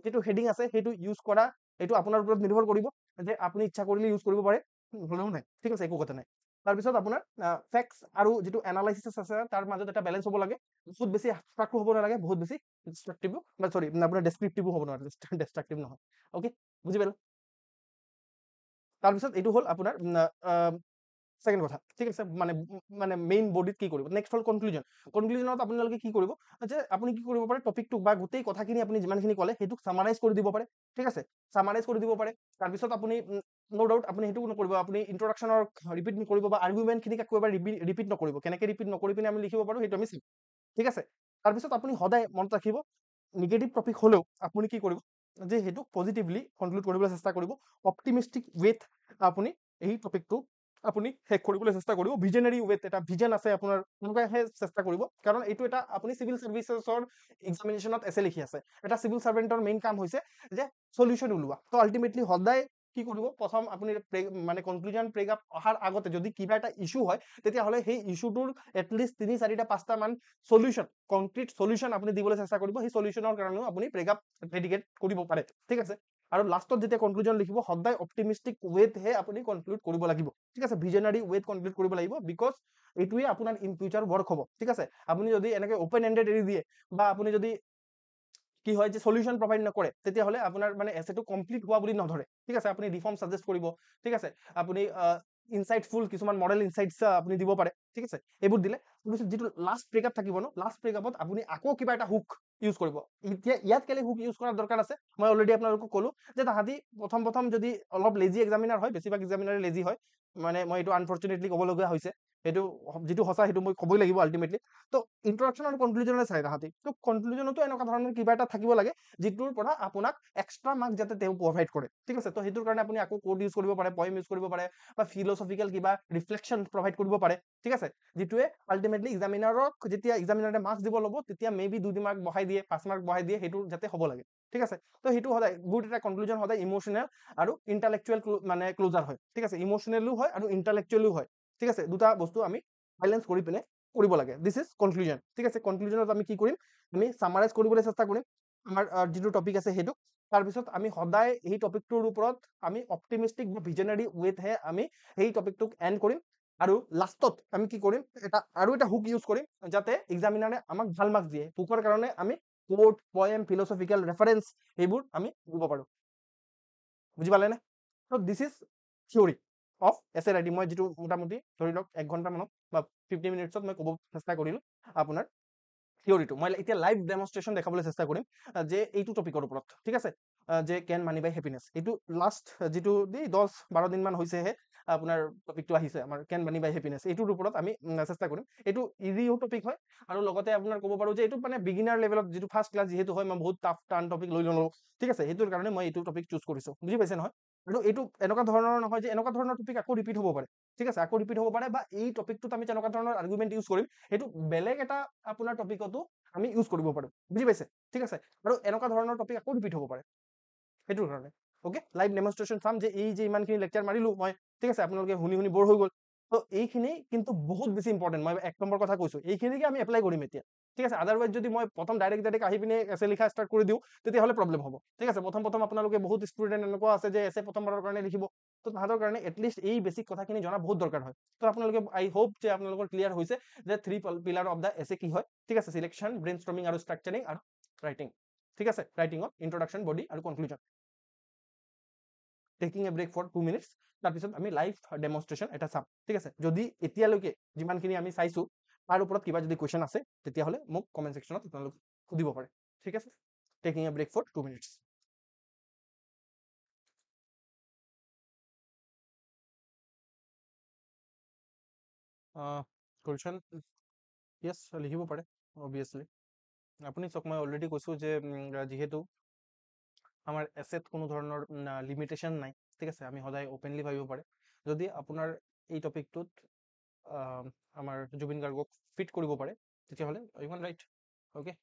যিটো হেডিং আছে সেইটো ইউজ কৰা, এইটো আপোনাৰ ওপৰত নিৰ্ভৰ কৰিব যে আপুনি ইচ্ছা কৰিলে ইউজ কৰিব পাৰে, নহ'লেও নাই, ঠিক আছে, একো কথা নাই। তাৰপিছত আপোনাৰ ফেক্টছ আৰু যিটো এনালাইচিছ আছে তাৰ মাজত এটা বেলেঞ্চ হ'ব লাগে, বহুত বেছি এবষ্ট্ৰাক্টিভ হ'ব নালাগে, বহুত বেছি ডিষ্ট্ৰাক্টিভো বা সৰি আপোনাৰ ডেছক্ৰিপটিভো হ'ব নালাগে, ডিষ্ট্ৰাক্টিভ নহয়। অ'কে, বুজি পালে? তাৰপিছত এইটো হ'ল আপোনাৰ ছেকেণ্ড কথা, ঠিক আছে, মানে মেইন বডিত কি কৰিব। নেক্সট হ'ল কনক্লুজন। কনক্লুজনত আপোনালোকে কি কৰিব যে আপুনি কি কৰিব পাৰে, টপিকটোক বা গোটেই কথাখিনি আপুনি যিমানখিনি ক'লে সেইটোক চামাৰাইজ কৰি দিব পাৰে, ঠিক আছে, চামাৰাইজ কৰি দিব পাৰে। তাৰপিছত আপুনি ন' ডাউট আপুনি সেইটো নকৰিব, আপুনি ইন্ট্ৰডাকশ্যনৰ ৰিপিট নকৰিব বা আৰ্গুমেণ্টখিনিক আকৌ এবাৰ ৰিপিট নকৰিব। কেনেকৈ ৰিপিট নকৰি পিনে আমি লিখিব পাৰোঁ সেইটো আমি চাম, ঠিক আছে। তাৰপিছত আপুনি সদায় মনত ৰাখিব, নিগেটিভ টপিক হ'লেও আপুনি কি কৰিব যে সেইটো পজিটিভলি কনক্লুড কৰিবলৈ চেষ্টা কৰিব, অপটিমিষ্টিক ৱেত আপুনি এই টপিকটো আপুনি শেষ কৰিবলৈ চেষ্টা কৰিব, ভিজনেৰী ৱেত, এটা ভিজন আছে আপোনাৰ, তেনেকুৱাহে চেষ্টা কৰিব। কাৰণ এইটো এটা আপুনি চিভিল চাৰ্ভিচেছৰ এক্সামিনেশ্যনত এছে লিখি আছে, এটা চিভিল চাৰ্ভেণ্টৰ মেইন কাম হৈছে যে সলিউশ্যন ওলোৱা। তো আল্টিমেটলি সদায় কি কৰিব, প্ৰথম আপুনি মানে কনক্লুজন প্ৰেগাপ অহাৰ আগতে যদি কিবা এটা ইছ্যু হয়, তেতিয়াহ'লে সেই ইছ্যুটোৰ এটলিষ্ট 3-4টা-5টা মান সলিউশ্যন, কংক্ৰিট সলিউশ্যন আপুনি দিবলৈ চেষ্টা কৰিব। সেই সলিউশ্যনৰ কাৰণেও আপুনি প্ৰেগাপ ডেডিকেট কৰিব পাৰে, ঠিক আছে। আৰু লাষ্টত যেতিয়া কনক্লুজন লিখিব, সদায় অপটিমিষ্টিক ৱেতহে আপুনি কনক্লুড কৰিব লাগিব, ঠিক আছে, ভিজনাৰী ৱেত কনক্লুড কৰিব লাগিব, বিকজ এইটোৱে আপোনাৰ ইন ফিউচাৰ ৱৰ্ক হ'ব, ঠিক আছে। আপুনি যদি এনেকৈ অপেন এণ্ডেড এৰি দিয়ে বা আপুনি যদি কি হয় যে সলিউশ্যন প্ৰভাইড নকৰে, তেতিয়াহ'লে আপোনাৰ মানে এছেটো কমপ্লিট হোৱা বুলি নধৰে, ঠিক আছে। আপুনি ৰিফৰ্ম ছাজেষ্ট কৰিব, ঠিক আছে, আপুনি ইনচাইটফুল কিছুমান মডেল ইনচাইটছ আপুনি দিব পাৰে, ঠিক আছে। এইবোৰ দিলে তাৰপিছত যিটো লাষ্ট ব্ৰেকআপ থাকিব ন, লাষ্ট ব্ৰেকআপত আপুনি আকৌ কিবা এটা হুক ইউজ কৰিব। এতিয়া ইয়াত কেলে হুক ইউজ কৰাৰ দৰকাৰ আছে, মই অলৰেডি আপোনালোকক ক'লো যে তাহাঁতি প্ৰথম যদি অলপ লেজি এক্সামিনাৰ হয়, বেছিভাগ এক্সামিনাৰে লেজি হয়, মানে মই এইটো আনফৰ্চুনেটলি ক'বলগীয়া হৈছে, সেইটো যিটো সঁচা সেইটো মই ক'বই লাগিব আল্টিমেটলি। তো ইন্ট্ৰডাকশ্যন আৰু কনক্লুজনে চাই তাহাঁতি, তো কনক্লুজনতো এনেকুৱা ধৰণৰ কিবা এটা থাকিব লাগে যিটোৰ পৰা আপোনাক এক্সট্ৰা মাৰ্ক যাতে তেওঁ প্ৰভাইড কৰে, ঠিক আছে। তো সেইটোৰ কাৰণে আপুনি আকৌ কোড ইউজ কৰিব পাৰে, পয়েম ইউজ কৰিব পাৰে বা ফিলচফিকেল কিবা ৰিফ্লেকশ্যন প্ৰভাইড কৰিব পাৰে, ঠিক আছে, যিটোৱে আল্টিমেটলি এক্সামিনাৰক যেতিয়া এক্সামিনাৰে মাৰ্কছ দিব ল'ব তেতিয়া মেবি 2 মাৰ্ক বঢ়াই দিয়ে, 5 মাৰ্ক বঢ়াই দিয়ে, সেইটো যাতে হ'ব লাগে, ঠিক আছে। তো সেইটো সদায় গুড এটা কনক্লুজন সদায় ইমোচনেল আৰু ইণ্টেলেকচুৱেল মানে ক্লোজাৰ হয়, ঠিক আছে, ইমোচনেলো হয় আৰু ইণ্টেলেকচুৱেলো হয়, ঠিক আছে। দুটা বস্তু আমি বেলেঞ্চ কৰি পিনে কৰিব লাগে। দিছ ইজ কনক্লুজন, ঠিক আছে। কনক্লুজনত আমি কি কৰিম, আমি চামাৰাইজ কৰিবলৈ চেষ্টা কৰিম আমাৰ যিটো টপিক আছে সেইটো। তাৰপিছত আমি সদায় এই টপিকটোৰ ওপৰত আমি অপটিমিষ্টিক বা ভিজনাৰী ৱেতহে আমি সেই টপিকটোক এণ্ড কৰিম। আৰু লাষ্টত আমি কি কৰিম, আৰু এটা হুক ইউজ কৰিম যাতে এক্সামিনাৰে আমাক ভাল মাৰ্কছ দিয়ে। হুকৰ কাৰণে আমি কোট, পয়েম, ফিলচফিকেল ৰেফাৰেঞ্চ এইবোৰ আমি দিব পাৰোঁ। বুজি পালেনে? ত' দিছ ইজ থিয়ৰী অফ এছে ৰাইটিং। মই যিটো মোটামুটি ধৰি লওক 1 ঘণ্টামানত বা 50 মিনিটছত মই ক'ব চেষ্টা কৰিলোঁ আপোনাৰ থিয়ৰিটো। মই এতিয়া লাইভ ডেমনষ্ট্ৰেশ্যন দেখাবলৈ চেষ্টা কৰিম যে এইটো টপিকৰ ওপৰত, ঠিক আছে, যে কেন মানি বাই হেপিনেছ। এইটো লাষ্ট যিটো 10-12 দিনমান হৈছেহে আপোনাৰ টপিকটো আহিছে আমাৰ কেন মানি বাই হেপিনেছ, এইটোৰ ওপৰত আমি চেষ্টা কৰিম। এইটো ইজিও টপিক হয় আৰু লগতে আপোনাৰ ক'ব পাৰোঁ যে এইটো মানে বিগিনাৰ লেভেলত যিটো ফাৰ্ষ্ট ক্লাছ যিহেতু হয়, মই বহুত টান টপিক লৈ ল'লোঁ, ঠিক আছে, সেইটোৰ কাৰণে মই এইটো টপিক চুজ কৰিছোঁ, বুজি পাইছে নহয়। আৰু এইটো এনেকুৱা ধৰণৰ নহয় যে এনেকুৱা ধৰণৰ টপিক আকৌ ৰিপিট হ'ব পাৰে, ঠিক আছে, আকৌ ৰিপিট হ'ব পাৰে, বা এই টপিকটোত আমি তেনেকুৱা ধৰণৰ আৰ্গুমেণ্ট ইউজ কৰিম সেইটো বেলেগ এটা আপোনাৰ টপিকতো আমি ইউজ কৰিব পাৰোঁ, বুজি পাইছে, ঠিক আছে। আৰু এনেকুৱা ধৰণৰ টপিক আকৌ ৰিপিট হ'ব পাৰে সেইটোৰ কাৰণে। অ'কে, লাইভ ডেমনষ্ট্ৰেশ্যন চাম যে এই যে ইমানখিনি লেকচাৰ মাৰিলোঁ মই, ঠিক আছে, আপোনালোকে শুনি বৰ হৈ গ'ল। তো এইখিনি কিন্তু বহুত বেছি ইম্পৰ্টেণ্ট, মই 1 নম্বৰ কথা কৈছোঁ, এইখিনিকে আমি এপ্লাই কৰিম এতিয়া, ঠিক আছে। আদাৰৱাইজ যদি মই প্ৰথম ডাইৰেক্ট আহি পিনে এছে লিখা ষ্টাৰ্ট কৰি দিওঁ তেতিয়াহ'লে প্ৰব্লেম হ'ব, ঠিক আছে। প্ৰথম আপোনালোকে বহুত ষ্টুডেণ্ট এনেকুৱা আছে যে এছে প্ৰথমবাৰৰ কাৰণে লিখিব, তো তাহাঁতৰ কাৰণে এটলিষ্ট এই বেছিক কথাখিনি জনা বহুত দৰকাৰ হয়। তো আপোনালোকে আই হোপ যে আপোনালোকৰ ক্লিয়াৰ হৈছে যে 3 পিলাৰ অফ দ্য এছে কি হয়, ঠিক আছে, সিলেকশ্যন, ব্ৰেইনষ্টৰ্মিং আৰু ষ্ট্ৰাকচাৰিং আৰু ৰাইটিং, ঠিক আছে। ৰাইটিঙত ইন্ট্ৰডাকশ্যন, বডি আৰু conclusion. Taking a break for 2 minutes, তাৰপিছত আমি লাইভ ডেমনষ্ট্ৰেশ্যন এটা চাম, ঠিক আছে। যদি এতিয়ালৈকে যিমানখিনি আমি চাইছোঁ তাৰ ওপৰত কিবা যদি কুৱেশ্যন আছে তেতিয়াহ'লে মোক কমেণ্ট ছেকশ্যনত আপোনালোকে সুধিব পাৰে, ঠিক আছে। Taking a break for 2 minutes. Questions লিখিব পাৰে অবভিয়াছলি। আপুনি চাওক, মই অলৰেডি কৈছোঁ যে যিহেতু আমাৰ এছেট কোনো ধৰণৰ লিমিটেশ্যন নাই, ঠিক আছে, আমি সদায় অপেনলি ভাবিব পাৰে। যদি আপোনাৰ এই টপিকটোত আমাৰ জুবিন গাৰ্গক ফিট কৰিব পাৰে তেতিয়াহ'লে ইউ কেন ৰাইট, অ'কে।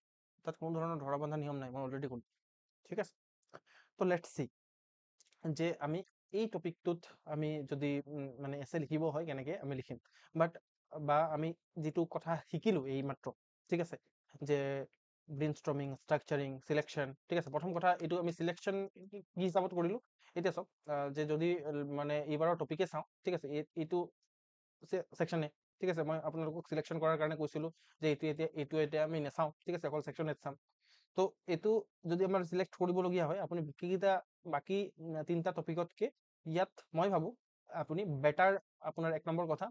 তাত কোনো ধৰণৰ ধৰা বন্ধা নিয়ম নাই, মই অলৰেডি ক'লোঁ, ঠিক আছে। তো লেটছ চি যে আমি এই টপিকটোত আমি যদি মানে এছে লিখিব হয় কেনেকৈ আমি লিখিম, বা আমি যিটো কথা শিকিলোঁ এই মাত্ৰ, ঠিক আছে, যে ব্ৰেইনষ্টৰ্মিং, ষ্ট্ৰাকচাৰিং, সিলেকশ্যন, ঠিক আছে। প্ৰথম কথা এইটো আমি সিলেকশ্যন কি হিচাপত কৰিলোঁ। এতিয়া চাওক যে যদি মানে এইবাৰৰ টপিকে চাওঁ, ঠিক আছে, এইটো ছেকশ্যন এ, ঠিক আছে। মই আপোনালোকক চিলেকশ্যন কৰাৰ কাৰণে কৈছিলোঁ যে এইটো এতিয়া আমি নাচাওঁ, ঠিক আছে, অকল ছেকশ্যন এত চাম। তো এইটো যদি আমাৰ চিলেক্ট কৰিবলগীয়া হয়, আপুনি বাকী 3টা টপিকতকে ইয়াত মই ভাবোঁ আপুনি বেটাৰ, আপোনাৰ 1 নম্বৰ কথা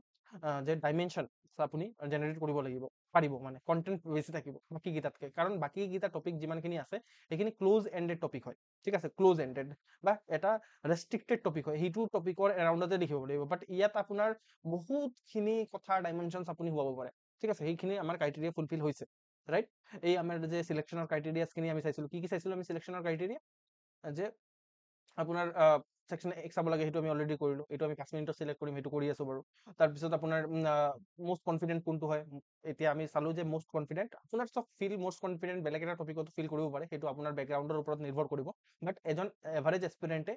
যে ডাইমেনশ্যন আপুনি জেনেৰেট কৰিব লাগিব, পাৰিব, মানে কণ্টেণ্ট বেছি থাকিব বাকীকেইটাতকে। কাৰণ বাকীকেইটা টপিক যিমানখিনি আছে সেইখিনি ক্ল'জ এণ্ডেড টপিক হয়, ঠিক আছে, ক্ল'জ এণ্ডেড বা এটা ৰেষ্ট্ৰিক্টেড টপিক হয়, সেইটো টপিকৰ এৰাউণ্ডতে দেখিব লাগিব। বাট ইয়াত আপোনাৰ বহুতখিনি কথাৰ ডাইমেনশ্যনছ আপুনি হোৱাব পাৰে, ঠিক আছে। সেইখিনি আমাৰ ক্ৰাইটেৰিয়া ফুলফিল হৈছে, ৰাইট। এই আমাৰ যে চিলেকশ্যনৰ ক্ৰাইটেৰিয়াছখিনি আমি চাইছিলোঁ, কি চাইছিলোঁ আমি চিলেকশ্যনৰ ক্ৰাইটেৰিয়া? যে আপোনাৰ ছেকশ্যন এক চাব লাগে, সেইটো আমি অলৰেডি কৰিলোঁ। এইটো আমি 5 মিনিটত চিলেক্ট কৰিম, সেইটো কৰি আছোঁ বাৰু। তাৰপিছত আপোনাৰ মষ্ট কনফিডেণ্ট কোনটো হয়, এতিয়া আমি চালোঁ যে মষ্ট কনফিডেণ্ট, আপোনাৰ চব মষ্ট কনফিডেণ্ট বেলেগ এটা টপিকতো ফিল কৰিব পাৰে, সেইটো আপোনাৰ বেকগ্ৰাউণ্ডৰ ওপৰত নিৰ্ভৰ কৰিব। বাট এজন এভাৰেজ এস্পিৰেণ্টে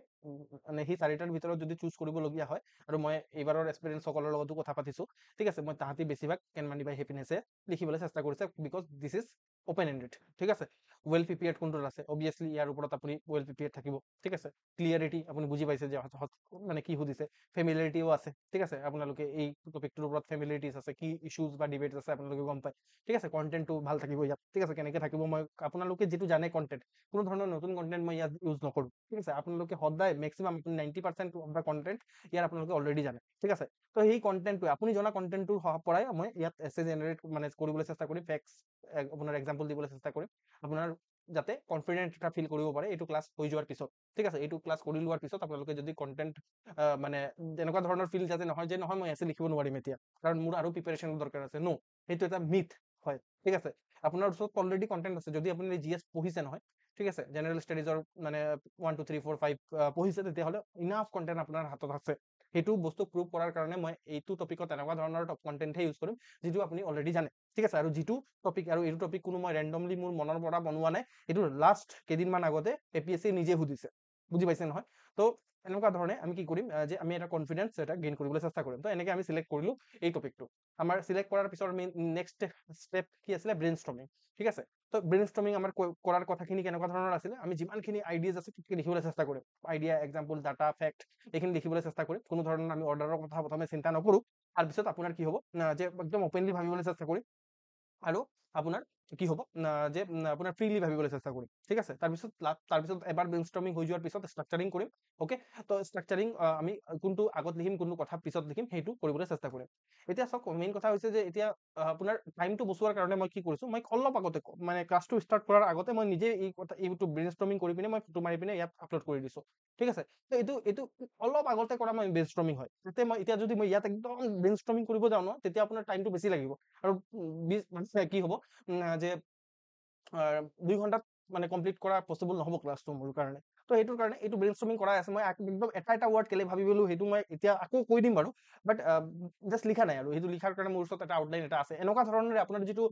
মানে সি 4টাৰ ভিতৰত যদি চুজ কৰিবলগীয়া হয়, আৰু মই এইবাৰৰ এস্পিৰেণ্টসকলৰ লগতো কথা পাতিছোঁ, ঠিক আছে, মই তাহাঁতি বেছিভাগ কেন মানি বাই হেপিনেছে লিখিবলৈ চেষ্টা কৰিছে, because this is open ended, ঠিক আছে। ৱেল প্ৰিপেয়াৰ্ড কোনটোত আছে, অবভিয়াছলি ইয়াৰ ওপৰত আপুনি ৱেল প্ৰিপেয়াৰ্ড থাকিব, ঠিক আছে। ক্লিয়াৰিটি আপুনি বুজি পাইছে যে মানে কি সুধিছে, ফেমিলিয়াৰিটিও আছে, ঠিক আছে। আপোনালোকে এই টপিকটোৰ ওপৰত ফেমিলিয়াৰিটিজ আছে, কি ইছ্যুজ বা ডিবেটছ আছে আপোনালোকে গম পায়, ঠিক আছে। কণ্টেণ্টটো ভাল থাকিব ইয়াত, ঠিক আছে। কেনেকৈ থাকিব, মই আপোনালোকে যিটো জানে কণ্টেণ্ট, কোনো ধৰণৰ নতুন কণ্টেণ্ট মই ইয়াত ইউজ নকৰোঁ, ঠিক আছে। আপোনালোকে সদায় মেক্সিমাম 90% অফ দ্য কণ্টেণ্ট ইয়াত আপোনালোকে অলৰেডি জানে, ঠিক আছে। তো সেই কণ্টেণ্টটোৱে, আপুনি জনা কণ্টেণ্টটোৰ পৰাই মই ইয়াত এছে জেনেৰেট মানে কৰিবলৈ চেষ্টা কৰিম, ফেক্টছ আপোনাৰ এক্সাম্পল দিবলৈ চেষ্টা কৰিম, আপোনাৰ যাতে কনফিডেণ্ট এটা ফিল কৰিব পাৰে এইটো ক্লাছ হৈ যোৱাৰ পিছত, ঠিক আছে। এইটো ক্লাছ কৰি লোৱাৰ পিছত আপোনালোকে যদি কণ্টেণ্ট মানে তেনেকুৱা ধৰণৰ ফিল যাতে নহয় যে নহয় মই এছে লিখিব নোৱাৰিম এতিয়া, কাৰণ মোৰ আৰু প্ৰিপেৰেশ্যনৰ দৰকাৰ আছে, নো, সেইটো এটা মিথ হয়, ঠিক আছে। আপোনাৰ ওচৰত অলৰেডি কণ্টেণ্ট আছে, যদি আপুনি GS পঢ়িছে নহয়, ঠিক আছে, জেনেৰেল ষ্টাডিজৰ মানে 1 2 3 4 5 পঢ়িছে, তেতিয়াহ'লে ইনাফ কণ্টেণ্ট আপোনাৰ হাতত আছে। সেইটো বস্তু প্ৰুভ কৰাৰ কাৰণে মই এইটো টপিকত এনেকুৱা ধৰণৰ কণ্টেণ্টহে ইউজ কৰিম যিটো আপুনি অলৰেডি জানে, ঠিক আছে। আৰু যিটো টপিক, আৰু এইটো টপিক কোনো মই ৰেণ্ডমলি মোৰ মনৰ পৰা বনোৱা নাই, এইটো লাষ্ট কেইদিনমান আগতে APSC নিজে সুধিছে, বুজি পাইছে নহয়। তো এনেকুৱা ধৰণে আমি কি কৰিম যে আমি এটা কনফিডেন্স এটা গেইন কৰিবলৈ চেষ্টা কৰিম। তো এনেকৈ আমি চিলেক্ট কৰিলোঁ এই টপিকটো। আমাৰ চিলেক্ট কৰাৰ পিছৰ নেক্সট ষ্টেপ কি আছিলে, ব্ৰেইন ষ্টৰ্মিং, ঠিক আছে। তো ব্ৰেইন ষ্টৰ্মিং আমাৰ কৰাৰ কথাখিনি কেনেকুৱা ধৰণৰ আছিলে, আমি যিমানখিনি আইডিয়াজ আছে লিখিবলৈ চেষ্টা কৰিম, আইডিয়া, এক্সাম্পল, ডাটা, ফেক্ট, এইখিনি লিখিবলৈ চেষ্টা কৰিম। কোনো ধৰণৰ আমি অৰ্ডাৰৰ কথা প্ৰথমে চিন্তা নকৰোঁ। তাৰপিছত আপোনাৰ কি হ'ব যে একদম অপেনলি ভাবিবলৈ চেষ্টা কৰিম, আৰু আপোনাৰ কি হ'ব যে আপোনাৰ ফ্ৰীলি ভাবিবলৈ চেষ্টা কৰিম, ঠিক আছে। তাৰপিছত এবাৰ ব্ৰেইনষ্টৰ্মিং হৈ যোৱাৰ পিছত ষ্ট্ৰাকচাৰিং কৰিম, অ'কে। তো ষ্ট্ৰাকচাৰিং আমি কোনটো আগত লিখিম, কোনটো কথা পিছত লিখিম, সেইটো কৰিবলৈ চেষ্টা কৰিম। এতিয়া চাওক, মেইন কথা হৈছে যে এতিয়া আপোনাৰ টাইমটো বচোৱাৰ কাৰণে মই কি কৰিছোঁ, মই অলপ আগতে মানে ক্লাছটো ষ্টাৰ্ট কৰাৰ আগতে মই নিজে এইটো ব্ৰেইনষ্টৰ্মিং কৰি পিনে মই ফটো মাৰি পিনে ইয়াত আপলোড কৰি দিছোঁ, ঠিক আছে। তো এইটো অলপ আগতে কৰা মই ব্ৰেইনষ্টৰ্মিং হয়, যাতে মই এতিয়া যদি মই ইয়াত একদম ব্ৰেইনষ্টৰ্মিং কৰিব যাওঁ ন, তেতিয়া আপোনাৰ টাইমটো বেছি লাগিব, আৰু কি হ'ব যে 2 ঘণ্টাত মানে কমপ্লিট কৰা পচিবল নহ'ব ক্লাছটো মোৰ কাৰণে। তো সেইটোৰ কাৰণে এইটো ব্ৰেইনষ্টৰ্মিং কৰাই আছে। মই একদম এটা ৱৰ্ড কেলে ভাবিলোঁ সেইটো মই এতিয়া আকৌ কৈ দিম বাৰু, বাট জাষ্ট লিখা নাই, আৰু সেইটো লিখাৰ কাৰণে মোৰ ওচৰত এটা আউটলাইন এটা আছে। এনেকুৱা ধৰণৰে আপোনাৰ যিটো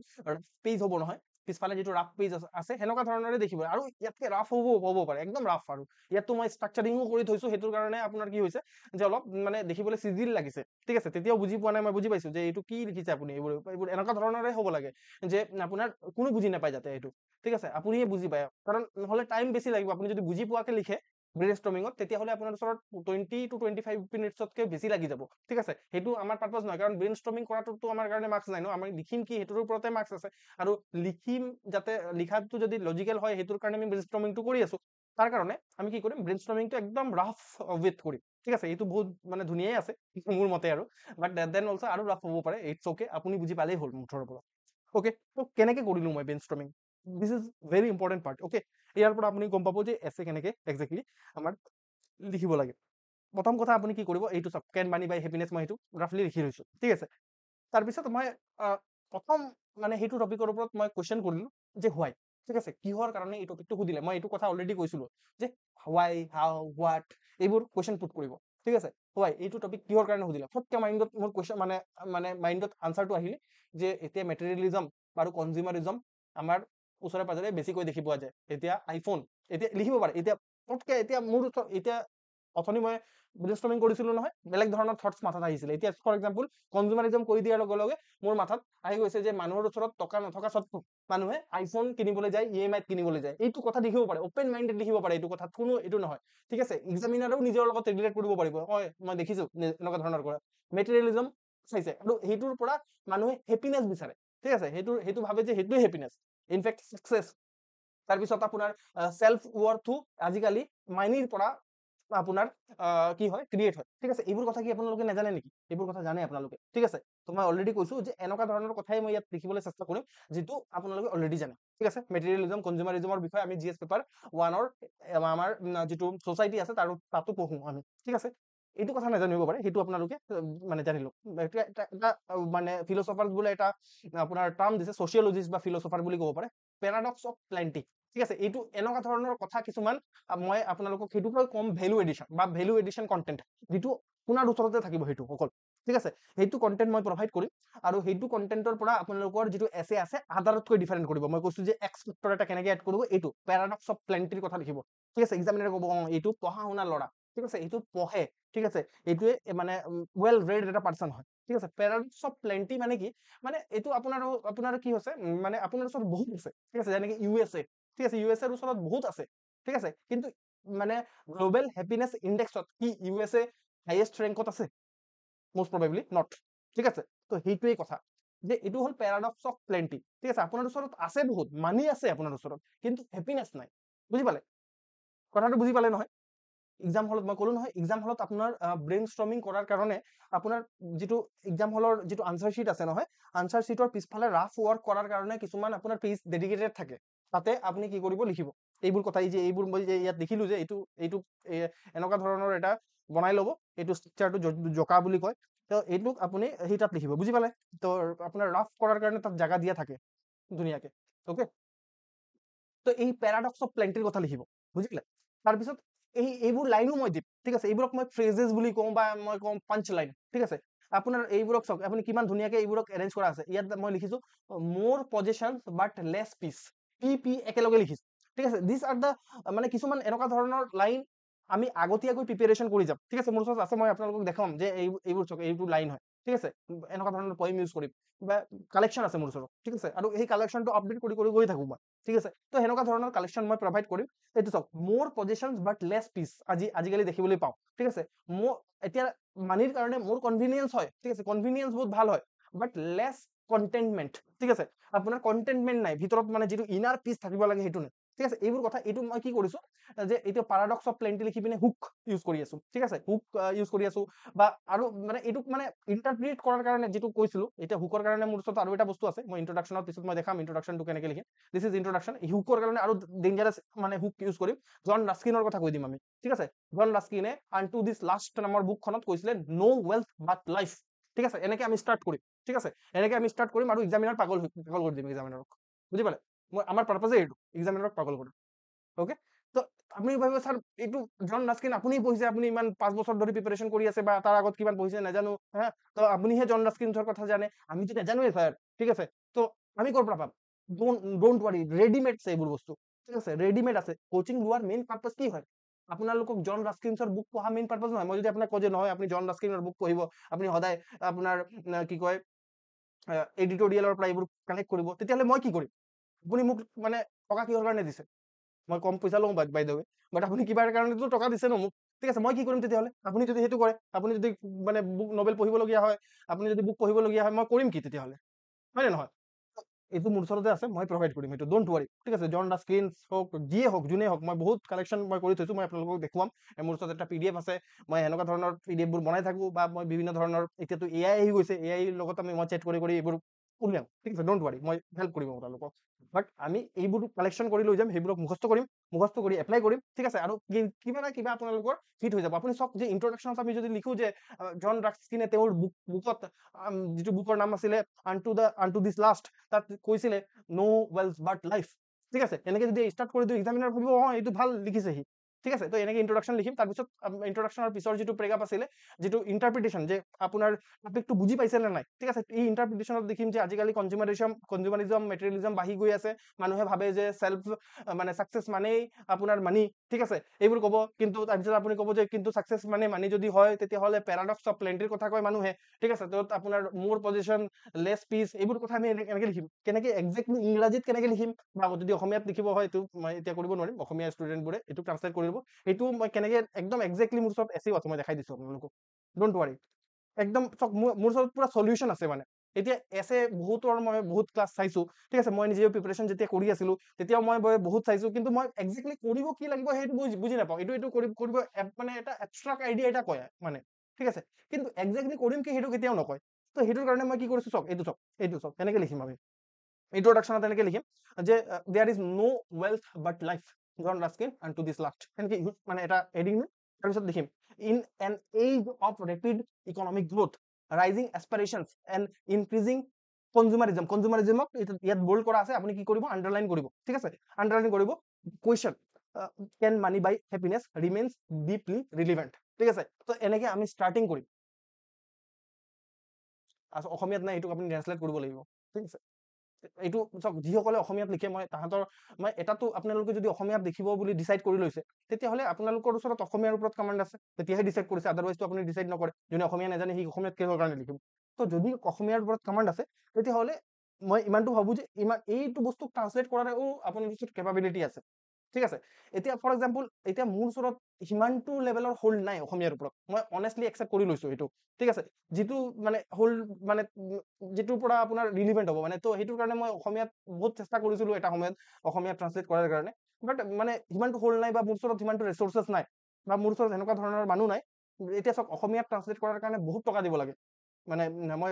পেজ হ'ব নহয়, পিছফালে যিটো ৰাফ পেজ আছে, সেনেকুৱা ধৰণৰে দেখিব, আৰু ইয়াতকে ৰাফ হ'ব পাৰে, একদম ৰাফ। আৰু ইয়াততো মই ষ্ট্ৰাকচাৰিঙো কৰি থৈছোঁ, সেইটোৰ কাৰণে আপোনাৰ কি হৈছে যে অলপ মানে দেখিবলৈ চিজিল লাগিছে, ঠিক আছে। তেতিয়াও বুজি পোৱা নাই, মই বুজি পাইছোঁ যে এইটো কি লিখিছে আপুনি, এইবোৰ এনেকুৱা ধৰণৰে হ'ব লাগে যে আপোনাৰ কোনো বুজি নাপায় যাতে এইটো, ঠিক আছে, আপুনিয়ে বুজি পায়। কাৰণ নহ'লে টাইম বেছি লাগিব। আপুনি যদি বুজি পোৱাকে লিখে ব্ৰেইনষ্টৰ্মিঙত, তেতিয়াহ'লে আপোনাৰ ওচৰত 20 to 25 মিনিটছতকৈ বেছি লাগি যাব, ঠিক আছে। সেইটো আমাৰ পাৰপাছ নহয়, কাৰণ ব্ৰেইনষ্টৰ্মিং কৰাটোতো আমাৰ কাৰণে মাৰ্কছ নাই ন, আমি লিখিম কি সেইটোৰ ওপৰতে মাৰ্কছ আছে। আৰু লিখিম যাতে লিখাটো যদি লজিকেল হয়, সেইটোৰ কাৰণে আমি ব্ৰেইনষ্টৰ্মিংটো কৰি আছোঁ। তাৰ কাৰণে আমি কি কৰিম, ব্ৰেইনষ্টৰ্মিংটো একদম ৰাফ ৱেত কৰিম, ঠিক আছে। এইটো বহুত মানে ধুনীয়াই আছে মোৰ মতে, আৰু বাট দেন অলছ আৰু ৰাফ হ'ব পাৰে, ইটছ অ'কে, আপুনি বুজি পালেই হ'ল মুঠৰ পৰা, অ'কে। তো কেনেকৈ কৰিলোঁ মই brainstorming, this is very important part, okay. ইয়াৰ পৰা আপুনি গম পাব যে এছে কেনেকৈ একজেক্টলি আমাৰ লিখিব লাগে। প্ৰথম কথা আপুনি কি কৰিব, এইটো চাওক, কেন মানি বাই হেপিনেছ, মই সেইটো ৰাফলি লিখি লৈছোঁ, ঠিক আছে। তাৰপিছত মই প্ৰথম মানে সেইটো টপিকৰ ওপৰত মই কুৱেশ্যন কৰিলোঁ যে হোৱাই, ঠিক আছে, কিহৰ কাৰণে এই টপিকটো সুধিলে। মই এইটো কথা অলৰেডি কৈছিলোঁ যে হোৱাই, হাউ, হোৱাট, এইবোৰ কুৱেশ্যন পুট কৰিব, ঠিক আছে। হোৱাই, এইটো টপিক কিহৰ কাৰণে সুধিলে, ফটকৈ মাইণ্ডত মোৰ কুৱেশ্যন মানে মাইণ্ডত আনচাৰটো আহিলে যে এতিয়া মেটেৰিয়েলিজম আৰু কনজিউমাৰিজম আমাৰ ওচৰে পাজৰে বেছিকৈ দেখি পোৱা যায়। এতিয়া আইফোন, এতিয়া লিখিব পাৰে, এতিয়া ফটকৈ এতিয়া মোৰ এতিয়া অথনি মই ব্ৰেইনষ্টৰ্মিং কৰিছিলোঁ নহয়, বেলেগ ধৰণৰ থটছ মাথাত আহিছিলে। এতিয়া ফৰ এক্সাম্পল কনজিউমাৰিজম কৰি দিয়াৰ লগে লগে মোৰ মাথাত আহি গৈছে যে মানুহৰ ওচৰত টকা নথকা স্বত্বেও মানুহে আইফোন কিনিবলৈ যায়, EMI-ত কিনিবলৈ যায়। এইটো কথা লিখিব পাৰে, অপেন মাইণ্ডেড লিখিব পাৰে, এইটো কথাত কোনো এইটো নহয়, ঠিক আছে। এক্সামিনাৰেও নিজৰ লগত ৰিলেট কৰিব পাৰিব, হয় মই দেখিছোঁ এনেকুৱা ধৰণৰ কৰা। মেটেৰিয়েলিজম চাইছে আৰু সেইটোৰ পৰা মানুহে হেপিনেছ বিচাৰে, ঠিক আছে, সেইটো ভাবে যে সেইটোৱে হেপিনেছ, ইনফেক্ট চাকচেছ। তাৰপিছত আপোনাৰ সেলফ ৱৰ্থো আজিকালি মাইনিৰ পৰা আপোনাৰ কি হয় ক্ৰিয়েট হয়, ঠিক আছে। এইবোৰ কথা কি আপোনালোকে নাজানে নেকি? এইবোৰ কথা জানে আপোনালোকে, ঠিক আছে। তো মই অলৰেডি কৈছো যে এনেকুৱা ধৰণৰ কথাই মই ইয়াত লিখিবলৈ চেষ্টা কৰিম যিটো আপোনালোকে অলৰেডি জানে, ঠিক আছে। মেটেৰিয়েলিজম কনজিউমাৰিজমৰ বিষয়ে আমি GS পেপাৰ 1ৰ আমাৰ যিটো ছ'চাইটি আছে তাতো পঢ়ো আমি, ঠিক আছে। এইটো কথা নাজানিব পাৰে, সেইটো আপোনালোকে মানে জানিলো। এটা মানে ফিলচফাৰ বোলে এটা আপোনাৰ টাৰ্ম দিছে, ছচিয়লজিষ্ট বা ফিলচফাৰ বুলি ক'ব পাৰে, পেৰাডক্স অফ প্লেণ্টি, ঠিক আছে। এইটো এনেকুৱা ধৰণৰ কথা কিছুমান মই আপোনালোকক সেইটোকে কম ভেলু এডিশ্যন বা ভেলু এডিশ্যন কণ্টেণ্ট, যিটো আপোনাৰ ওচৰতে থাকিব সেইটো অকল, ঠিক আছে। সেইটো কণ্টেণ্ট মই প্ৰভাইড কৰিম আৰু সেইটো কণ্টেণ্টৰ পৰা আপোনালোকৰ যিটো এছে আছে আদাৰতকৈ ডিফাৰেণ্ট কৰিব। মই কৈছো যে এক্স ফেক্টৰ এটা কেনেকে এড কৰিব, এইটো পেৰাডক্স অফ প্লেণ্টিৰ কথা লিখিব, ঠিক আছে। এক্সামিনাৰে ক'ব এইটো পঢ়া শুনা ল'ৰা, ঠিক আছে, এইটো পঢ়ে, ঠিক আছে, এইটোৱে মানে ৱেল ৰেড এটা পাৰ্চন হয়, ঠিক আছে। পেৰাডক্স অফ প্লেণ্টি মানে কি, মানে এইটো আপোনাৰ কি হৈছে মানে আপোনাৰ ওচৰত বহুত আছে, ঠিক আছে, যেনেকে USA, ঠিক আছে, USA ৰ ওচৰত বহুত আছে, ঠিক আছে, কিন্তু মানে গ্লোবেল হেপিনেছ ইণ্ডেক্সত কি USA হাইয়েষ্ট ৰেংকত আছে? most probably not, ঠিক আছে। তো সেইটোৱেই কথা যে এইটো হ'ল পেৰাডক্স অফ প্লেণ্টি, ঠিক আছে। আপোনাৰ ওচৰত আছে বহুত, মানি আছে আপোনাৰ ওচৰত, কিন্তু হেপিনেছ নাই, বুজি পালে? কথাটো বুজি পালে নহয়? এক্সাম হলত মই ক'লো নহয়, এক্সাম হলত আপোনাৰ ব্ৰেইন ষ্ট্ৰমিং কৰাৰ কাৰণে আপোনাৰ যিটো এক্সাম হলৰ যিটো আনচাৰ শ্বীট আছে নহয়, আনচাৰ শ্বীটৰ পিছফালে ৰাফ ৱৰ্ক কৰাৰ কাৰণে কিছুমান আপোনাৰ পেজ ডেডিকেটেড থাকে, তাতে আপুনি কি কৰিব লিখিব এইবোৰ কথা। এই যে এইবোৰ মই যে ইয়াত লিখিলো যে এইটো এইটো এনেকুৱা ধৰণৰ এটা বনাই ল'ব, এইটো ষ্ট্ৰাকচাৰটো জকা বুলি কয়। তো এইটোক আপুনি সেই তাত লিখিব, বুজি পালে? তো আপোনাৰ ৰাফ কৰাৰ কাৰণে তাত জাগা দিয়া থাকে ধুনীয়াকে, অ'কে। তো এই পেৰাডক্স অফ প্লেণ্টিৰ কথা লিখিব, বুজিলে? তাৰপিছত এইবোৰ লাইনো মই দিম, ঠিক আছে। এইবোৰক মই ফ্ৰেজেছ বুলি কওঁ বা মই কওঁ পাঞ্চ লাইন, ঠিক আছে। আপোনাৰ এইবোৰক চাওক, আপুনি কিমান ধুনীয়াকে এইবোৰক এৰেঞ্জ কৰা আছে। ইয়াত মই লিখিছো মোৰ পজিশ্যন বাট লেছ পিচ, পি একেলগে লিখিছো, ঠিক আছে। দিছ আৰ দ্য মানে কিছুমান এনেকুৱা ধৰণৰ লাইন আমি আগতীয়াকৈ প্ৰিপেৰেশ্যন কৰি যাম, ঠিক আছে। মোৰ ওচৰত আছে, মই আপোনালোকক দেখাম যে এইবোৰ চাওক, এইবোৰ লাইন হয়, ঠিক আছে। এনেকুৱা ধৰণৰ পইম ইউজ কৰিম বা কালেকশ্যন আছে মোৰ ওচৰত, ঠিক আছে। আৰু সেই কালেকশ্যনটো আপডেট কৰি কৰি গৈ থাকো মই, ঠিক আছে। তো সেনেকুৱা ধৰণৰ কালেকশ্যন মই প্ৰভাইড কৰিম। এইটো চাওক, মোৰ পজিশ্যন বাট লেছ পিচ আজিকালি দেখিবলৈ পাওঁ, ঠিক আছে। মোৰ এতিয়া মানিৰ কাৰণে মোৰ কনভিনিয়েঞ্চ হয়, ঠিক আছে, কনভিনিয়েঞ্চ বহুত ভাল হয়, বাট লেছ কণ্টেইনমেণ্ট, ঠিক আছে। আপোনাৰ কণ্টেইনমেণ্ট নাই ভিতৰত, মানে যিটো ইনাৰ পিচ থাকিব লাগে সেইটো নাই, ঠিক আছে। এইবোৰ কথা, এইটো মই কি কৰিছো যে এইটো পাৰাডক্স অফ প্লেণ্টি লিখি পিনে হুক ইউজ কৰি আছো, ঠিক আছে। হুক ইউজ কৰি আছো বা আৰু মানে এইটোক মানে ইণ্টাৰপ্ৰিট কৰাৰ কাৰণে যিটো কৈছিলো, এতিয়া হুকৰ কাৰণে মোৰ ওচৰত আৰু এটা বস্তু আছে, মই ইন্ট্ৰডাকশ্যনৰ পিছত মই দেখাম ইন্ট্ৰডাকশ্যনটো কেনেকে লিখিম। This is introduction. হুকৰ কাৰণে আৰু ডেঞ্জাৰাছ মানে হুক ইউজ কৰিম, জন ৰাস্কিনৰ কথা কৈ দিম আমি, ঠিক আছে। জন ৰাস্কিনে আনটু দিছ লাষ্ট নামৰ বুকখনত কৈছিলে নো ৱেলথ বাট লাইফ, ঠিক আছে। এনেকে আমি ষ্টাৰ্ট কৰিম, ঠিক আছে। এনেকে আমি ষ্টাৰ্ট কৰিম আৰু এক্সামিনাৰ পাগল কৰি দিম এক্সামিনাৰক, বুজি পালে? আমাৰ পাৰ্পাজে এইটো, এক্সামিনাৰক পাগল কৰা, অ'কে। তো আপুনি ভাবিব স্যাৰ এইটো জন ৰাস্কিন আপুনি পঢ়িছে, আপুনি ইমান 5 বছৰ ধৰি প্ৰিপাৰেশ্যন কৰি আছে বা তাৰ আগত কিমান পঢ়িছে নাজানো, হা। তো আপুনিহে জন ৰাস্কিনৰ কথা জানে, আমিতো নাজানোৱে স্যাৰ, ঠিক আছে। তো আমি ক'ৰ পৰা পাম? ডোন্ট ৱাৰি, ৰেডিমেড আছে এইবোৰ বস্তু, ঠিক আছে, ৰেডিমেড আছে। কোচিং লোৱাৰ মেইন পাৰ্পাজ কি হয়? আপোনালোকক জন ৰাস্কিনছৰ বুক পঢ়া মেইন পাৰ্পাজ নহয়। মই যদি আপোনাক কওঁ যে নহয় আপুনি জন ৰাস্কিনৰ বুক পঢ়িব, আপুনি সদায় আপোনাৰ কি কয় এডিটৰিয়েলৰ পৰা এইবোৰ কালেক্ট কৰিব, তেতিয়াহ'লে মই কি কৰিম? আপুনি মোক মানে টকা কিহৰ কাৰণে দিছে? মই কম পইচা লওঁ বাই দ্য ৱে, বাট আপুনি কিবাৰ কাৰণেতো টকা দিছে ন মোক, ঠিক আছে। মই কি কৰিম তেতিয়াহ'লে? আপুনি যদি সেইটো কৰে, আপুনি যদি মানে বুক নভেল পঢ়িবলগীয়া হয়, আপুনি যদি বুক পঢ়িবলগীয়া হয়, মই কৰিম কি তেতিয়াহ'লে? হয় নে নহয়? এইটো মোৰ ওচৰতে আছে, মই প্ৰভাইড কৰিম, এইটো ডোন্ট ৱাৰি, ঠিক আছে। জন ৰাস্কিন হওক, যিয়ে হওক, যোনে হওক, মই বহুত কালেকশ্যন মই কৰি থৈছো, মই আপোনালোকক দেখুৱাম। মোৰ ওচৰত এটা PDF আছে, মই এনেকুৱা ধৰণৰ PDF বোৰ বনাই থাকো, বা মই বিভিন্ন ধৰণৰ, এতিয়াতো AI আহি গৈছে, AI ৰ লগত মই চেট কৰি কৰি এইবোৰ উলিয়াম, ঠিক আছে। ডোন্ট ৱাৰি, মই হেল্প কৰিম আপোনালোকক। বাট আমি এইবোৰ কালেকশ্যন কৰি লৈ যাম, সেইবোৰক মুখস্থ কৰিম, মুখস্থ কৰি এপ্লাই কৰিম, ঠিক আছে। আৰু কিবা না কিবা আপোনালোকৰ ফিট হৈ যাব। আপুনি চাওক যে ইন্ট্ৰডাকশ্যনত আমি যদি লিখো যে জন ৰাস্কিনে তেওঁৰ বুকত যিটো বুকৰ নাম আছিলে আনটু দিছ লাষ্ট, তাত কৈছিলে নো ৱেলথ বাট লাইফ, ঠিক আছে। এনেকে যদি ষ্টাৰ্ট কৰি দিওঁ, এক্সামিনাৰ ভাবিব এইটো ভাল লিখিছে সি, ঠিক আছে। তো এনেকে ইন্ট্ৰডাকশ্যন লিখিম, তাৰপিছত ইন্ট্ৰডাকশ্যনৰ পিছৰ যিটো পেৰাগ্ৰাফ আছিলে, যিটো ইণ্টাৰপ্ৰিটেশ্যন, যে আপোনাৰ টপিকটো বুজি পাইছে নে নাই, ঠিক আছে। এই ইণ্টাৰপ্ৰিটেশ্যনত দেখিম যে আজিকালি কনজিউমাৰিজম মেটেৰিয়েলিজম বাঢ়ি গৈ আছে। মানুহে ভাবে যে সেলফ মানে সাকসেস মানেই আপোনাৰ মানি, ঠিক আছে, এইবোৰ ক'ব। কিন্তু তাৰপিছত আপুনি ক'ব যে কিন্তু সাকসেস মানে মানি যদি হয়, তেতিয়াহ'লে পেৰাডক্স অফ প্লেণ্টিৰ কথা কয় মানুহে, ঠিক আছে। তো আপোনাৰ মোৰ পজিশ্যন লেছ পিচ, এইবোৰ কথা আমি এনেকে লিখিম। কেনেকে এক্সেক্টলি ইংৰাজীত কেনেকে লিখিম, বা যদি অসমীয়াত লিখিব হয়, এইটো মই এতিয়া কৰিব নোৱাৰিম, অসমীয়া ষ্টুডেণ্টবোৰে এইটো ট্ৰান্সলেট কৰিব। এইটো মই কেনেকে একদম এক্সেক্টলি মোৰ ওচৰত এছেও আছে, মই দেখাই দিছো আপোনালোকক, ডোন্ট ৱাৰি। একদম চক মোৰ ওচৰত পুৰা সলিউশন আছে মানে এতিয়া এছে বহুতৰ মই বহুত ক্লাছ চাইছো ঠিক আছে মই নিজেও প্ৰিপাৰেচন যেতিয়া কৰি আছিলো তেতিয়াও মই বহুত চাইছো কিন্তু মই এক্স্যাক্টলি কৰিব কি লাগিব সেইটো বুজি নাপাওঁ এইটো কৰিব মানে এটা এবষ্ট্ৰাক্ট আইডিয়া এটা কয় মানে ঠিক আছে কিন্তু এক্স্যাক্টলি কৰিম কি সেইটো কেতিয়াও নকয় তো সেইটোৰ কাৰণে মই কি কৰিছো এইটো চক এনেকে লিখিম আমি ইন্ট্ৰডাকশনত এনেকে লিখিম যে there is no wealth but life John Ruskin and to this last এনেকে মানে এটা হেডিং তাৰপিছত লিখিম in an age of rapid economic growth rising aspirations and increasing কনজুমাৰিজমক ইয়াত বোল্ড কৰা আছে আপুনি কি কৰিব আন্ডাৰলাইন কৰিব ঠিক আছে আন্ডাৰলাইন কৰিব question can money buy happiness remains deeply relevant ঠিক আছে তো এনেকে আমি ষ্টাৰ্টিং কৰিম অসমীয়াত নাই এইটোক আপুনি ট্ৰান্সলেট কৰিব লাগিব ঠিক আছে এইটো চাওক যিসকলে অসমীয়াত লিখে মই এটাতো আপোনালোকে যদি অসমীয়াত লিখিব বুলি ডিচাইড কৰি লৈছে তেতিয়াহ'লে আপোনালোকৰ ওচৰত অসমীয়াৰ ওপৰত কমাণ্ড আছে তেতিয়াহে ডিচাইড কৰিছে আদাৰৱাইজটো আপুনি ডিচাইড নকৰে যোনে অসমীয়া নাজানে সি অসমীয়াত কিহৰ কাৰণে লিখিব তো যদি অসমীয়াৰ ওপৰত কমাণ্ড আছে তেতিয়াহ'লে মই ইমানটো ভাবো যে এইটো বস্তুক ট্ৰান্সলেট কৰাৰো আপোনাৰ ওচৰত কেপাবিলিটি আছে ঠিক আছে এতিয়া ফৰ এক্সাম্পল এতিয়া মোৰ ওচৰত সিমানটো লেভেলৰ হোল্ড নাই অসমীয়াৰ ওপৰত মই অনেষ্টলি একচেপ্ট কৰি লৈছো এইটো ঠিক আছে যিটো মানে হোল্ড মানে যিটোৰ পৰা আপোনাৰ ৰিলিভেণ্ট হ'ব মানে তো সেইটোৰ কাৰণে মই অসমীয়াত বহুত চেষ্টা কৰিছিলো এটা সময়ত অসমীয়াত ট্ৰান্সলেট কৰাৰ কাৰণে বাট মানে সিমানটো হোল্ড নাই বা মোৰ ওচৰত সিমানটো ৰিচোৰ্চেছ নাই বা মোৰ ওচৰত এনেকুৱা ধৰণৰ মানুহ নাই এতিয়া চাওক অসমীয়াত ট্ৰান্সলেট কৰাৰ কাৰণে বহুত টকা দিব লাগে মানে মই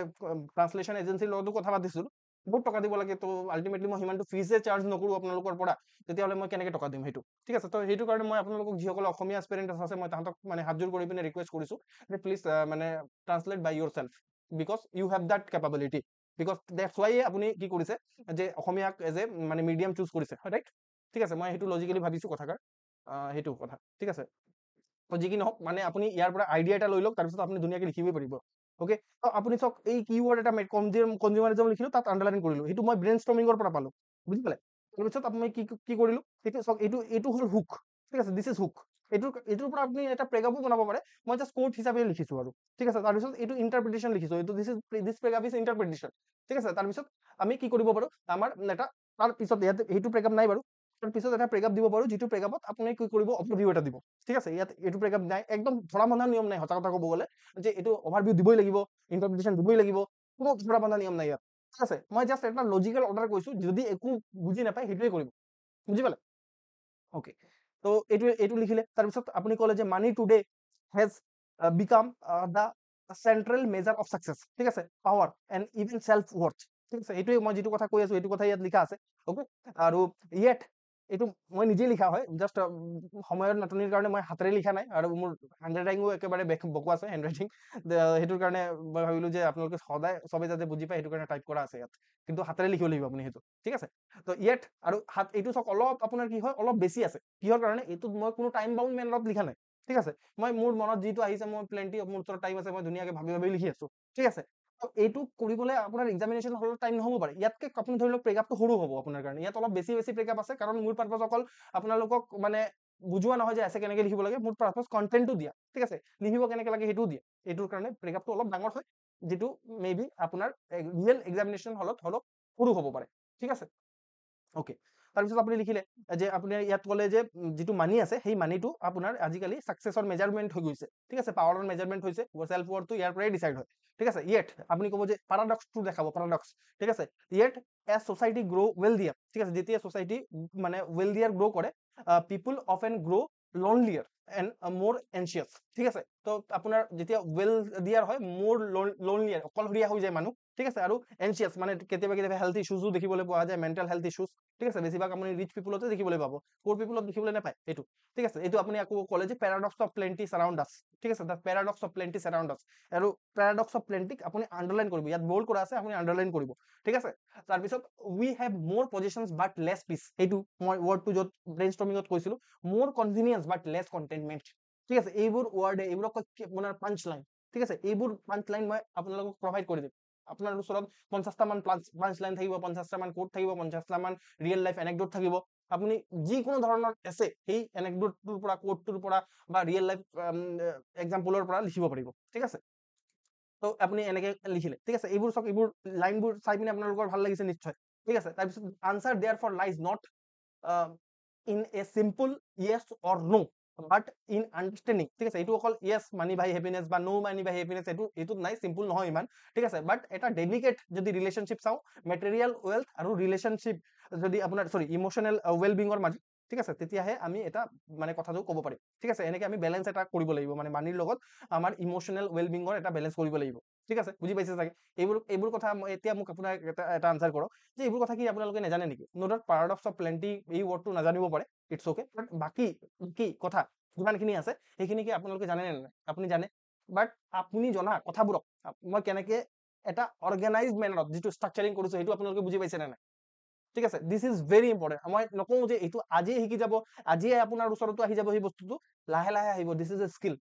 ট্ৰান্সলেশ্যন এজেঞ্চিৰ লগতো কথা পাতিছিলো বহুত টকা দিব লাগে তো আল্টিমেটলি মই সিমানটো ফিজে চাৰ্জ নকৰো আপোনালোকৰ পৰা তেতিয়াহ'লে মই কেনেকৈ টকা দিম সেইটো ঠিক আছে তো সেইটো কাৰণে মই আপোনালোকক যিসকলে অসমীয়া এস্পিৰেণ্ট আছে মই তাহাঁতক মানে হাতযোৰ কৰি পিনে ৰিকুৱেষ্ট কৰিছো যে প্লিজ মানে translate by yourself because you have that capability because that's why আপুনি কি কৰিছে যে অসমীয়াক এজ এ মানে মিডিয়াম চুজ কৰিছে ৰাইট ঠিক আছে মই সেইটো লজিকেলি ভাবিছো কথাষাৰ সেইটো কথা ঠিক আছে তো যি কি নহওক মানে আপুনি ইয়াৰ পৰা আইডিয়া এটা লৈ লওক তাৰপিছত আপুনি ধুনীয়াকৈ লিখিবই পাৰিব ওকে তো আপুনি চাওক এই কিৱৰ্ড এটা কনজিউমাৰিজম লিখিলো তাত আন্ডাৰলাইন কৰিলো সেইটো মই ব্ৰেইন ষ্টৰ্মিঙৰ পৰা পালো বুজি পালে তাৰপিছত আপুনি কি কৰিলো এতিয়া চাওক এইটো হ'ল হুক ঠিক আছে দিছ ইজ হুক এইটোৰ পৰা আপুনি এটা প্ৰেগাবো বনাব পাৰে মই জাষ্ট কোড হিচাপে লিখিছো আৰু ঠিক আছে তাৰপিছত এইটো ইণ্টাৰপ্ৰিটেশ্যন লিখিছো এইটো দিছ প্ৰেগাব ইজ ইণ্টাৰপ্ৰিটেশ্যন ঠিক আছে তাৰপিছত আমি কি কৰিব পাৰো আমাৰ এটা তাৰ পিছত ইয়াত সেইটো প্ৰেগাব নাই বাৰু তাৰপিছত এটা প্ৰেগাব দিব পাৰো যিটো প্ৰেগাবত আপুনি কি কৰিব অভাৰভিউ এটা দিব ঠিক আছে ইয়াত এইটো প্ৰেগাব নাই একদম ধৰা বন্ধা নিয়ম নাই সঁচা কথা ক'ব গ'লে যে এইটো অভাৰভিউ দিবই লাগিব ইণ্টাৰপ্ৰিটেশ্যন দিবই লাগিব কোনো ধৰা বন্ধা নিয়ম নাই ইয়াত ঠিক আছে মই জাষ্ট এটা লজিকেল অৰ্ডাৰ কৈছো যদি একো বুজি নাপায় সেইটোৱে কৰিব বুজি পালে ওকে তো এইটো লিখিলে তাৰপিছত আপুনি ক'লে যে money today has become the central measure of success ঠিক আছে power and even self worth ঠিক আছে এইটোৱে মই যিটো কথা কৈ আছো এইটো কথা ইয়াত লিখা আছে ওকে আৰু ইয়েট এইটো মই নিজে লিখা হয় জাষ্ট সময়ৰ নাটনিৰ কাৰণে মই হাতেৰে লিখা নাই আৰু মোৰ হেণ্ডৰাইটিঙো একেবাৰে বকোৱা আছে হেণ্ডৰাইটিং সেইটোৰ কাৰণে মই ভাবিলো যে আপোনালোকে সদায় চবে যাতে বুজি পায় সেইটো কাৰণে টাইপ কৰা আছে ইয়াত কিন্তু হাতেৰে লিখিব লাগিব আপুনি সেইটো ঠিক আছে তো ইয়েট আৰু এইটো চাওক অলপ আপোনাৰ কি হয় অলপ বেছি আছে কিহৰ কাৰণে এইটোত মই কোনো টাইম বাউণ্ড মেনাৰত লিখা নাই ঠিক আছে মই মোৰ মনত যিটো আহিছে মই প্লেণ্টি মোৰ ওচৰত টাইম আছে মই ধুনীয়াকৈ ভাবি লিখি আছো ঠিক আছে এইটো কৰিবলৈ আপোনাৰ এক্সামিনেশ্যন হলত টাইম নহ'ব পাৰে ইয়াতকে আপুনি ধৰি লওক প্ৰেগাপটো সৰু হ'ব আপোনাৰ কাৰণে ইয়াত অলপ বেছি প্ৰেগাপ আছে কাৰণ মোৰ পাৰ্পাছ অকল আপোনালোকক মানে বুজোৱা নহয় যে এছে কেনেকৈ লিখিব লাগে মোৰ পাৰ্পাছ কণ্টেণ্টটো দিয়া ঠিক আছে লিখিব কেনেকৈ লাগে সেইটোও দিয়া এইটোৰ কাৰণে প্ৰেগাপটো অলপ ডাঙৰ হয় যিটো মে বি আপোনাৰ ৰিয়েল এক্সামিনেশ্যন হলত অলপ সৰু হ'ব পাৰে ঠিক আছে ওকে তাৰপিছত আপুনি লিখিলে যে আপুনি ইয়াত ক'লে যে যিটো মানি আছে সেই মানিটো আপোনাৰ আজিকালি সাকসেছৰ মেজাৰমেণ্ট হৈ গৈছে ঠিক আছে পাৱাৰৰ মেজাৰমেণ্ট হৈছে সেল্ফ ৱৰ্থটো ইয়াৰ পৰাই ডিচাইড হয় ঠিক আছে ইয়েট আপুনি ক'ব যে পাৰাডক্সটো দেখাব পাৰাডক্স ঠিক আছে ইয়েট এজ সোসাইটি গ্ৰো ৱেলদিয়াৰ ঠিক আছে যেতিয়া সোসাইটি মানে ৱেলদিয়াৰ গ্ৰো কৰে পিপুল অফেন গ্ৰো লনলিয়াৰ এণ্ড মোৰ এনচিয়াছ ঠিক আছে তো আপোনাৰ যেতিয়া ৱেলদিয়াৰ হয় মোৰ লনলিয়াৰ অকলশৰীয়া হৈ যায় মানুহ ঠিক আছে আৰু এনচিয়াছ মানে কেতিয়াবা হেল্থ ইছ্যুজো দেখিবলৈ পোৱা যায় মেণ্টেল হেল্থ ইছ্যুজ ঠিক আছে বেছিভাগ আপুনি ৰিচ পিপুলতে দেখিবলৈ পাব পুৰ পিপুলত দেখিবলৈ নাপায় এইটো ঠিক আছে এইটো আপুনি আকৌ ক'লে যে পেৰাডক্স অফ প্লেণ্টি সাৰাউণ্ড আছ ঠিক আছে দ্য পেৰাডক্স অফ প্লেণ্টি সাৰাউণ্ড আছ আৰু পেৰাডক্স অফ প্লেণ্টিক আপুনি আণ্ডাৰলাইন কৰিব ইয়াত বল্ড কৰা আছে আপুনি আণ্ডাৰলাইন কৰিব ঠিক আছে তাৰপিছত উই হেভ মোৰ পজিশ্যনছ বাট লেছ পিচ এইটো মই ৱৰ্ডটো য'ত ব্ৰেইন ষ্টৰ্মিঙত কৈছিলো মোৰ কনভিনিয়েঞ্চ বাট লেছ কণ্টেইনমেণ্ট ঠিক আছে এইবোৰ ৱৰ্ডে এইবোৰক আপোনাৰ পাঞ্চ লাইন ঠিক আছে এইবোৰ পাঞ্চ লাইন মই আপোনালোকক প্ৰভাইড কৰি দিম আপোনাৰ ওচৰত 50টা মান পাঞ্চ লাইন থাকিব 50টা মান কোড থাকিব 50টা মান ৰিয়েল লাইফ এনেকডট থাকিব আপুনি যিকোনো ধৰণৰ এছে সেই এনেকডটটোৰ পৰা কোডটোৰ পৰা বা ৰিয়েল লাইফ এক্সাম্পলৰ পৰা লিখিব পাৰিব ঠিক আছে তো আপুনি এনেকে লিখিলে ঠিক আছে এইবোৰ চাওক এইবোৰ লাইনবোৰ চাই পিনে আপোনালোকৰ ভাল লাগিছে নিশ্চয় ঠিক আছে তাৰপিছত answer therefore lies not in a simple yes or no but in understanding, ঠিক আছে, এইটো অকল য়েছ মানি বাই হেপিনেছ বা নো মানি বাই হেপিনেছ এইটোত নাই, চিম্পল নহয় ইমান, ঠিক আছে। বাট এটা ডেলিকেট যদি ৰিলেশ্যনশ্বিপ চাওঁ, মেটেৰিয়েল ৱেল্থ আৰু ৰিলেশ্যনশ্বিপ যদি আপোনাৰ ইমোশ্যনেল ৱেলবিঙৰ মাজত, ঠিক আছে, তেতিয়াহে আমি এটা মানে কথাটো ক'ব পাৰিম, ঠিক আছে। এনেকে আমি বেলেঞ্চ এটা কৰিব লাগিব, মানে মানিৰ লগত আমাৰ ইমোশ্যনেল ৱেলবিঙৰ এটা বেলেঞ্চ কৰিব লাগিব, ঠিক আছে, বুজি পাইছে চাগে। এইবোৰ কথা মই এতিয়া মোক আপোনাৰ এটা আনচাৰ কৰক যে এইবোৰ কথা কি আপোনালোকে নাজানে নেকি? নো ডাউট পাৰাডক্স অফ প্লেণ্টি এই ৱৰ্ডটো নাজানিব পাৰে, ইটছ অ'কে, বাট বাকী কি কথা যিমানখিনি আছে সেইখিনি কি আপোনালোকে জানে নে নাই? আপুনি জানে, বাট আপুনি জনা কথাবোৰক মই কেনেকে এটা অৰ্গেনাইজ মেনাৰত যিটো ষ্ট্ৰাকচাৰিং কৰিছো সেইটো আপোনালোকে বুজি পাইছে নে নাই? ঠিক আছে, দিছ ইজ ভেৰি ইম্পৰ্টেণ্ট। মই নকওঁ যে এইটো আজিয়ে শিকি যাব, আজিয়ে আপোনাৰ ওচৰতো আহি যাব সেই বস্তুটো, লাহে লাহে আহিব, this is a skill,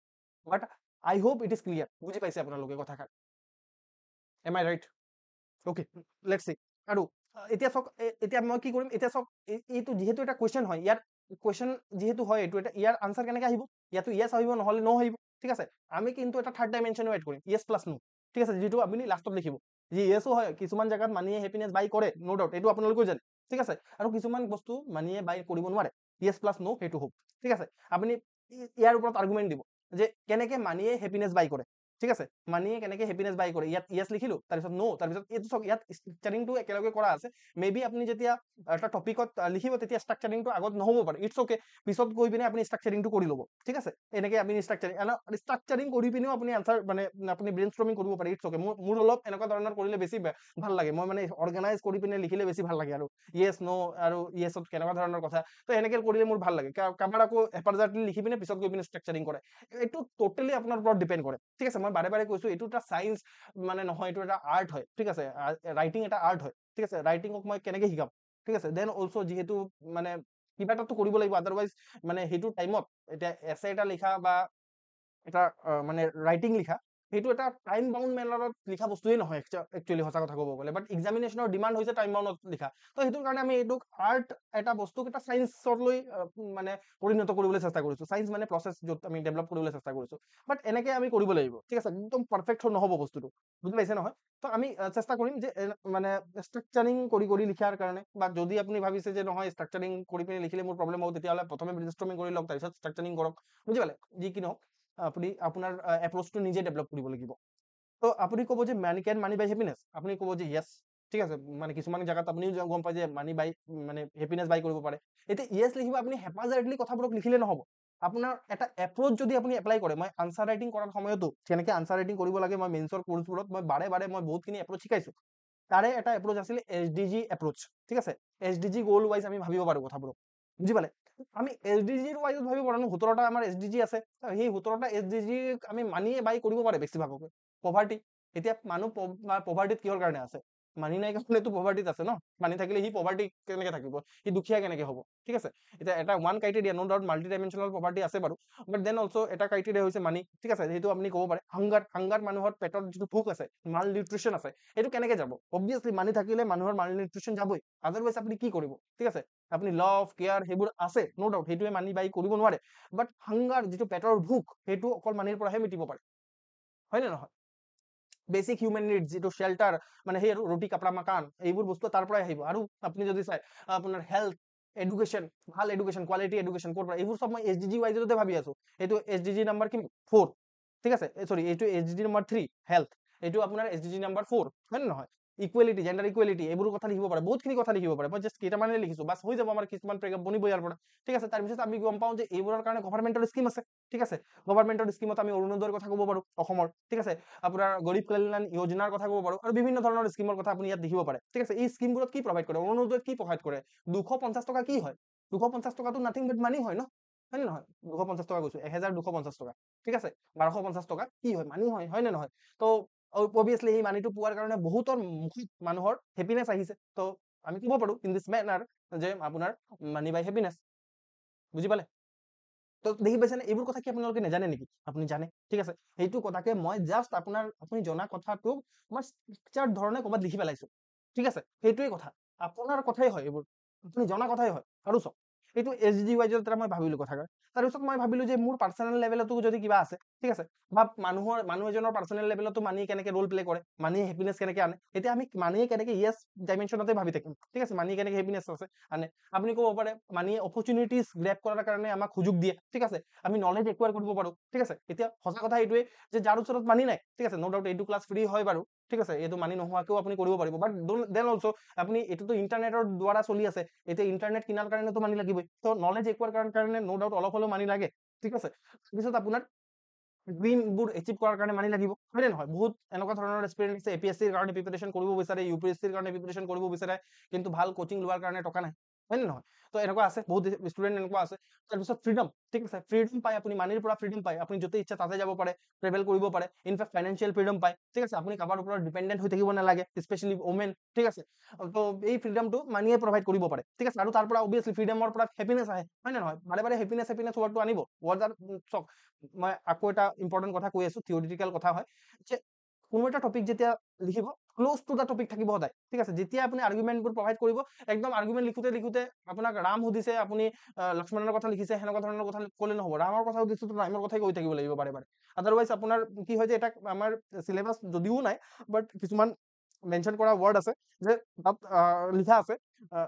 but I hope it is clear, বুজি পাইছে আপোনালোকে কথাষাৰ, am I right? Okay, let's see. আৰু এতিয়া চাওক, এতিয়া মই কি কৰিম, এতিয়া চাওক, এইটো যিহেতু এটা কুৱেশ্যন হয়, ইয়াৰ কুৱেশ্যন যিহেতু হয়, এইটো এটা ইয়াৰ আনচাৰ কেনেকে আহিব? ইয়াতো য়েছ আহিব, নহ'লে ন' আহিব, ঠিক আছে। আমি কিন্তু এটা থাৰ্ড ডাইমেনশ্যনো এড কৰিম, য়েছ প্লাছ ন', ঠিক আছে, যিটো আপুনি লাষ্টত লিখিব, যি য়েছো হয়, কিছুমান জেগাত মানিয়ে হেপিনেছ বাই কৰে, ন' ডাউট, এইটো আপোনালোকেও জানে, ঠিক আছে। আৰু কিছুমান বস্তু মানিয়ে বাই কৰিব নোৱাৰে, য়েছ প্লাছ ন' সেইটো হ'ব, ঠিক আছে। আপুনি ইয়াৰ ওপৰত আৰ্গুমেণ্ট দিব যে কেনেকে মানিয়ে হেপিনেছ বাই কৰে, ঠিক আছে, মানিয়ে কেনেকে হেপিনেছ বাই কৰে। ইয়াত য়েছ লিখিলো, তাৰপিছত ন', তাৰপিছত এইটো চাওক, ইয়াত ষ্ট্ৰাকচাৰিংটো একেলগে কৰা আছে। মে বি আপুনি যেতিয়া এটা টপিকত লিখিব তেতিয়া ষ্ট্ৰাকচাৰিংটো আগত নহ'ব পাৰে, ইটছ অ'কে, পিছত গৈ পিনে আপুনি ষ্ট্ৰাকচাৰিংটো কৰি ল'ব, ঠিক আছে। এনেকে আপুনি ষ্ট্ৰাকচাৰিং কৰি পিনেও আপুনি আনচাৰ মানে আপুনি ব্ৰেইন ষ্ট্ৰমিং কৰিব পাৰে, ইটছ অ'কে। মোৰ অলপ এনেকুৱা ধৰণৰ কৰিলে বেছি ভাল লাগে, মই মানে অৰ্গেনাইজ কৰি পিনে লিখিলে বেছি ভাল লাগে, আৰু য়েছ ন' আৰু য়েছত কেনেকুৱা ধৰণৰ কথা, তো এনেকে কৰিলে মোৰ ভাল লাগে। কাৰোবাৰ আকৌ হেপাৰজাৰ্টলি লিখি পিনে পিছত গৈ পিনে ষ্ট্ৰাকচাৰিং কৰে, এইটো টোটেলি আপোনাৰ ওপৰত ডিপেণ্ড কৰে, ঠিক আছে। মই বাৰে বাৰে কৈছো এইটো এটা চায়েন্স মানে নহয়, এইটো এটা আৰ্ট হয়, ঠিক আছে। ৰাইটিং এটা আৰ্ট হয়, ঠিক আছে। ৰাইটিঙক মই কেনেকে শিকাম, ঠিক আছে। দেন অলছ' যিহেতু মানে কিবা এটাতো কৰিব লাগিব, আদাৰৱাইজ মানে সেইটো টাইমত এতিয়া এছে এটা লিখা বা এটা মানে ৰাইটিং লিখা, সেইটো এটা টাইম বাউণ্ড মেনাৰত লিখা বস্তুৱেই নহয় একচুৱেলি, সঁচা কথা ক'ব গ'লে। বাট এক্সামিনেশ্যনৰ ডিমাণ্ড হৈছে টাইম বাউণ্ডত লিখা, তো সেইটোৰ কাৰণে আমি এইটোক আৰ্ট এটা বস্তুক এটা চায়েন্সলৈ মানে পৰিণত কৰিবলৈ চেষ্টা কৰিছো। চায়েন্স মানে প্ৰচেছ য'ত আমি ডেভেলপ কৰিবলৈ চেষ্টা কৰিছো, বাট এনেকে আমি কৰিব লাগিব, ঠিক আছে। একদম পাৰফেক্ট নহ'ব বস্তুটো, বুজি পাইছে নহয়? তো আমি চেষ্টা কৰিম যে মানে ষ্ট্ৰাকচাৰিং কৰি কৰি লিখাৰ কাৰণে, বা যদি আপুনি ভাবিছে যে নহয় ষ্ট্ৰাকচাৰিং কৰি পিনে লিখিলে মোৰ প্ৰব্লেম হ'ব, তেতিয়াহ'লে প্ৰথমে ব্ৰেইনষ্টৰ্মিং কৰি লওক, তাৰপিছত ষ্ট্ৰাকচাৰিং কৰক, বুজি পালে? যি কি নহওক, আপুনি আপোনাৰ এপ্ৰ'চটো নিজে ডেভেলপ কৰিব লাগিব। তো আপুনি ক'ব যে মানি কেন মানি বাই হেপিনেছ, আপুনি ক'ব যে য়েছ, ঠিক আছে। মানে কিছুমান জেগাত আপুনিও গম পায় যে মানি বাই মানে হেপিনেছ বাই কৰিব পাৰে। এতিয়া য়েছ লিখিব, আপুনি হেপাজাৰ্টলি কথাবোৰক লিখিলে নহ'ব। আপোনাৰ এটা এপ্ৰ'চ যদি আপুনি এপ্লাই কৰে, মই আনচাৰ ৰাইটিং কৰাৰ সময়তো যেনেকে আনচাৰ ৰাইটিং কৰিব লাগে, মই মেইনছৰ কোৰ্চবোৰত মই বাৰে বাৰে মই বহুতখিনি এপ্ৰ'চ শিকাইছো। তাৰে এটা এপ্ৰ'চ আছিলে SDG এপ্ৰ'চ, ঠিক আছে। SDG গ'ল ৱাইজ আমি ভাবিব পাৰো কথাবোৰক, বুজি পালে? আমি SDGৰ ৱাইজত ভাবিব পাৰো, 17টা আমাৰ SDG আছে, সেই 17টা SDG আমি মানিয়ে বাই কৰিব পাৰে বেছিভাগকে। পভাৰ্টি, এতিয়া মানুহ পভাৰ্টিত কিহৰ কাৰণে আছে? মানি নাই কাৰণেতো পভাৰ্টিত আছে ন। মানি থাকিলে সি পভাৰ্টি কেনেকে থাকিব, সি দুখীয়া কেনেকে হ'ব, ঠিক আছে। এতিয়া এটা ওৱান ক্ৰাইটেৰিয়া, ন' ডাউট মাল্টি ডাইমেনশ্যনেল পভাৰ্টি আছে বাৰু, বাট দেন অলছ' এটা ক্ৰাইটেৰিয়া হৈছে মানি, ঠিক আছে। সেইটো আপুনি ক'ব পাৰে। হাংগাৰ মানুহৰ পেটত যিটো ভোক আছে, মাল নিউট্ৰিশ্যন আছে, সেইটো কেনেকে যাব? অবভিয়াছলি মানি থাকিলে মানুহৰ মাল নিউট্ৰিশ্যন যাবই, আদাৰৱাইজ আপুনি কি কৰিব, ঠিক আছে। আপুনি লভ কেয়াৰ সেইবোৰ আছে, ন' ডাউট, সেইটোৱে মানি বাই কৰিব নোৱাৰে, বাট হাংগাৰ যিটো পেটৰ ভোক, সেইটো অকল মানিৰ পৰাহে মিটিব পাৰে, হয় নে নহয়? বেচিক হিউমেন নিডছ, যিটো শ্বেল্টাৰ, মানে সেই আৰু ৰুটি কাপৰা মাকান, এইবোৰ বস্তু তাৰ পৰাই আহিব। আৰু আপুনি যদি চাই আপোনাৰ হেল্থ, এডুকেশ্যন, ভাল এডুকেশ্যন, কোৱালিটি এডুকেশ্যন ক'ৰ পৰা, এইবোৰ চব মই SDG ৱাইজতে ভাবি আছো। এইটো SDG নাম্বাৰ কি 4, ঠিক আছে, চৰি এইটো SDG নাম্বাৰ 3 হেল্থ, এইটো আপোনাৰ SDG নাম্বাৰ 4, হয় নে নহয়? ইকুৱেলিটি, জেণ্ডাৰ ইকুৱেলিটি, এইবোৰ কথা লিখিব পাৰে, বহুতখিনি কথা লিখিব পাৰে। মই জাষ্ট কেইটামানে লিখিছো, বাছ হৈ যাব, আমাৰ কিছুমান পেৰেগ্ৰাফ বনিব ইয়াৰ পৰা, ঠিক আছে। তাৰপিছত আমি গম পাওঁ যে এইবোৰৰ কাৰণে গভৰ্ণমেণ্টৰ স্কিম আছে, ঠিক আছে। গভৰ্ণমেণ্টৰ স্কিমত আমি অৰুণোদয়ৰ কথা ক'ব পাৰো অসমৰ, ঠিক আছে। আপোনাৰ গৰীব কল্যাণ যোজনাৰ কথা ক'ব পাৰো, আৰু বিভিন্ন ধৰণৰ স্কিমৰ কথা আপুনি ইয়াত লিখিব পাৰে, ঠিক আছে। এই স্কিমবোৰত কি প্ৰভাইড কৰে, অৰুণোদয়ত কি প্ৰভাইড কৰে? 250 টকা কি হয়? 250 টকাটো নাথিং বাট মানি হয় ন, হয় নে নহয়? 250 টকা কৈছো, 1250 টকা, ঠিক আছে। 1250 টকা কি হয়? মানি হয়, হয় নে নহয়? তো অবভিয়াছলি এই মানিটো পোৱাৰ কাৰণে বহুতৰ মুখত মানুহৰ হেপিনেছ আহিছে। তো আমি ক'ব পাৰো ইন দিছ মেনাৰ যে আপোনাৰ মানি বাই হেপিনেছ, বুজি পালে? তো দেখি পাইছেনে, এইবোৰ কথা কি আপোনালোকে নাজানে নেকি? আপুনি জানে, ঠিক আছে। সেইটো কথাকে মই জাষ্ট আপুনি জনা কথাটোক মই ষ্ট্ৰাকচাৰ ধৰণে ক'ৰবাত লিখি পেলাইছো, ঠিক আছে। সেইটোৱে কথা, আপোনাৰ কথাই হয় এইবোৰ, আপুনি জনা কথাই হয়। আৰু চাওক, এইটো SDGYৰ দ্বাৰা মই ভাবিলো কথাষাৰ। তাৰপিছত মই ভাবিলো যে মোৰ পাৰ্চনেল লেভেলতো যদি কিবা আছে, ঠিক আছে, বা মানুহ এজনৰ পাৰ্চনেল লেভেলতো মানি কেনেকে ৰোল প্লে কৰে, মানি হেপিনেছ কেনেকে আনে, এতিয়া আমি মানিয়ে কেনেকে ইয়েছ ডাইমেনশ্যনতে ভাবি থাকিম, ঠিক আছে, মানি কেনেকে হেপিনেছ আছে আনে। আপুনি ক'ব পাৰে মানিয়ে অপৰচুনিটিজ গ্ৰেপ কৰাৰ কাৰণে আমাক সুযোগ দিয়ে, ঠিক আছে, আমি নলেজ একুৱায়াৰ কৰিব পাৰো, ঠিক আছে। এতিয়া সঁচা কথা এইটোৱে যে যাৰ ওচৰত মানি নাই, ঠিক আছে, ন ডাউট এইটো ক্লাছ ফ্ৰী হয় বাৰু, ঠিক আছে, এইটো মানি নোহোৱাকেও আপুনি কৰিব পাৰিব, বাট দেন অলছো আপুনি এইটোতো ইণ্টাৰনেটৰ দ্বাৰা চলি আছে, এতিয়া ইণ্টাৰনেট কিনাৰ কাৰণেতো মানি লাগিবই, তো নলেজ একুৱায়াৰ কাৰণে ন ডাউট অলপ হ'লেও মানি লাগে, ঠিক আছে। তাৰপিছত আপোনাৰ ড্ৰিমবোৰ এচিভ কৰাৰ কাৰণে মানি লাগিব, হয় নে নহয়? বহুত এনেকুৱা ধৰণৰ এক্সপিৰিয়েঞ্চ আছে, APSCৰ কাৰণে প্ৰিপাৰেশ্যন কৰিব বিচাৰে, UPSCৰ কাৰণে প্ৰিপাৰেশ্যন কৰিব বিচাৰে, কিন্তু ভাল কোচিং লোৱাৰ কাৰণে টকা নাই, হয় নে নহয়? তো এনেকুৱা আছে, বহুত ষ্টুডেণ্ট এনেকুৱা আছে। তাৰপিছত ফ্ৰীডম, ঠিক আছে, ফ্ৰীডম পায় আপুনি, মানিৰ পৰা ফ্ৰীডম পায়, আপুনি য'তে ইচ্ছা তাতে যাব পাৰে, ট্ৰেভেল কৰিব পাৰে, ইনফেক্ট ফাইনেন্সিয়েল ফ্ৰীডম পায়, ঠিক আছে, আপুনি কাৰোবাৰ ওপৰত ডিপেণ্ডেণ্ট হৈ থাকিব নালাগে, স্পেচিয়েলি ওমেন, ঠিক আছে। তো এই ফ্ৰীডমটো মানিয়ে প্ৰভাইড কৰিব পাৰে, ঠিক আছে, আৰু তাৰ পৰা অবভিয়াছলি ফ্ৰীডমৰ পৰা হেপিনেছ আহে, হয় নে নহয়? বাৰে বাৰে হেপিনেছ ৱৰ্ডটো আনিব, ৱৰ্ড চাওক, মই আকৌ এটা ইম্পৰ্টেণ্ট কথা কৈ আছো, থিয়ৰিটিকেল কথা হয়, যে কোনো এটা টপিক যেতিয়া লিখিব, ক্লোজ টু দা টপিক থাকিব সদায়, ঠিক আছে। যেতিয়া আপুনি আৰ্গুমেণ্টবোৰ প্ৰভাইড কৰিব, একদম আৰ্গুমেণ্ট লিখোতে লিখোতে আপোনাক ৰাম সুধিছে, আপুনি লক্ষ্মণৰ কথা লিখিছে, সেনেকুৱা ধৰণৰ কথা ক'লে নহ'ব, ৰামৰ কথা সুধিছো তো ৰামৰ কথাই কৈ থাকিব লাগিব বাৰে বাৰে। আদাৰৱাইজ আপোনাৰ কি হয় যে এটা আমাৰ চিলেবাছ যদিও নাই, বাট কিছুমান মেনশ্যন কৰা ৱৰ্ড আছে যে তাত লিখা আছে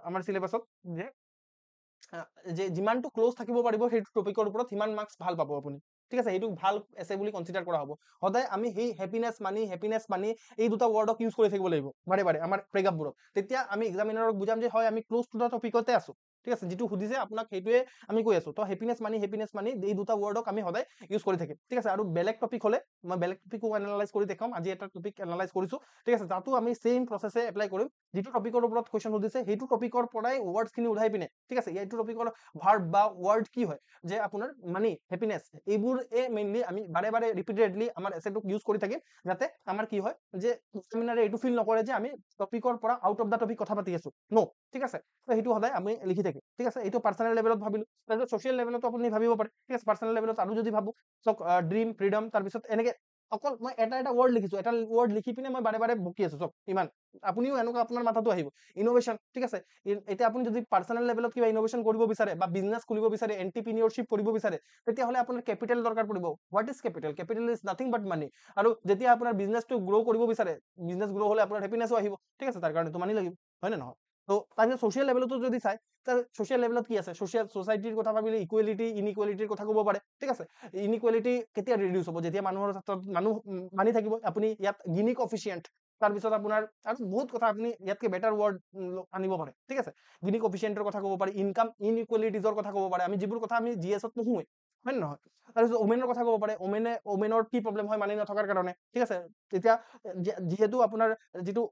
আমাৰ চিলেবাছত যে যে যিমানটো ক্লোজ থাকিব পাৰিব সেইটো টপিকৰ ওপৰত সিমান মাৰ্কছ ভাল পাব আপুনি, ঠিক আছে, সেইটো ভাল এছে বুলি কনচিডাৰ কৰা হ'ব। সদায় আমি সেই হেপিনেছ মানি এই দুটা ৱৰ্ডক ইউজ কৰি থাকিব লাগিব বাৰে বাৰে আমাৰ ব্ৰেকআপবোৰত, তেতিয়া আমি এক্সামিনাৰক বুজাম যে হয় আমি ক্লোজ টু দা টপিকতে আছো, ঠিক আছে, যিটো সুধিছে আপোনাক সেইটোৱে আমি কৈ আছো। তো হেপিনেছ মানি এই দুটা ৱৰ্ডক আমি সদায় ইউজ কৰি থাকিম, ঠিক আছে। আৰু বেলেগ টপিক হ'লে মই বেলেগ টপিকো এনালাইজ কৰি দেখাম, আজি এটা টপিক এনালাইজ কৰিছো, ঠিক আছে, তাতো আমি ছেইম প্ৰচেছে এপ্লাই কৰিম, যিটো টপিকৰ ওপৰত কুৱেশ্যন সুধিছে সেইটো টপিকৰ পৰাই ৱৰ্ডছখিনি উঠাই পিনে, ঠিক আছে, এইটো টপিকৰ ভাৰ্ব বা ৱৰ্ড কি হয়, যে আপোনাৰ মানি হেপিনেছ, এইবোৰ মেইনলি আমি বাৰে বাৰে ৰিপিটেডলি আমাৰ এছেটোক ইউজ কৰি থাকিম, যাতে আমাৰ কি হয় যে এক্সামিনাৰে এইটো ফিল নকৰে যে আমি টপিকৰ পৰা আউট অফ দা টপিক কথা পাতি আছো, ন, ঠিক আছে। তো সেইটো সদায় আমি লিখি থাকিম, ঠিক আছে। এইটো পাৰ্চনেল লেভেলত ভাবিলো, তাৰপিছত ছ'চিয়েল লেভেলতো আপুনি ভাবিব পাৰে, ঠিক আছে, পাৰ্চনেল লেভেলত আৰু যদি ভাবো চাওক, ড্ৰিম, ফ্ৰীডম, তাৰপিছত এনেকে অকল মই এটা এটা ৱৰ্ড লিখিছো, এটা ৱৰ্ড লিখি পিনে মই বাৰে বাৰে বকি আছো, চাওক ইমান, আপুনিও এনেকুৱা আপোনাৰ মাথাতো আহিব। ইনোভেশ্যন, ঠিক আছে, এতিয়া আপুনি যদি পাৰ্চনেল লেভেলত কিবা ইনোভেশ্যন কৰিব বিচাৰে বা বিজনেছ খুলিব বিচাৰে, এণ্টাৰপ্ৰিনিয়ৰশ্বিপ কৰিব বিচাৰে, তেতিয়াহ'লে আপোনাৰ কেপিটেল দৰকাৰ পৰিব। What is capital? Capital is nothing but money. আৰু যেতিয়া আপোনাৰ বিজনেছটো গ্ৰ' কৰিব বিচাৰে, বিজনেছ গ্ৰ' হ'লে আপোনাৰ হেপিনেছো আহিব, ঠিক আছে, তাৰ কাৰণেতো মানি লাগিব, হয় নে নহয়? তো তাৰপিছত ছ'চিয়েল লেভেলতো যদি চাই, ছ'চিয়েল লেভেলত কি আছে, ছ'চাইটিৰ কথা ভাবিলে ইকুৱেলিটি ইনইকুৱেলিটিৰ কথা ক'ব পাৰে, ঠিক আছে। ইনইকুৱেলিটি কেতিয়া ৰিডিউচ হ'ব? যেতিয়া মানুহৰ ক্ষেত্ৰত মানুহ মানি থাকিব, আপুনি ইয়াত গিনি কফিচিয়েণ্ট, তাৰপিছত আপোনাৰ আৰু বহুত কথা আপুনি ইয়াতকে বেটাৰ ৱৰ্ড আনিব পাৰে, ঠিক আছে। গিনি কফিচিয়েণ্টৰ কথা ক'ব পাৰি, ইনকাম ইনইকুৱেলিটিজৰ কথা ক'ব পাৰে, আমি যিবোৰ কথা আমি GS-ত নোহোঁৱে, হয় নে নহয়? তাৰপিছত ওমেনৰ কথা ক'ব পাৰে, ওমেনৰ কি প্ৰব্লেম হয় মানি নথকাৰ কাৰণে, ঠিক আছে। তেতিয়া যিহেতু আপোনাৰ যিটো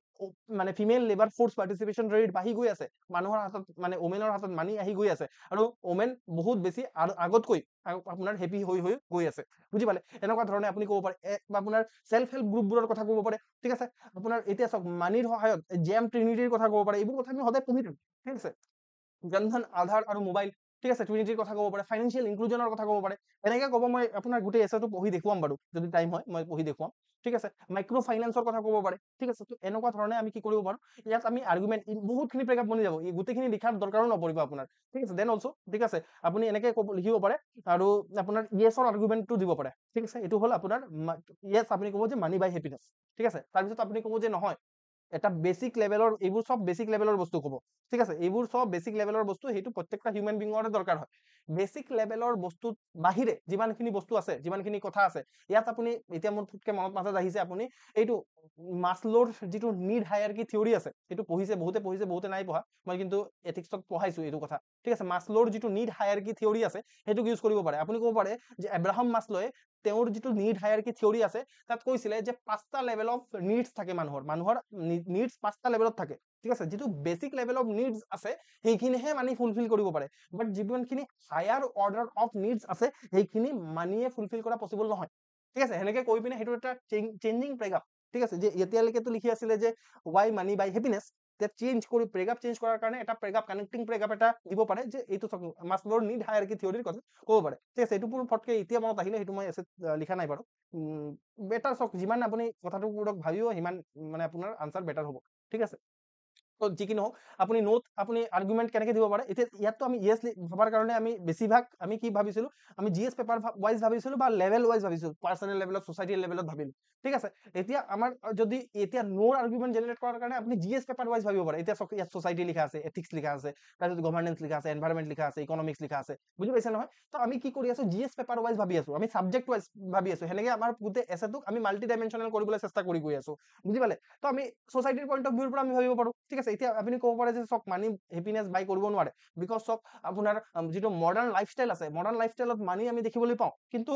মানে female labour force participation rate বাঢ়ি গৈ আছে, মানুহৰ হাতত মানে ওমেনৰ হাতত মানি আহি গৈ আছে, আৰু ওমেন বহুত বেছি আগতকৈ আপোনাৰ হেপী হৈ গৈ আছে, বুজি পালে? এনেকুৱা ধৰণে আপুনি ক'ব পাৰে, আপোনাৰ চেল্ফ হেল্প গ্ৰুপবোৰৰ কথা ক'ব পাৰে, ঠিক আছে। আপোনাৰ এতিয়া চাওক, মানিৰ সহায়ত জেম ট্ৰিনিটিৰ কথা ক'ব পাৰে, এইবোৰ কথা আমি সদায় পঢ়ি থাকোঁ, ঠিক আছে। জনধন, আধাৰ আৰু মোবাইল, ঠিক আছে, ট্ৰিনিটিৰ কথা ক'ব পাৰে, ফাইনেন্সিয়েল ইনক্লুজনৰ কথা ক'ব পাৰে, এনেকে ক'ব। মই আপোনাৰ গোটেই এছেটো পঢ়ি দেখুৱাম বাৰু, যদি টাইম হয় মই পঢ়ি দেখুৱাম, ঠিক আছে। মাইক্ৰ' ফাইনেন্সৰ কথা ক'ব পাৰে, ঠিক আছে। তো এনেকুৱা ধৰণে আমি কি কৰিব পাৰোঁ, ইয়াত আমি আৰ্গুমেণ্ট বহুতখিনি ব্ৰেকআপ বনি যাব, এই গোটেইখিনি লিখাৰ দৰকাৰো নপৰিব আপোনাৰ, ঠিক আছে। দেন অলছো, ঠিক আছে, আপুনি এনেকে লিখিব পাৰে, আৰু আপোনাৰ ইয়েছৰ আৰ্গুমেণ্টটো দিব পাৰে, ঠিক আছে। এইটো হ'ল আপোনাৰ ইয়েছ, আপুনি ক'ব যে মানি বাই হেপিনেছ, ঠিক আছে। তাৰপিছত আপুনি ক'ব যে নহয়, এটা বেছিক লেভেলৰ, এইবোৰ চব বেছিক লেভেলৰ বস্তু ক'ব, ঠিক আছে। এইবোৰ চব বেছিক লেভেলৰ বস্তু, সেইটো প্ৰত্যেকটা হিউমেন বিঙৰে দৰকাৰ হয়। বেছিক লেভেলৰ বস্তুত বাহিৰে যিমানখিনি বস্তু আছে, যিমানখিনি কথা আছে, ইয়াত আপুনি এতিয়া মোৰ ফুটকে মাজত আহিছে, আপুনি এইটো মাছলোৰ যিটো নিড হায়াৰকি থিয়ৰী আছে, সেইটো পঢ়িছে, বহুতে নাই পঢ়া, মই কিন্তু এথিক্সত পঢ়াইছো এইটো কথা, ঠিক আছে। মাছলোৰ যিটো নিড হায়াৰকি থিয়ৰী আছে, সেইটোক ইউজ কৰিব পাৰে। আপুনি ক'ব পাৰে যে এব্ৰাহাম মাছলোৱে তেওঁৰ যিটো নিড হায়াৰকি থিয়ৰী আছে, তাত কৈছিলে যে 5টা লেভেল অফ নিডছ থাকে, মানুহৰ নিডছ 5টা লেভেলত থাকে, ঠিক আছে। যিটো বেছিক লেভেল অফ নিডছ আছে, সেইখিনিহে মানি ফুলফিল কৰিব পাৰে, বাট যিমানখিনি হায়াৰ অৰ্ডাৰ অফ নিডছ আছে, সেইখিনি মানিয়ে ফুলফিল কৰা পচিবল নহয়, ঠিক আছে। সেনেকে কৈ পিনে সেইটো এটা চেঞ্জিং ব্ৰেকআপ, ঠিক আছে। যে এতিয়ালৈকেতো লিখি আছিলে যে why money buy happiness, change কৰি ব্ৰেকআপ চেঞ্জ কৰাৰ কাৰণে এটা ব্ৰেকআপ, কানেক্টিং ব্ৰেকআপ এটা দিব পাৰে, যে এইটো মাছলোৰ নিড হায়াৰকি থিয়ৰীৰ কথা ক'ব পাৰে, ঠিক আছে। এইটো ফটকে এতিয়া মনত আহিলে, সেইটো মই লিখা নাই বাৰু। বেটাৰ চাওক, যিমান আপুনি কথাটোবোৰক ভাবিব, সিমান মানে আপোনাৰ আনচাৰ বেটাৰ হ'ব, ঠিক আছে। তো যি কি নহওক আপুনি নোট আপুনি আৰ্গুমেণ্ট কেনেকৈ দিব পাৰে এতিয়া ইয়াততো আমি ইয়েছ ভবাৰ কাৰণে আমি বেছিভাগ আমি কি ভাবিছিলোঁ আমি জিএছ পেপাৰ ৱাইজ ভাবিছিলোঁ বা লেভেল ৱাইজ ভাবিছিলোঁ পাৰ্চনেল লেভেলত ছ'চাইটিৰ লেভেলত ভাবিলোঁ ঠিক আছে এতিয়া আমাৰ যদি এতিয়া নোৰ আৰ্গুমেণ্ট জেনেৰেট কৰাৰ কাৰণে আপুনি জিএছ পেপাৰ ৱাইজ ভাবিব পাৰে এতিয়া ইয়াত ছ'চাইটি লিখা আছে এথিক্স লিখা আছে তাৰপিছত গভৰ্নেন্স লিখা আছে এনভাইৰনমেণ্ট লিখা আছে ইকনমিক্স লিখা আছে বুজি পাইছে নহয় তো আমি কি কৰি আছো জিএছ পেপাৰ ৱাইজ ভাবি আছো আমি ছাবজেক্ট ৱাইজ ভাবি আছো সেনেকে আমাৰ গোটেই এছেটোক আমি মাল্টি ডাইমেনশ্যনেল কৰিবলৈ চেষ্টা কৰি গৈ আছো বুজি পালে তো আমি ছ'চাইটিৰ পইণ্ট অফ ভিউৰ পৰা আমি ভাবিব পাৰোঁ ঠিক আছে এতিয়া আপুনি ক'ব পাৰে যে চক মানি হেপিনেছ বাই কৰিব নোৱাৰে বিকজ চক আপোনাৰ যিটো মডাৰ্ণ লাইফষ্টাইল আছে মডাৰ্ণ লাইফষ্টাইলত মানি আমি দেখিবলৈ পাওঁ কিন্তু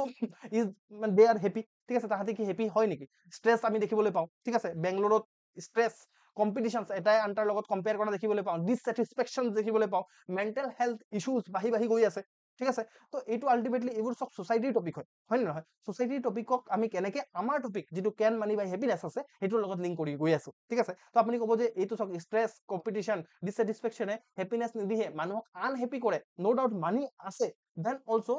ইজ দে আৰ হেপী ঠিক আছে তাহাঁতি কি হেপী হয় নেকি ষ্ট্ৰেছ আমি দেখিবলৈ পাওঁ ঠিক আছে বেংগলোৰত ষ্ট্ৰেছ কম্পিটিশ্যনছ এটাই আনটাৰ লগত কম্পেয়াৰ কৰা দেখিবলৈ পাওঁ ডিছছেটিছফেকশ্যন দেখিবলৈ পাওঁ মেণ্টেল হেল্থ ইছ্যুজ বাঢ়ি বাঢ়ি গৈ আছে ঠিক আছে তো এইটো আল্টিমেটলি এইবোৰ চব ছ'চাইটিৰ টপিক হয় নে নহয় ছ'চাইটিৰ টপিকক আমি কেনেকে আমাৰ টপিক যিটো কেন মানি বাই হেপিনেছ আছে সেইটোৰ লগত লিংক কৰি গৈ আছো ঠিক আছে তো আপুনি ক'ব যে এইটো চক ষ্ট্ৰেছ কম্পিটিশ্যন ডিছছেটিছফেকশ্যনে হেপিনেছ নিদিয়ে মানুহক আনহেপী কৰে ন' ডাউট মানি আছে then also'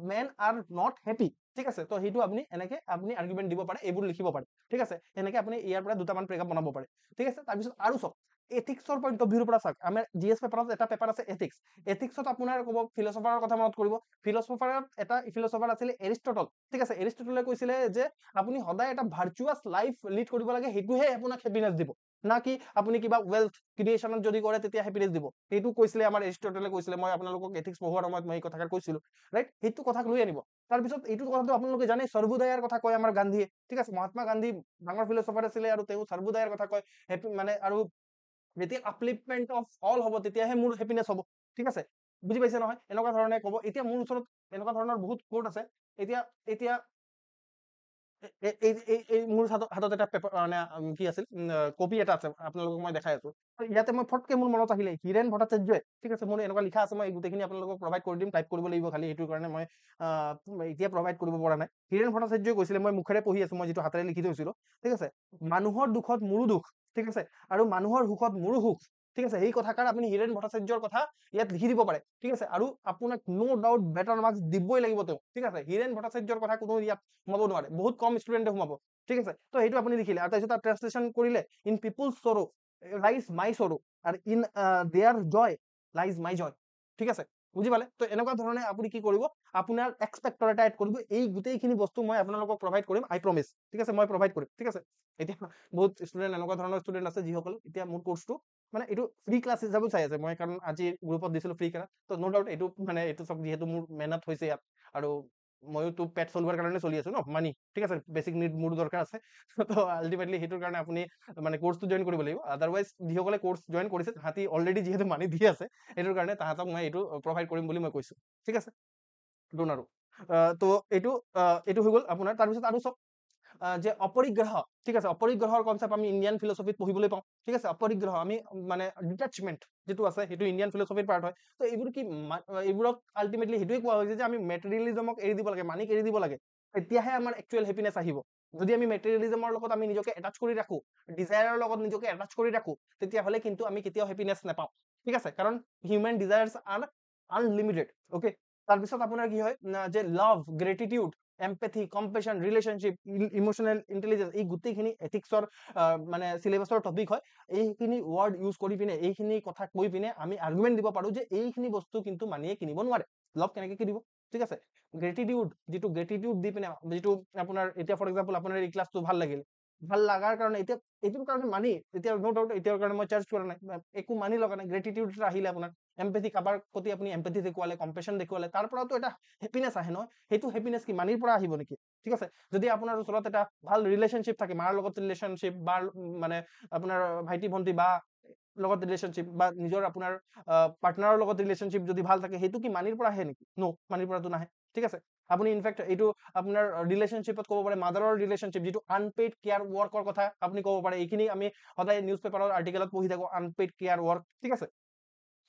men are not happy ঠিক আছে তো সেইটো আপুনি এনেকে আপুনি আৰ্গুমেণ্ট দিব পাৰে এইবোৰ লিখিব পাৰে ঠিক আছে এনেকে আপুনি ইয়াৰ পৰা দুটামান ব্ৰেকআপ বনাব পাৰে ঠিক আছে তাৰপিছত আৰু চাওক এথিক্সৰ পইণ্ট অফ ভিউৰ পৰা চাওক আমাৰ জিএছ পেপাৰত এটা পেপাৰ আছে এথিক্স এথিক্সত আপোনাৰ ক'ব ফিলচফাৰৰ কথা মনত কৰিব ফিলচফাৰত এটা ফিলচফাৰ আছিলে এৰিষ্টটল ঠিক আছে এৰিষ্টটলে কৈছিলে যে আপুনি সদায় এটা ভাৰ্চুৱাছ লাইফ লিড কৰিব লাগে সেইটোহে আপোনাক হেপিনেছ দিব না কি আপুনি কিবা ৱেল্থ ক্ৰিয়েশ্যনত যদি কৰে তেতিয়া হেপিনেছ দিব সেইটো কৈছিলে আমাৰ এৰিষ্টটলে কৈছিলে মই আপোনালোকক এথিক্স পঢ়োৱাৰ সময়ত মই এই কথাষাৰ কৈছিলো ৰাইট সেইটো কথাক লৈ আনিব তাৰপিছত এইটো কথাটো আপোনালোকে জানে সৰ্বোদয়ৰ কথা কয় আমাৰ গান্ধীয়ে ঠিক আছে মহাত্মা গান্ধী ডাঙৰ ফিলচফাৰ আছিলে আৰু তেওঁ সৰ্বোদয়ৰ কথা কয় হেপী মানে আৰু যেতিয়া আপলিফমেণ্ট অফ অল হ'ব তেতিয়াহে মোৰ হেপিনেছ হ'ব ঠিক আছে বুজি পাইছে নহয় এনেকুৱা ধৰণে ক'ব এতিয়া মোৰ ওচৰত এনেকুৱা ধৰণৰ বহুত কোট আছে এতিয়া এতিয়া মোৰ হাতত এটা পেপাৰ মানে কি আছিল কপি এটা আছে আপোনালোকক মই দেখাই আছো ইয়াতে মই ফটকে মোৰ মনত আহিলে হীৰেণ ভট্টাচাৰ্যই ঠিক আছে মোৰ এনেকুৱা লিখা আছে মই গোটেইখিনি আপোনালোকক প্ৰভাইড কৰি দিম টাইপ কৰিব লাগিব খালি সেইটোৰ কাৰণে মই এতিয়া প্ৰভাইড কৰিব পৰা নাই হীৰেণ ভট্টাচাৰ্যই কৈছিলে মই মুখেৰে পঢ়ি আছো মই যিটো হাতেৰে লিখি থৈছিলো ঠিক আছে মানুহৰ দুখত মোৰো দুখ ঠিক আছে আৰু মানুহৰ সুখত মোৰো সুখ ঠিক আছে এই কথাষাৰ আপুনি হীৰেণ ভট্টাচাৰ্যৰ কথা ইয়াত লিখি দিব পাৰে ঠিক আছে আৰু আপোনাক ন' ডাউট বেটাৰ মাৰ্কছ দিবই লাগিব তেওঁ ঠিক আছে হীৰেণ ভট্টাচাৰ্যৰ কথা কোনো ইয়াত সোমাব নোৱাৰে বহুত কম ষ্টুডেণ্টে সোমাব ঠিক আছে তো সেইটো আপুনি লিখিলে আৰু তাৰপিছত ট্ৰান্সলেশ্যন কৰিলে ইন পিপুলছ সৰো লাইজ মাই সৰো আৰু ইন দেয়াৰ জয় লাইজ মাই জয় ঠিক আছে বুজি পালে তো এনেকুৱা ধৰণে আপুনি কি কৰিব আপোনাৰ এক্সপেক্টৰ এটা এড কৰিব এই গোটেইখিনি বস্তু মই আপোনালোকক প্ৰভাইড কৰিম আই প্ৰমিছ ঠিক আছে মই প্ৰভাইড কৰিম ঠিক আছে এতিয়া বহুত ষ্টুডেণ্ট এনেকুৱা ধৰণৰ ষ্টুডেণ্ট আছে যিসকল এতিয়া মোৰ কোৰ্চটো মানে এইটো ফ্ৰী ক্লাছ হিচাপে চাই আছে মই কাৰণ আজি গ্ৰুপত দিছিলো ফ্ৰী ক্লাছ তো ন' ডাউট এইটো মানে এইটো চব যিহেতু মোৰ মেহনত হৈছে ইয়াত আৰু ময়োতো পেট চলোৱাৰ কাৰণে চলি আছো ন মানি ঠিক আছে বেছিক নিড মোৰ দৰকাৰ আছে তো আল্টিমেটলি সেইটোৰ কাৰণে আপুনি মানে কোৰ্চটো জইন কৰিব লাগিব আদাৰৱাইজ যিসকলে কোৰ্চ জইন কৰিছে তাহাঁতি অলৰেডি যিহেতু মানি দি আছে সেইটোৰ কাৰণে তাহাঁতক মই এইটো প্ৰভাইড কৰিম বুলি মই কৈছো ঠিক আছে ডোন আৰু তো এইটো হৈ গ'ল আপোনাৰ তাৰপিছত আৰু চব যে অপৰিগ্ৰহ ঠিক আছে অপৰিগ্ৰহৰ কনচেপ্ট আমি ইণ্ডিয়ান ফিলচফিত পঢ়িবলৈ পাওঁ ঠিক আছে অপৰিগ্ৰহ আমি মানে ডিটাচমেণ্ট যিটো আছে সেইটো ইণ্ডিয়ান ফিলচফিৰ পাৰ্ট হয় তো এইবোৰ কি এইবোৰক আল্টিমেটলি সেইটোৱে কোৱা হৈছে যে আমি মেটেৰিয়েলিজমক এৰি দিব লাগে মানিক এৰি দিব লাগে তেতিয়াহে আমাৰ একচুৱেল হেপিনেছ আহিব যদি আমি মেটেৰিয়েলিজমৰ লগত আমি নিজকে এটাচ কৰি ৰাখোঁ ডিজায়াৰৰ লগত নিজকে এটাচ কৰি ৰাখোঁ তেতিয়াহ'লে কিন্তু আমি কেতিয়াও হেপিনেছ নাপাওঁ ঠিক আছে কাৰণ হিউমেন ডিজায়াৰ্ছ আৰ আনলিমিটেড অ'কে তাৰপিছত আপোনাৰ কি হয় যে লাভ গ্ৰেটিটিউড এম্পেথি কম্পেশ্যন ৰিলেশ্যনশ্বিপ ইমোচনেল ইণ্টেলিজেঞ্চ এই গোটেইখিনি এথিক্সৰ মানে চিলেবাছৰ টপিক হয় এইখিনি ৱৰ্ড ইউজ কৰি পিনে এইখিনি কথা কৈ পিনে আমি আৰ্গুমেণ্ট দিব পাৰোঁ যে এইখিনি বস্তু কিন্তু মানিয়ে কিনিব নোৱাৰে লাভ কেনেকৈ কিনিব ঠিক আছে গ্ৰেটিটিউড যিটো গ্ৰেটিটিউড দি পিনে যিটো আপোনাৰ এতিয়া ফৰ এক্সাম্পল আপোনাৰ এই ক্লাছটো ভাল লাগিল ভাল লগাৰ কাৰণে এতিয়া এইটোৰ কাৰণে মানি এতিয়া ন' ডাউট এতিয়াৰ কাৰণে মই চাৰ্জ কৰা নাই একো মানি লগা নাই গ্ৰেটিটিউড আহিলে আপোনাৰ এম্পেথি কাৰোবাৰ প্ৰতি আপুনি এম্পেথি দেখুৱালে কম্পেশ্যন দেখুৱালে তাৰ পৰাতো এটা হেপিনেছ আহে নহয় সেইটো হেপিনেছ কি মানিৰ পৰা আহিব নেকি ঠিক আছে যদি আপোনাৰ ওচৰত এটা ভাল ৰিলেশ্যনশ্বিপ থাকে মাৰ লগত ৰিলেশ্যনশ্বিপ বা মানে আপোনাৰ ভাইটি ভণ্টি বা লগত ৰিলেশ্যনশ্বিপ বা নিজৰ আপোনাৰ পাৰ্টনাৰৰ লগত ৰিলেশ্যনশ্বিপ যদি ভাল থাকে সেইটো কি মানিৰ পৰা আহে নেকি ন' মানিৰ পৰাতো নাহে ঠিক আছে আপুনি ইনফেক্ট এইটো আপোনাৰ ৰিলেশ্যনশ্বিপত ক'ব পাৰে মাদাৰৰ ৰিলেশ্যনশ্বিপ যিটো আনপেইড কেয়াৰ ৱৰ্কৰ কথা আপুনি ক'ব পাৰে এইখিনি আমি সদায় নিউজ পেপাৰৰ আৰ্টিকেলত পঢ়ি থাকোঁ আনপেইড কেয়াৰ ৱৰ্ক ঠিক আছে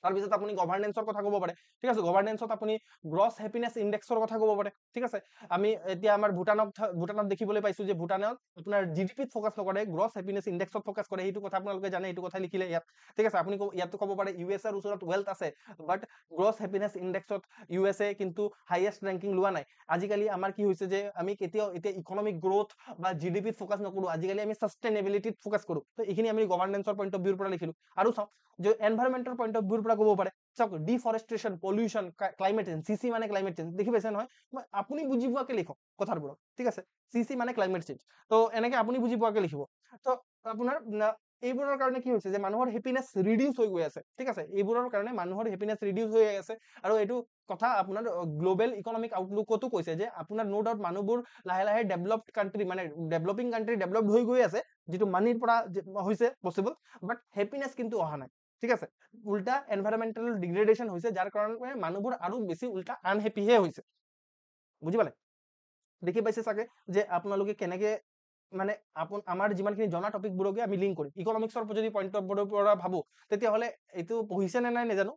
তাৰপিছত আপুনি গভাৰ্নেন্সৰ কথা ক'ব পাৰে, ঠিক আছে। গভাৰ্নেন্সত আপুনি গ্ৰছ হেপিনেছ ইণ্ডেক্সৰ কথা ক'ব পাৰে, ঠিক আছে। আমি এতিয়া আমাৰ ভূটানত দেখিবলৈ পাইছোঁ যে ভূটানত আপোনাৰ জিডিপিত ফ'কাছ নকৰে, গ্ৰছ হেপিনেছ ইণ্ডেক্সত ফ'কাছ কৰে। সেইটো কথা আপোনালোকে জানে, এইটো কথা লিখিলে ইয়াত, ঠিক আছে। আপুনি ইয়াতো ক'ব পাৰে USA ৰ ওচৰত ৱেল্থ আছে, বাট গ্ৰছ হেপিনেছ ইণ্ডেক্সত USA কিন্তু হাইয়েষ্ট ৰেংকিং লোৱা নাই। আজিকালি আমাৰ কি হৈছে যে আমি কেতিয়াও এতিয়া ইকনমিক গ্ৰোথ বা জিডিপিত ফ'কাছ নকৰোঁ, আজিকালি আমি ছাষ্টেইনেবিলিটিত ফ'কাছ কৰোঁ। তো এইখিনি আমি গভাৰ্নেন্সৰ পইণ্ট অফ ভিউৰ পৰা লিখিলোঁ। আৰু চাওক যে এনভাইৰনমেন্টৰ পইণ্ট অফ ভিউৰ পৰা ক'ব পাৰে, চাওক ডিফৰেষ্ট্ৰেশ্যন, পলিউশ্যন, ক্লাইমেট চেঞ্জ, CC মানে ক্লাইমেট চেঞ্জ, দেখি পাইছে নহয়। আপুনি বুজি পোৱাকে লিখক কথাবোৰক, ঠিক আছে। CC মানে ক্লাইমেট চেঞ্জ, তো এনেকে আপুনি বুজি পোৱাকে লিখিব। তো আপোনাৰ এইবোৰৰ কাৰণে কি হৈছে যে মানুহৰ হেপিনেছ ৰিডিউচ হৈ গৈ আছে, ঠিক আছে। এইবোৰৰ কাৰণে মানুহৰ হেপিনেছ ৰিডিউচ হৈ আছে। আৰু এইটো কথা আপোনাৰ গ্লোবেল ইকনমিক আউটলুকতো কৈছে যে আপোনাৰ নো ডাউট মানুহবোৰ লাহে লাহে ডেভেলপড কাণ্ট্ৰি মানে ডেভেলপিং কাণ্ট্ৰি ডেভেলপড হৈ গৈ আছে, যিটো মানিৰ পৰা হৈছে পচিবল, বাট হেপিনেছ কিন্তু অহা নাই, ঠিক আছে। উল্টা এনভাইৰনমেন্টেল ডিগ্ৰেডেশ্যন হৈছে, যাৰ কাৰণে মানুহবোৰ আৰু বেছি উল্টা আনহেপিহে হৈছে, বুজি পালে। দেখি পাইছে চাগে যে আপোনালোকে কেনেকে মানে আমাৰ যিমানখিনি জনা টপিকবোৰকে আমি লিংক কৰিম। ইকনমিক্সৰ যদি পইণ্ট অফ ভিউৰ পৰা ভাবো, তেতিয়াহ'লে এইটো পঢ়িছে নে নাই নাজানো,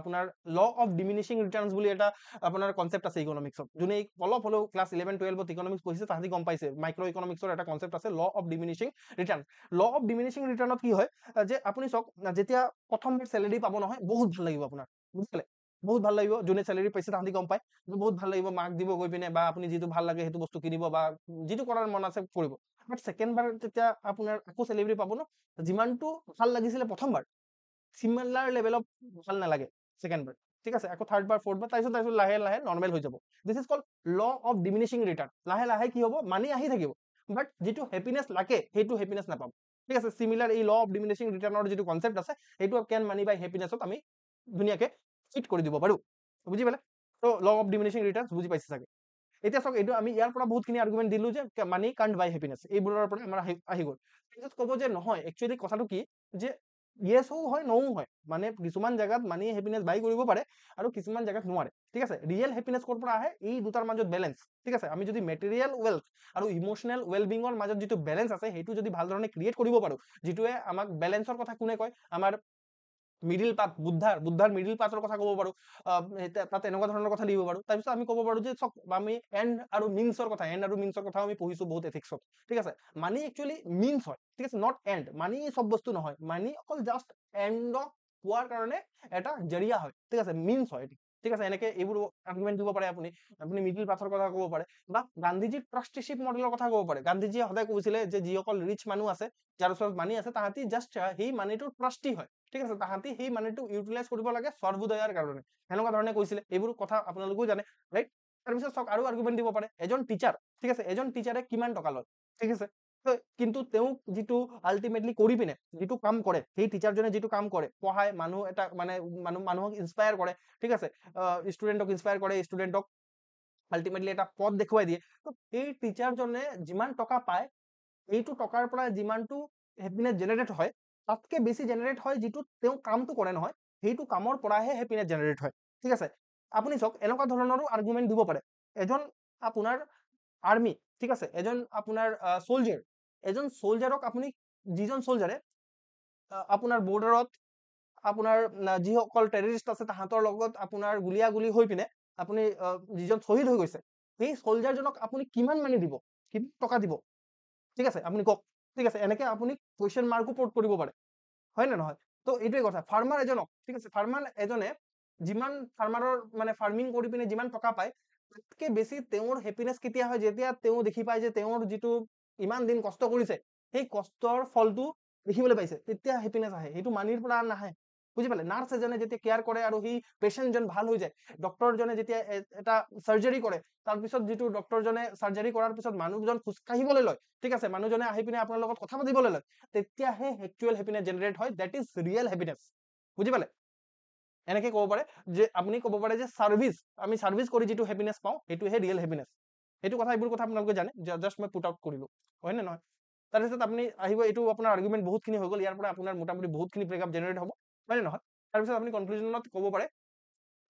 আপোনাৰ ল অফ ডিমিনিশ্বিং ৰিটাৰ্ণছ বুলি এটা আপোনাৰ কনচেপ্ট আছে ইকনমিক্সত। যোনে অলপ হ'লেও ক্লাছ 11-12ত ইকনমিক্স পঢ়িছে তাহাঁতি গম পাইছে, মাইক্ৰ' ইকনমিক্সৰ এটা কনচেপ্ট আছে law of diminishing return. Law of diminishing ৰিটাৰ্ণত কি হয় যে আপুনি চাওক, যেতিয়া প্ৰথমবাৰ চেলেৰি পাব নহয়, বহুত ভাল লাগিব আপোনাৰ, বুজিলে। বহুত ভাল লাগিব, যোনে চেলেৰি পাইছে তাহাঁতি গম পায়, বহুত ভাল লাগিব, মাক দিব গৈ পিনে, বা আপুনি যিটো ভাল লাগে সেইটো বস্তু কিনিব, বা যিটো কৰাৰ মন আছে কৰিব। বাট ছেকেণ্ড বাৰ যেতিয়া আপোনাৰ আকৌ চেলেৰি পাব ন, যিমানটো ভাল লাগিছিলে প্ৰথমবাৰ, চিমিলাৰ লেভেলত ভাল নালাগে ছেকেণ্ড বাৰ, ঠিক আছে। আকৌ থাৰ্ড বাৰ, ফ'ৰ্থ বাৰ, তাৰপিছত লাহে লাহে নৰ্মেল হৈ যাব। This is called law of diminishing return. লাহে লাহে কি হ'ব, মানি আহি থাকিব, বাট যিটো হেপিনেছ লাগে সেইটো হেপিনেছ নাপাব, ঠিক আছে। চিমিলাৰ এই ল অফ ডিমিনিশ্বিং ৰিটাৰ্ণৰ যিটো কনচেপ্ট আছে, সেইটো কেন মানি বাই হেপিনেছত আমি ধুনীয়াকে ফিট কৰি দিব পাৰো, বুজি পালে। তো ল অফ ডিমিনিশ্বিং ৰিটাৰ্ণছ বুজি পাইছে চাগে। এতিয়া চাওক, এইটো আমি ইয়াৰ পৰা বহুতখিনি আৰ্গুমেণ্ট দিলো যে মানি কাণ্ট বাই হেপিনেছ, এইবোৰৰ পৰা আমাৰ আহি গ'ল। তাৰপিছত ক'ব যে নহয়, একচুৱেলি কথাটো কি যে য়েছো হয়, নও হয়। মানে কিছুমান জেগাত মানি হেপিনেছ বাই কৰিব পাৰে আৰু কিছুমান জেগাত নোৱাৰে, ঠিক আছে। ৰিয়েল হেপিনেছ ক'ৰ পৰা আহে, এই দুটাৰ মাজত বেলেঞ্চ, ঠিক আছে। আমি যদি মেটেৰিয়েল ৱেল্থ আৰু ইমোচনেল ৱেলবিঙৰ মাজত যিটো বেলেঞ্চ আছে, সেইটো যদি ভাল ধৰণে ক্ৰিয়েট কৰিব পাৰো, যিটোৱে আমাক বেলেঞ্চৰ কথা কোনে কয়, আমাৰ মিডিল পাথ, বুদ্ধাৰ মিডিল পাথৰ কথা ক'ব পাৰো, তাত এনেকুৱা ধৰণৰ কথা লিখিব পাৰো। তাৰপিছত আমি ক'ব পাৰো যে চক, আমি এণ্ড আৰু মিনছৰ কথাও আমি পঢ়িছো বহুত এথিক্সত, ঠিক আছে। মানি একচুৱেলি মিনছ হয়, ঠিক আছে, নট এণ্ড। মানি চব বস্তু নহয়, মানি অকল জাষ্ট এণ্ডক পোৱাৰ কাৰণে এটা জৰিয়া হয়, ঠিক আছে, মিনছ হয়, ঠিক আছে। এনেকে এইবোৰ আৰ্গুমেণ্ট দিব পাৰে আপুনি। আপুনি মিডিল পাথৰ কথা ক'ব পাৰে, বা গান্ধীজীৰ ট্ৰাষ্টিশ্বিপ মডেলৰ কথা ক'ব পাৰে। গান্ধীজীয়ে সদায় কৈছিলে যে যিসকল ৰিচ মানুহ আছে, যাৰ ওচৰত মানি আছে, তাহাঁতি জাষ্ট সেই মানিটোৰ ট্ৰাষ্টি হয়, ঠিক আছে। তাহাঁতি সেই মানিটো ইউটিলাইজ কৰিব লাগে সৰ্বোদয়ৰ কাৰণে, সেনেকুৱা ধৰণে কৈছিলে। এইবোৰ কথা আপোনালোকেও জানে, ৰাইট। তাৰপিছত চাওক, আৰু আৰ্গুমেণ্ট দিব পাৰে, এজন টিচাৰ, ঠিক আছে, এজন টিচাৰে কিমান টকা লয়, ঠিক আছে। কিন্তু তেওঁক যিটো আল্টিমেটলি কৰি পিনে যিটো কাম কৰে, সেই টিচাৰজনে যিটো কাম কৰে, পঢ়ায়, মানুহ এটা মানে মানুহক ইনস্পায়াৰ কৰে, ঠিক আছে, ষ্টুডেণ্টক ইনস্পায়াৰ কৰে, ষ্টুডেণ্টক আল্টিমেটলি এটা পথ দেখুৱাই দিয়ে। তো এই টিচাৰজনে যিমান টকা পায়, এইটো টকাৰ পৰা যিমানটো হেপিনেছ জেনেৰেট হয়, তাতকে বেছি জেনেৰেট হয় যিটো তেওঁ কামটো কৰে নহয়, সেইটো কামৰ পৰাহে হেপিনেছ জেনেৰেট হয়, ঠিক আছে। আপুনি চাওক, এনেকুৱা ধৰণৰো আৰ্গুমেণ্ট দিব পাৰে। এজন আপোনাৰ আৰ্মি, ঠিক আছে, এজন আপোনাৰ চলজাৰ, এজন চলজাৰক আপুনি, যিজন চলজাৰে আপোনাৰ বৰ্ডাৰত আপোনাৰ যিসকল টেৰৰিষ্ট আছে তাহাঁতৰ লগত আপোনাৰ গুলিয়াগুলি হৈ পিনে আপুনি যিজন শ্বহীদ হৈ গৈছে, সেই চলজাৰজনক আপুনি কিমান মানি দিব, কিমান টকা দিব, ঠিক আছে, আপুনি কওক, ঠিক আছে। এনেকে আপুনি কুৱেশ্যন মাৰ্কো পৰ্ট কৰিব পাৰে, হয় নে নহয়। তো এইটোৱে কথা। ফাৰ্মাৰ এজনক, ঠিক আছে, ফাৰ্মাৰ এজনে যিমান ফাৰ্মাৰৰ মানে ফাৰ্মিং কৰি পিনে যিমান টকা পায়, তাতকে বেছি তেওঁৰ হেপিনেছ কেতিয়া হয়, যেতিয়া তেওঁ দেখি পায় যে তেওঁৰ যিটো ইমান দিন কষ্ট কৰিছে, সেই কষ্টৰ ফলটো দেখিবলৈ পাইছে, তেতিয়া হেপিনেছ আহে। সেইটো মানিৰ পৰা নাহে, বুজি পালে। নাৰ্ছ এজনে যেতিয়া কেয়াৰ কৰে আৰু সেই পেচেণ্টজন ভাল হৈ যায়, ডক্টৰজনে যেতিয়া এটা চাৰ্জাৰী কৰে, তাৰপিছত যিটো ডক্টৰজনে চাৰ্জাৰী কৰাৰ পিছত মানুহজন খোজকাঢ়িবলৈ লয়, ঠিক আছে, মানুহজনে আহি পিনে আপোনাৰ লগত কথা পাতিবলৈ লয়, তেতিয়াহে একচুৱেল হেপিনেছ জেনেৰেট হয়, দেট ইজ ৰিয়েল হেপিনেছ, বুজি পালে। এনেকে ক'ব পাৰে যে আপুনি ক'ব পাৰে যে আমি চাৰ্ভিচ কৰি যিটো হেপিনেছ পাওঁ, সেইটোহে ৰিয়েল হেপিনেছ। সেইটো কথা, এইবোৰ কথা আপোনালোকে জানে, জাষ্ট মই পুট আউট কৰিলো, হয় নে নহয়। তাৰপিছত আপুনি আহিব, এইটো আপোনাৰ আৰ্গুমেণ্ট বহুতখিনি হৈ গ'ল, ইয়াৰ পৰা আপোনাৰ মোটামুটি বহুতখিনি ব্ৰেকআপ জেনেৰেট হ'ব, হয় নে নহয়। তাৰপিছত আপুনি কনক্লুজনত ক'ব পাৰে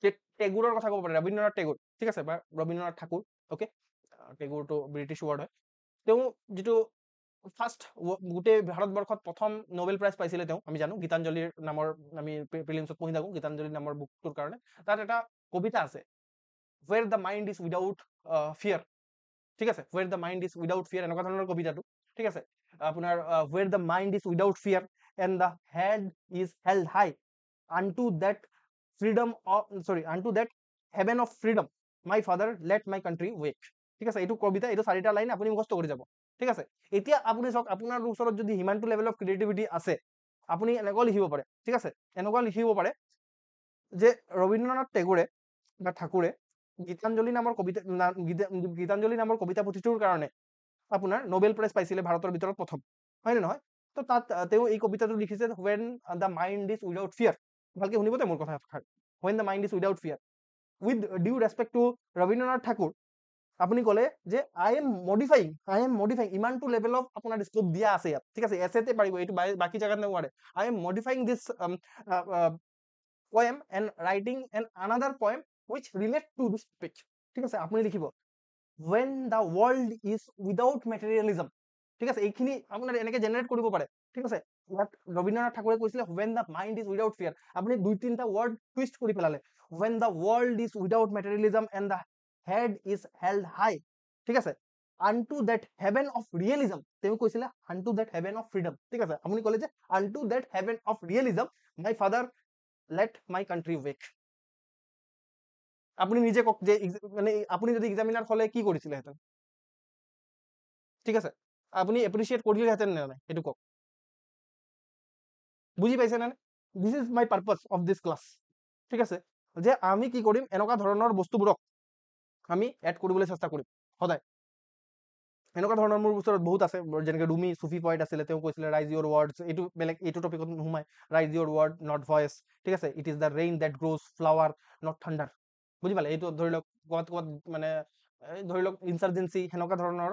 যে টেগুৰৰ কথা ক'ব পাৰে, ৰবীন্দ্ৰনাথ টেগুৰ, ঠিক আছে, বা ৰবীন্দ্ৰনাথ ঠাকুৰ, অ'কে। টেগুৰটো ব্ৰিটিছ ৱৰ্ড হয়। তেওঁ যিটো ফাৰ্ষ্ট গোটেই ভাৰতবৰ্ষত প্ৰথম নোবেল প্ৰাইজ পাইছিলে তেওঁ, আমি জানো গীতাঞ্জলিৰ নামৰ, আমি প্ৰিলিমছত পঢ়ি থাকোঁ গীতাঞ্জলি নামৰ বুকটোৰ কাৰণে। তাত এটা কবিতা আছে, where the mind is without fear, ঠিক আছে, where the mind is without fear, এনেকুৱা ধৰণৰ কবিতাটো, ঠিক আছে। আপোনাৰ where the mind is without fear and the head is held high unto that freedom of unto that heaven of freedom my father let my country wake, ঠিক আছে। এইটো কবিতা, এইটো 4টা লাইন আপুনি মুখস্থ কৰি যাব, ঠিক আছে। এতিয়া আপুনি চাওক, আপোনাৰ ওচৰত যদি সিমানটো লেভেল অফ ক্ৰিয়েটিভিটি আছে, আপুনি এনেকুৱা লিখিব পাৰে, ঠিক আছে, এনেকুৱা লিখিব পাৰে যে ৰবীন্দ্ৰনাথ টেগোৰে বা ঠাকুৰে গীতাঞ্জলি নামৰ কবিতা পুথিটোৰ কাৰণে আপোনাৰ নোবেল প্ৰাইজ পাইছিলে ভাৰতৰ ভিতৰত প্ৰথম, হয় নে নহয়? তো তাত তেওঁ এই কবিতাটো লিখিছে, when the mind is without fear, ভালকে শুনিব দে মোৰ কথা, when the mind is without fear, with due respect to Rabindranath Tagore, আপুনি ক'লে যে আই এম মডিফাইং ইমানটো লেভেল অফ আপোনাৰ স্কোপ দিয়া আছে ইয়াত, ঠিক আছে, এছেতে পাৰিব, এইটো বাকী জেগাত নোৱাৰে। আই am modifying this poem and writing an another poem which relate to this topic, ঠিক আছে। আপুনি লিখিব when the world is without materialism, ঠিক আছে, এইখিনি আপোনাৰ এনেকে জেনাৰেট কৰিব পাৰে, ঠিক আছে। ইয়াত ৰবীন্দ্ৰনাথ ঠাকুৰে কৈছিলে when the mind is without fear, আপুনি 2-3টা ৱৰ্ড টুইষ্ট কৰি পেলালে, when the world is without materialism and the head is held high, ঠিক আছে, unto that heaven of realism, তেওঁ কৈছিলে unto that heaven of freedom, ঠিক আছে। আপুনি ক'লে যে unto that heaven of realism my father let my country wake, আপুনি নিজে কওক যে মানে আপুনি যদি এক্সামিনাৰ হলে কি কৰিছিলেহেঁতেন, ঠিক আছে, আপুনি এপ্ৰিচিয়েট কৰিলেহেঁতেন নে নাই, সেইটো কওক। বুজি পাইছে নে? দিছ is my purpose of this class, ঠিক আছে, যে আমি কি কৰিম, এনেকুৱা ধৰণৰ বস্তুবোৰক আমি এড কৰিবলৈ চেষ্টা কৰিম সদায়। এনেকুৱা ধৰণৰ মোৰ ওচৰত বহুত আছে, যেনেকৈ ৰুমি চুফি পইণ্ট আছিলে, তেওঁ কৈছিলে ৰাইজ ইয়ৰ ৱৰ্ডছ, এইটো বেলেগ, এইটো টপিকত নোসোমাই, ৰাইজ ইয়ৰ ৱৰ্ড নট ভইচ, ঠিক আছে, it is the rain that grows flower not thunder, বুজি পালে? এইটো ধৰি লওক ক'ৰবাত ক'ৰবাত মানে ধৰি লওক ইনচাৰ্জেঞ্চি, সেনেকুৱা ধৰণৰ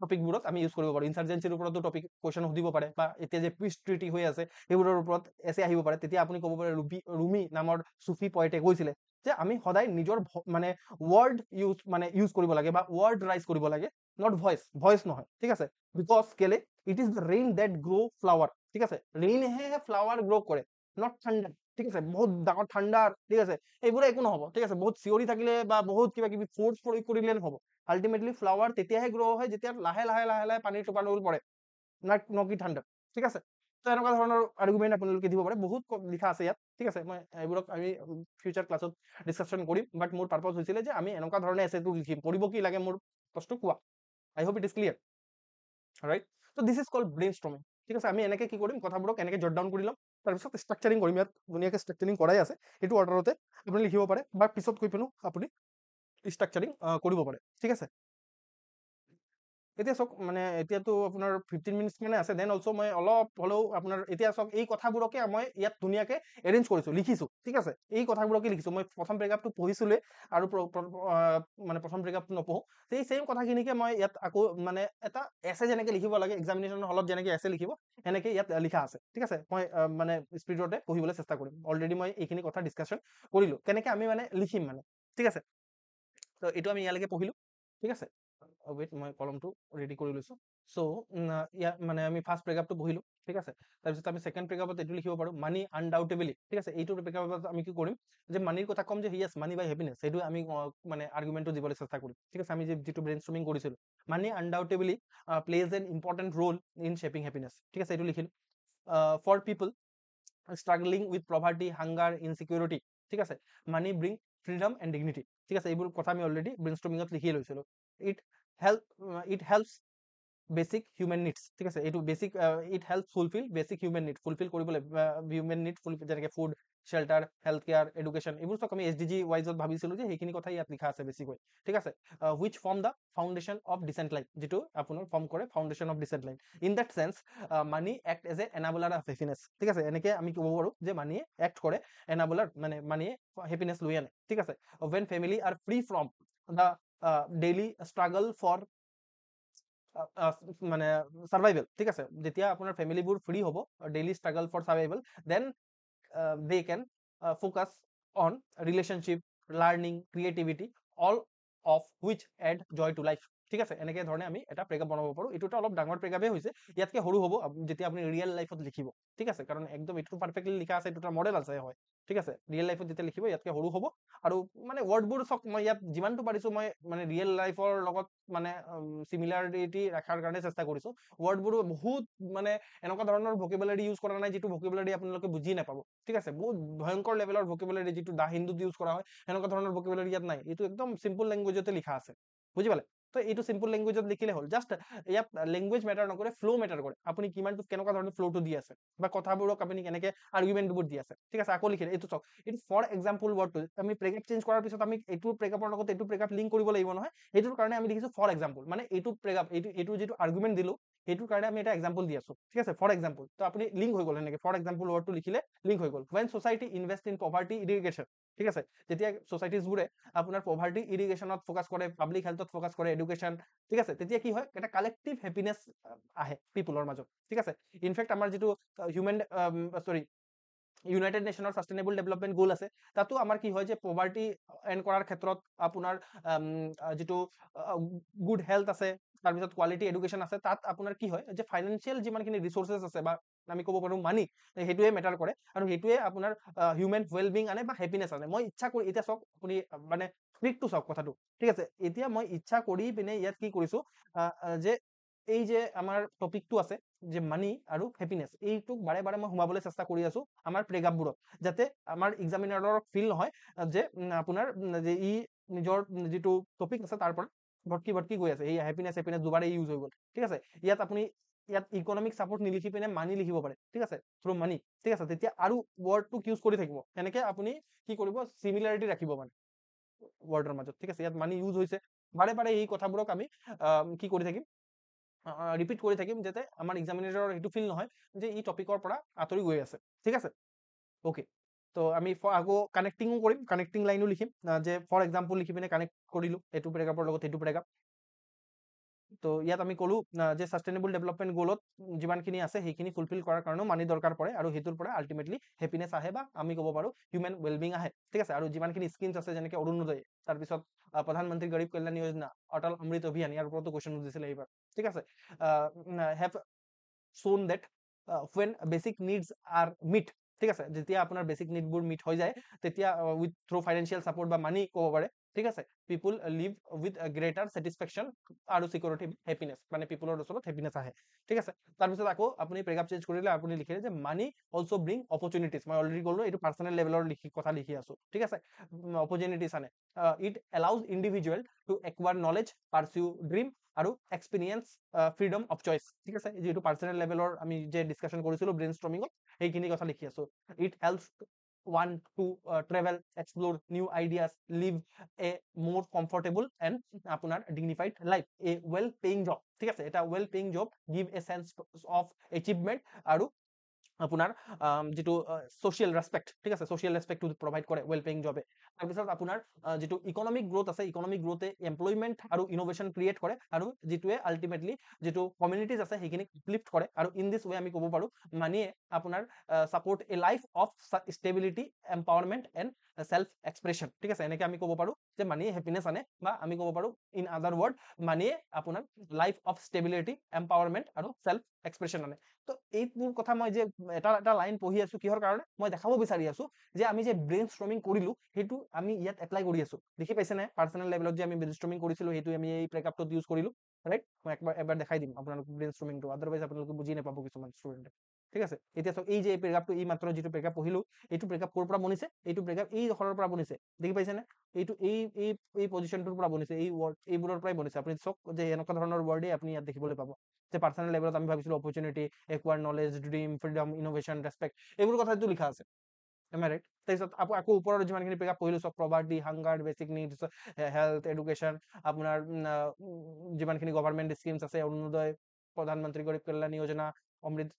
টপিকবোৰত আমি ইউজ কৰিব পাৰোঁ। ইনচাৰ্জেঞ্চিৰ ওপৰতো টপিক কুৱেশ্যন সুধিব পাৰে, বা এতিয়া যে পিচ ট্ৰিটি হৈ আছে সেইবোৰৰ ওপৰত এছে আহিব পাৰে, তেতিয়া আপুনি ক'ব পাৰে ৰুমি নামৰ চুফি পইণ্টে কৈছিলে যে আমি সদায় নিজৰ মানে ৱৰ্ড ইউজ কৰিব লাগে, বা ৱৰ্ড ৰাইজ কৰিব লাগে, নট ভইচ নহয়, ঠিক আছে। বিকজ কেলে it is the rain that grow' flower, ঠিক আছে, ৰেইনহে ফ্লাৱাৰ গ্ৰ' কৰে, নট থাণ্ডাৰ, ঠিক আছে। বহুত ডাঙৰ ঠাণ্ডাৰ, ঠিক আছে, এইবোৰে একো নহ'ব, ঠিক আছে, বহুত চিঞৰি থাকিলে বা বহুত কিবা কিবি ফ'ৰ্চ প্ৰয়োগ কৰিলে নহ'ব। আল্টিমেটলি ফ্লাৱাৰ তেতিয়াহে গ্ৰ' হয় যেতিয়া লাহে লাহে লাহে লাহে পানীৰ টোপাল পৰে, নকি ঠাণ্ডা, ঠিক আছে। তো এনেকুৱা ধৰণৰ আৰ্গুমেণ্ট আপোনালোকে দিব পাৰে, বহুত লিখা আছে ইয়াত, ঠিক আছে। মই এইবোৰক আমি ফিউচাৰ ক্লাছত ডিছকাশ্যন কৰিম, বাট মোৰ পাৰ্পজ হৈছিলে যে আমি এনেকুৱা ধৰণে এছেটো লিখিম, কৰিব কি লাগে মোৰ প্ৰশ্ন কোৱা। I hope it is clear, right? So this is called brainstorming, ঠিক আছে। আমি এনেকে কি কৰিম, কথাবোৰক এনেকে জট ডাউন কৰি ল'ম, তাৰপিছত ষ্ট্ৰাকচাৰিং কৰিম। ইয়াত ধুনীয়াকে ষ্ট্ৰাকচাৰিং কৰাই আছে, এইটো অৰ্ডাৰতে আপুনি লিখিব পাৰে, বা পিছত কৈ পিনেও আপুনি ষ্ট্ৰাকচাৰিং কৰিব পাৰে, ঠিক আছে। এতিয়া চাওক, মানে এতিয়াতো আপোনাৰ 15 মিনিটছ মানে আছে, দেন অলছ' মই অলপ হ'লেও আপোনাৰ এতিয়া চাওক, এই কথাবোৰকে মই ইয়াত ধুনীয়াকে এৰেঞ্জ কৰিছোঁ, লিখিছোঁ, ঠিক আছে। এই কথাবোৰকে লিখিছোঁ, মই প্ৰথম পেৰেগ্ৰাফটো পঢ়িছিলোৱে, আৰু মানে প্ৰথম পেৰেগ্ৰাফটো নপঢ়োঁ, সেই ছেইম কথাখিনিকে মই ইয়াত আকৌ মানে এটা এছে যেনেকে লিখিব লাগে এক্সামিনেশ্যন হলত যেনেকে এছে লিখিব, এনেকে ইয়াত লিখা আছে, ঠিক আছে। মই মানে স্পীডতে পঢ়িবলৈ চেষ্টা কৰিম। অলৰেডি মই এইখিনি কথা ডিছকাশ্যন কৰিলোঁ, কেনেকে আমি মানে লিখিম মানে, ঠিক আছে। তো এইটো আমি ইয়ালৈকে পঢ়িলোঁ, ঠিক আছে। ৱেইট, মই কলমটো ৰেডি কৰি লৈছোঁ। চ' ইয়াত মানে আমি ফাৰ্ষ্ট পেৰেগ্ৰাফটো পঢ়িলোঁ, ঠিক আছে। তাৰপিছত আমি ছেকেণ্ড পেৰেগ্ৰাফত এইটো লিখিব পাৰোঁ, মানি আনডাউটেবলি, ঠিক আছে। এইটো পেৰেগ্ৰাফত আমি কি কৰিম, যে মানিৰ কথা ক'ম যে য়েছ মানি বাই হেপিনেছ, সেইটো আমি মানে আৰ্গুমেণ্টটো দিবলৈ চেষ্টা কৰিম, ঠিক আছে। আমি যিটো ব্ৰেইনষ্টৰ্মিং কৰিছিলোঁ, money undoubtedly plays an important role in shaping happiness, ঠিক আছে, এইটো লিখিলোঁ। For people struggling with poverty, hunger, insecurity, ঠিক আছে, money bring freedom and dignity, ঠিক আছে। এইবোৰ কথা আমি অলৰেডি ব্ৰেইনষ্টৰ্মিঙত লিখিয়ে লৈছিলোঁ। it helps basic human needs, ঠিক আছে। এইটো basic it help fulfil basic human need, fulfil কৰিবলৈ হিউমেন নিড ফুলফিল, যেনেকৈ ফুড, শেল্টাৰ, হেল্থ কেয়াৰ, এডুকেশ্যন, এইবোৰ চব আমি SDG ৱাইজত ভাবিছিলোঁ যে সেইখিনি কথা ইয়াত লিখা আছে বেছিকৈ, ঠিক আছে। Which form the foundation of decent life, যিটো আপোনাৰ ফৰ্ম কৰে foundation of decent life. In that sense money act as a enabler of happiness, ঠিক আছে। এনেকৈ আমি ক'ব পাৰোঁ যে মানিয়ে এক্ট কৰে এনাবলাৰ, মানে মানিয়ে হেপিনেছ লৈ আনে, ঠিক আছে। when family are free from the daily struggle for মানে সাৰ্ভাইভেল, ঠিক আছে, যেতিয়া আপোনাৰ ফেমিলিবোৰ ফ্ৰী হ'ব, daily struggle for survival, then they can focus on relationship, learning, creativity, all of which add joy to life, ঠিক আছে, এনেকে ধৰণে আমি এটা প্ৰেগাপ বনাব পাৰোঁ। এইটো এটা অলপ ডাঙৰ প্ৰেগাপেই হৈছে, ইয়াতকে সৰু হ'ব যেতিয়া আপুনি ৰিয়েল লাইফত লিখিব, ঠিক আছে, কাৰণ একদম এইটো পাৰফেক্টলি লিখা আছে, এইটো এটা মডেল আছে হয়, ঠিক আছে, ৰিয়েল লাইফত যেতিয়া লিখিব ইয়াতকে সৰু হ'ব। আৰু মানে ৱৰ্ডবোৰ চব মই ইয়াত যিমানটো পাৰিছোঁ মই মানে ৰিয়েল লাইফৰ লগত মানে চিমিলাৰিটি ৰখাৰ কাৰণে চেষ্টা কৰিছোঁ। ৱৰ্ডবোৰো বহুত মানে এনেকুৱা ধৰণৰ ভকেবুলাৰী ইউজ কৰা নাই যিটো ভকেবুলাৰী আপোনালোকে বুজি নাপাব, ঠিক আছে, বহুত ভয়ংকৰ লেভেলৰ ভকেবুলাৰী যিটো দা হিন্দুত ইউজ কৰা হয় সেনেকুৱা ধৰণৰ ভকেবুলাৰী ইয়াত নাই, এইটো একদম চিম্পল লেংগুৱেজতে লিখা আছে, বুজি পালে? তো এইটো চিম্পল লেংগুৱেজত লিখিলে হ'ল, জাষ্ট ইয়াত লেংগুৱেজ মেটাৰ নকৰে, ফ্ল' মেটাৰ কৰে, আপুনি কিমানটো কেনেকুৱা ধৰণৰ ফ্ল'টো দি আছে বা কথাবোৰক আপুনি কেনেকে আৰ্গুমেণ্টবোৰ দি আছে, ঠিক আছে। আকৌ লিখিলে এইটো চাওক, এইটো ফৰ এক্সাম্পল ৱৰ্ডটো আমি প্ৰেগাপ চেঞ্জ কৰাৰ পিছত আমি এইটো প্ৰেগাপৰ লগত এইটো প্ৰেগাপ লিংক কৰিব লাগিব নহয়, সেইটোৰ কাৰণে আমি লিখিছো ফৰ এক্সাম্পল, মানে এইটো প্ৰেগাপ এইটো যিটো আৰ্গুমেণ্ট দিলো সেইটোৰ কাৰণে আমি এটা এক্সাম্পল দি আছো, ঠিক আছে, ফৰ এক্সাম্পল। তো আপুনি লিংক হৈ গ'ল এনেকে, ফৰ এক্সাম্পল ৱৰ্ডটো লিখিলে লিংক হৈ গ'ল। when society invest in poverty eradication, ঠিক আছে, যেতিয়া ছ'চাইটিজবোৰে আপোনাৰ পভাৰ্টি ইৰিগেশ্যনত ফ'কাছ কৰে, পাব্লিক হেল্থত ফ'কাছ কৰে, এডুকেশ্যন, ঠিক আছে, তেতিয়া কি হয়, এটা কালেক্টিভ হেপিনেছ আহে পিপুলৰ মাজত, ঠিক আছে। ইনফেক্ট আমাৰ যিটো ইউনাইটেড নেশ্যনৰ ছাষ্টেইনেবল ডেভেলপমেণ্ট গ'ল আছে, তাতো আমাৰ কি হয় যে পভাৰ্টি এণ্ড কৰাৰ ক্ষেত্ৰত আপোনাৰ যিটো গুড হেল্থ আছে, তাৰপিছত কোৱালিটি এডুকেশ্যন আছে, তাত আপোনাৰ কি হয় যে ফাইনেন্সিয়েল যিমানখিনি ৰিচোৰ্চেছ আছে বা আমি ক'ব পাৰোঁ মানি, সেইটোৱে মেটাৰ কৰে, আৰু সেইটোৱে আপোনাৰ হিউমেন ৱেলবিং আনে বা হেপিনেছ আনে। মই ইচ্ছা কৰি এতিয়া চাওক, আপুনি মানে ট্ৰিকটো চাওক কথাটো, ঠিক আছে, এতিয়া মই ইচ্ছা কৰি পিনে ইয়াত কি কৰিছোঁ যে এই যে আমাৰ টপিকটো আছে যে মানি আৰু হেপিনেছ, এইটোক বাৰে বাৰে মই সোমাবলৈ চেষ্টা কৰি আছো আমাৰ প্ৰেগাপবোৰত, যাতে আমাৰ এক্সামিনাৰৰ ফিল নহয় যে আপোনাৰ যে ই নিজৰ যিটো টপিক আছে তাৰ পৰা ভটকি ভটকি গৈ আছে, এই হেপিনেছ দুবাৰে ইউজ হৈ গ'ল, ঠিক আছে। ইয়াত আপুনি ইয়াত ইকনমিক ছাপৰ্ট নিলিখি পিনে মানি লিখিব পাৰে, ঠিক আছে, থ্ৰু মানি, ঠিক আছে, তেতিয়া আৰু ৱৰ্ডটোক ইউজ কৰি থাকিব, তেনেকে আপুনি কি কৰিব, চিমিলাৰিটি ৰাখিব মানে ৱৰ্ডৰ মাজত, ঠিক আছে। ইয়াত মানি ইউজ হৈছে, বাৰে বাৰে এই কথাবোৰক আমি কি কৰি থাকিম, ৰিপিট কৰি থাকিম, যাতে আমাৰ এক্সামিনেটৰৰ সেইটো ফিল নহয় যে ই টপিকৰ পৰা আঁতৰি গৈ আছে, ঠিক আছে। অ'কে, তো আমি আকৌ কানেক্টিঙো কৰিম, কানেক্টিং লাইনো লিখিম, যে ফৰ এক্সাম্পল লিখি পিনে কানেক্ট কৰিলোঁ এইটো প্ৰেগাপৰ লগত সেইটো প্ৰেগাপ। তো ইয়াত আমি ক'লো যে ছাষ্টেইনেবল ডেভেলপমেণ্ট গ'লত যিমানখিনি আছে সেইখিনি ফুলফিল কৰাৰ কাৰণেও মানি দৰকাৰ পৰে, আৰু সেইটোৰ পৰা আল্টিমেটলি হেপিনেছ আহে বা আমি ক'ব পাৰোঁ হিউমেন ৱেলবিং আহে, ঠিক আছে। আৰু যিমানখিনি স্কিমছ আছে যেনেকৈ অৰুণোদয়, তাৰপিছত প্ৰধানমন্ত্ৰী গৰীব কল্যাণ যোজনা, অটল অমৃত অভিযান, ইয়াৰ ওপৰতো কুৱেশ্যন দিছিলে এইবাৰ, ঠিক আছে, have shown that when basic needs are met, ঠিক আছে, যেতিয়া আপোনাৰ বেচিক নিডবোৰ মিট হৈ যায় তেতিয়া উইথ থ্ৰু ফাইনেন্সিয়েল ছাপৰ্ট বা মানি ক'ব পাৰে, ঠিক আছে, পিপুল লিভ উইথ গ্ৰেটাৰ ছেটিছফেকশ্যন আৰু চিকিউৰিটি হেপিনেছ, মানে পিপুলৰ ওচৰত হেপিনেছ আহে, ঠিক আছে। তাৰপিছত আকৌ আপুনি প্ৰেগাপ চেঞ্জ কৰিলে আপুনি লিখিলে যে মানি অলছ' ব্ৰিং অপৰচুনিটিজ, মই অলৰেডি ক'লো এইটো পাৰ্চনেল লেভেলৰ কথা লিখি আছো, ঠিক আছে, অপৰচুনিটিজ আনে, it allows individual to acquire knowledge, pursue dream আৰু এক্সপিৰিয়েঞ্চ ফ্ৰীডম অফ চইচ, ঠিক আছে, যিটো পাৰ্চনেল লেভেলৰ আমি যে ডিছকাশ্যন কৰিছিলোঁ ব্ৰেইন ষ্ট্ৰমিঙত, সেইখিনি কথা লিখি আছো। It helps one to travel, explore new ideas, live a more comfortable and আপোনাৰ dignified life, a well paying job, ঠিক আছে, এটা well paying job give a sense of achievement আৰু আপোনাৰ যিটো ছ'চিয়েল ৰেচপেক্ট, ঠিক আছে, ছ'চিয়েল ৰেচপেক্টটো প্ৰভাইড কৰে ৱেল পেইং জবে। তাৰপিছত আপোনাৰ যিটো ইকনমিক গ্ৰ'থ আছে, ইকনমিক গ্ৰ'থে এমপ্লয়মেণ্ট আৰু ইন'ভেশ্যন ক্ৰিয়েট কৰে, আৰু যিটোৱে আল্টিমেটলি যিটো কমিউনিটিজ আছে সেইখিনিক উপ্লিফ্ট কৰে, আৰু ইন দিছ ৱে আমি ক'ব পাৰোঁ মানিয়ে আপোনাৰ support A life of stability, empowerment and self expression, ঠিক আছে, এনেকৈ আমি ক'ব পাৰোঁ যে মানিয়ে হেপিনেছ আনে, বা আমি ক'ব পাৰোঁ ইন আদাৰ ৱৰ্ড মানিয়ে আপোনাৰ লাইফ অফ ষ্টেবিলিটি, এম্পাৱাৰমেণ্ট আৰু চেল্ফ এক্সপ্ৰেছন আনে। তো এইবোৰ কথা মই যে এটা এটা লাইন পঢ়ি আছো কিহৰ কাৰণে, মই দেখাব বিচাৰি আছো যে আমি যে ব্ৰেইন ষ্ট্ৰমিং কৰিলো সেইটো আমি ইয়াত এপ্লাই কৰি আছো, দেখি পাইছে নে, পাৰ্চনেল লেভেলত যে আমি ব্ৰেইন ষ্ট্ৰমিং কৰিছিলো সেইটো আমি এই প্ৰেগাপটোত ইউজ কৰিলো, ৰাইট। মই এবাৰ দেখাই দিম আপোনালোক ব্ৰেইন ষ্ট্ৰমিংটো, আদাৰৱাইজ আপোনালোকে বুজি নাপাব কিছুমান ষ্টুডেণ্টে, ঠিক আছে। এতিয়া চাওক, এই যে এই প্ৰেগাপটো, এই মাত্ৰ যিটো প্ৰেগাপ পঢ়িলো, এইটো প্ৰেগাপ ক'ৰ পৰা বনিছে, এইটো প্ৰেগাপ এই দখলৰ পৰা বনিছে, দেখি পাইছে নে, এইটো এই এই এই পজিশ্যনটোৰ পৰা বনিছে, এই ৱৰ্ড এইবোৰৰ পৰাই বনিছে। আপুনি চাওক যে এনেকুৱা ধৰণৰ ৱৰ্ডেই আপুনি ইয়াত দেখিবলৈ পাব, যে পাৰ্চনেল লেভেলত আমি ভাবিছিলো opportunity, acquire knowledge, dream, freedom, innovation, respect, এইবোৰ কথাটো লিখা আছে, এম আই ৰাইট। তাৰপিছত আকৌ ওপৰৰ যিমানখিনি প্ৰেগাপ পঢ়িলো চব, poverty, hunger, basic needs, health, education, আপোনাৰ যিমানখিনি গভৰ্ণমেণ্ট স্কিমছ আছে, অৰুণোদয়, প্ৰধানমন্ত্ৰী গৰীব কল্যাণ যোজনা, অমৃত,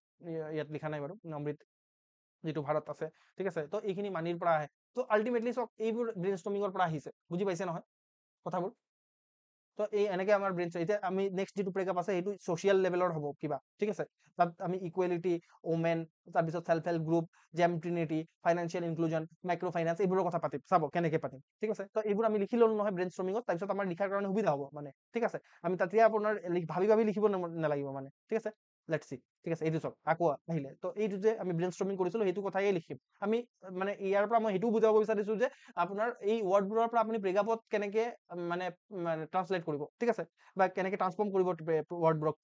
ইয়াত লিখা নাই বাৰু, অমৃত যিটো ভাৰত আছে, ঠিক আছে। তো এইখিনি মানিৰ পৰা আহে, তো আল্টিমেটলি চব এইবোৰ ব্ৰেইন ষ্ট্ৰমিঙৰ পৰা আহিছে, বুজি পাইছে নহয় কথাবোৰ। তো এই এনেকে আমাৰ ব্ৰেইন এতিয়া আমি নেক্সট যিটো ব্ৰেকআপ আছে সেইটো ছ'চিয়েল লেভেলৰ হ'ব কিবা, ঠিক আছে। তাত আমি ইকুৱেলিটি, ওমেন, তাৰপিছত self help group, JAM trinity, financial inclusion, micro' finance, এইবোৰৰ কথা পাতিম, চাব কেনেকে পাতিম, ঠিক আছে। তো এইবোৰ আমি লিখি ল'লো নহয় ব্ৰেইন ষ্ট্ৰমিঙত, তাৰপিছত আমাৰ লিখাৰ কাৰণে সুবিধা হ'ব মানে, ঠিক আছে। আমি তেতিয়া আপোনাৰ ভাবি ভাবি লিখিব নালাগিব মানে, ঠিক আছে। লেটছ চি, ঠিক আছে। এইটো চাওক আকৌ আহিলে, তো এইটো যে আমি ব্ৰেইন ষ্ট্ৰমিং কৰিছিলো সেইটো কথাই লিখিম আমি। মানে ইয়াৰ পৰা মই সেইটোও বুজাব বিচাৰিছো যে আপোনাৰ এই ৱৰ্ডবোৰৰ পৰা আপুনি ব্ৰেকআপত কেনেকে মানে ট্ৰান্সলেট কৰিব, ঠিক আছে, বা কেনেকে ট্ৰান্সফৰ্ম কৰিব ৱৰ্ডবোৰক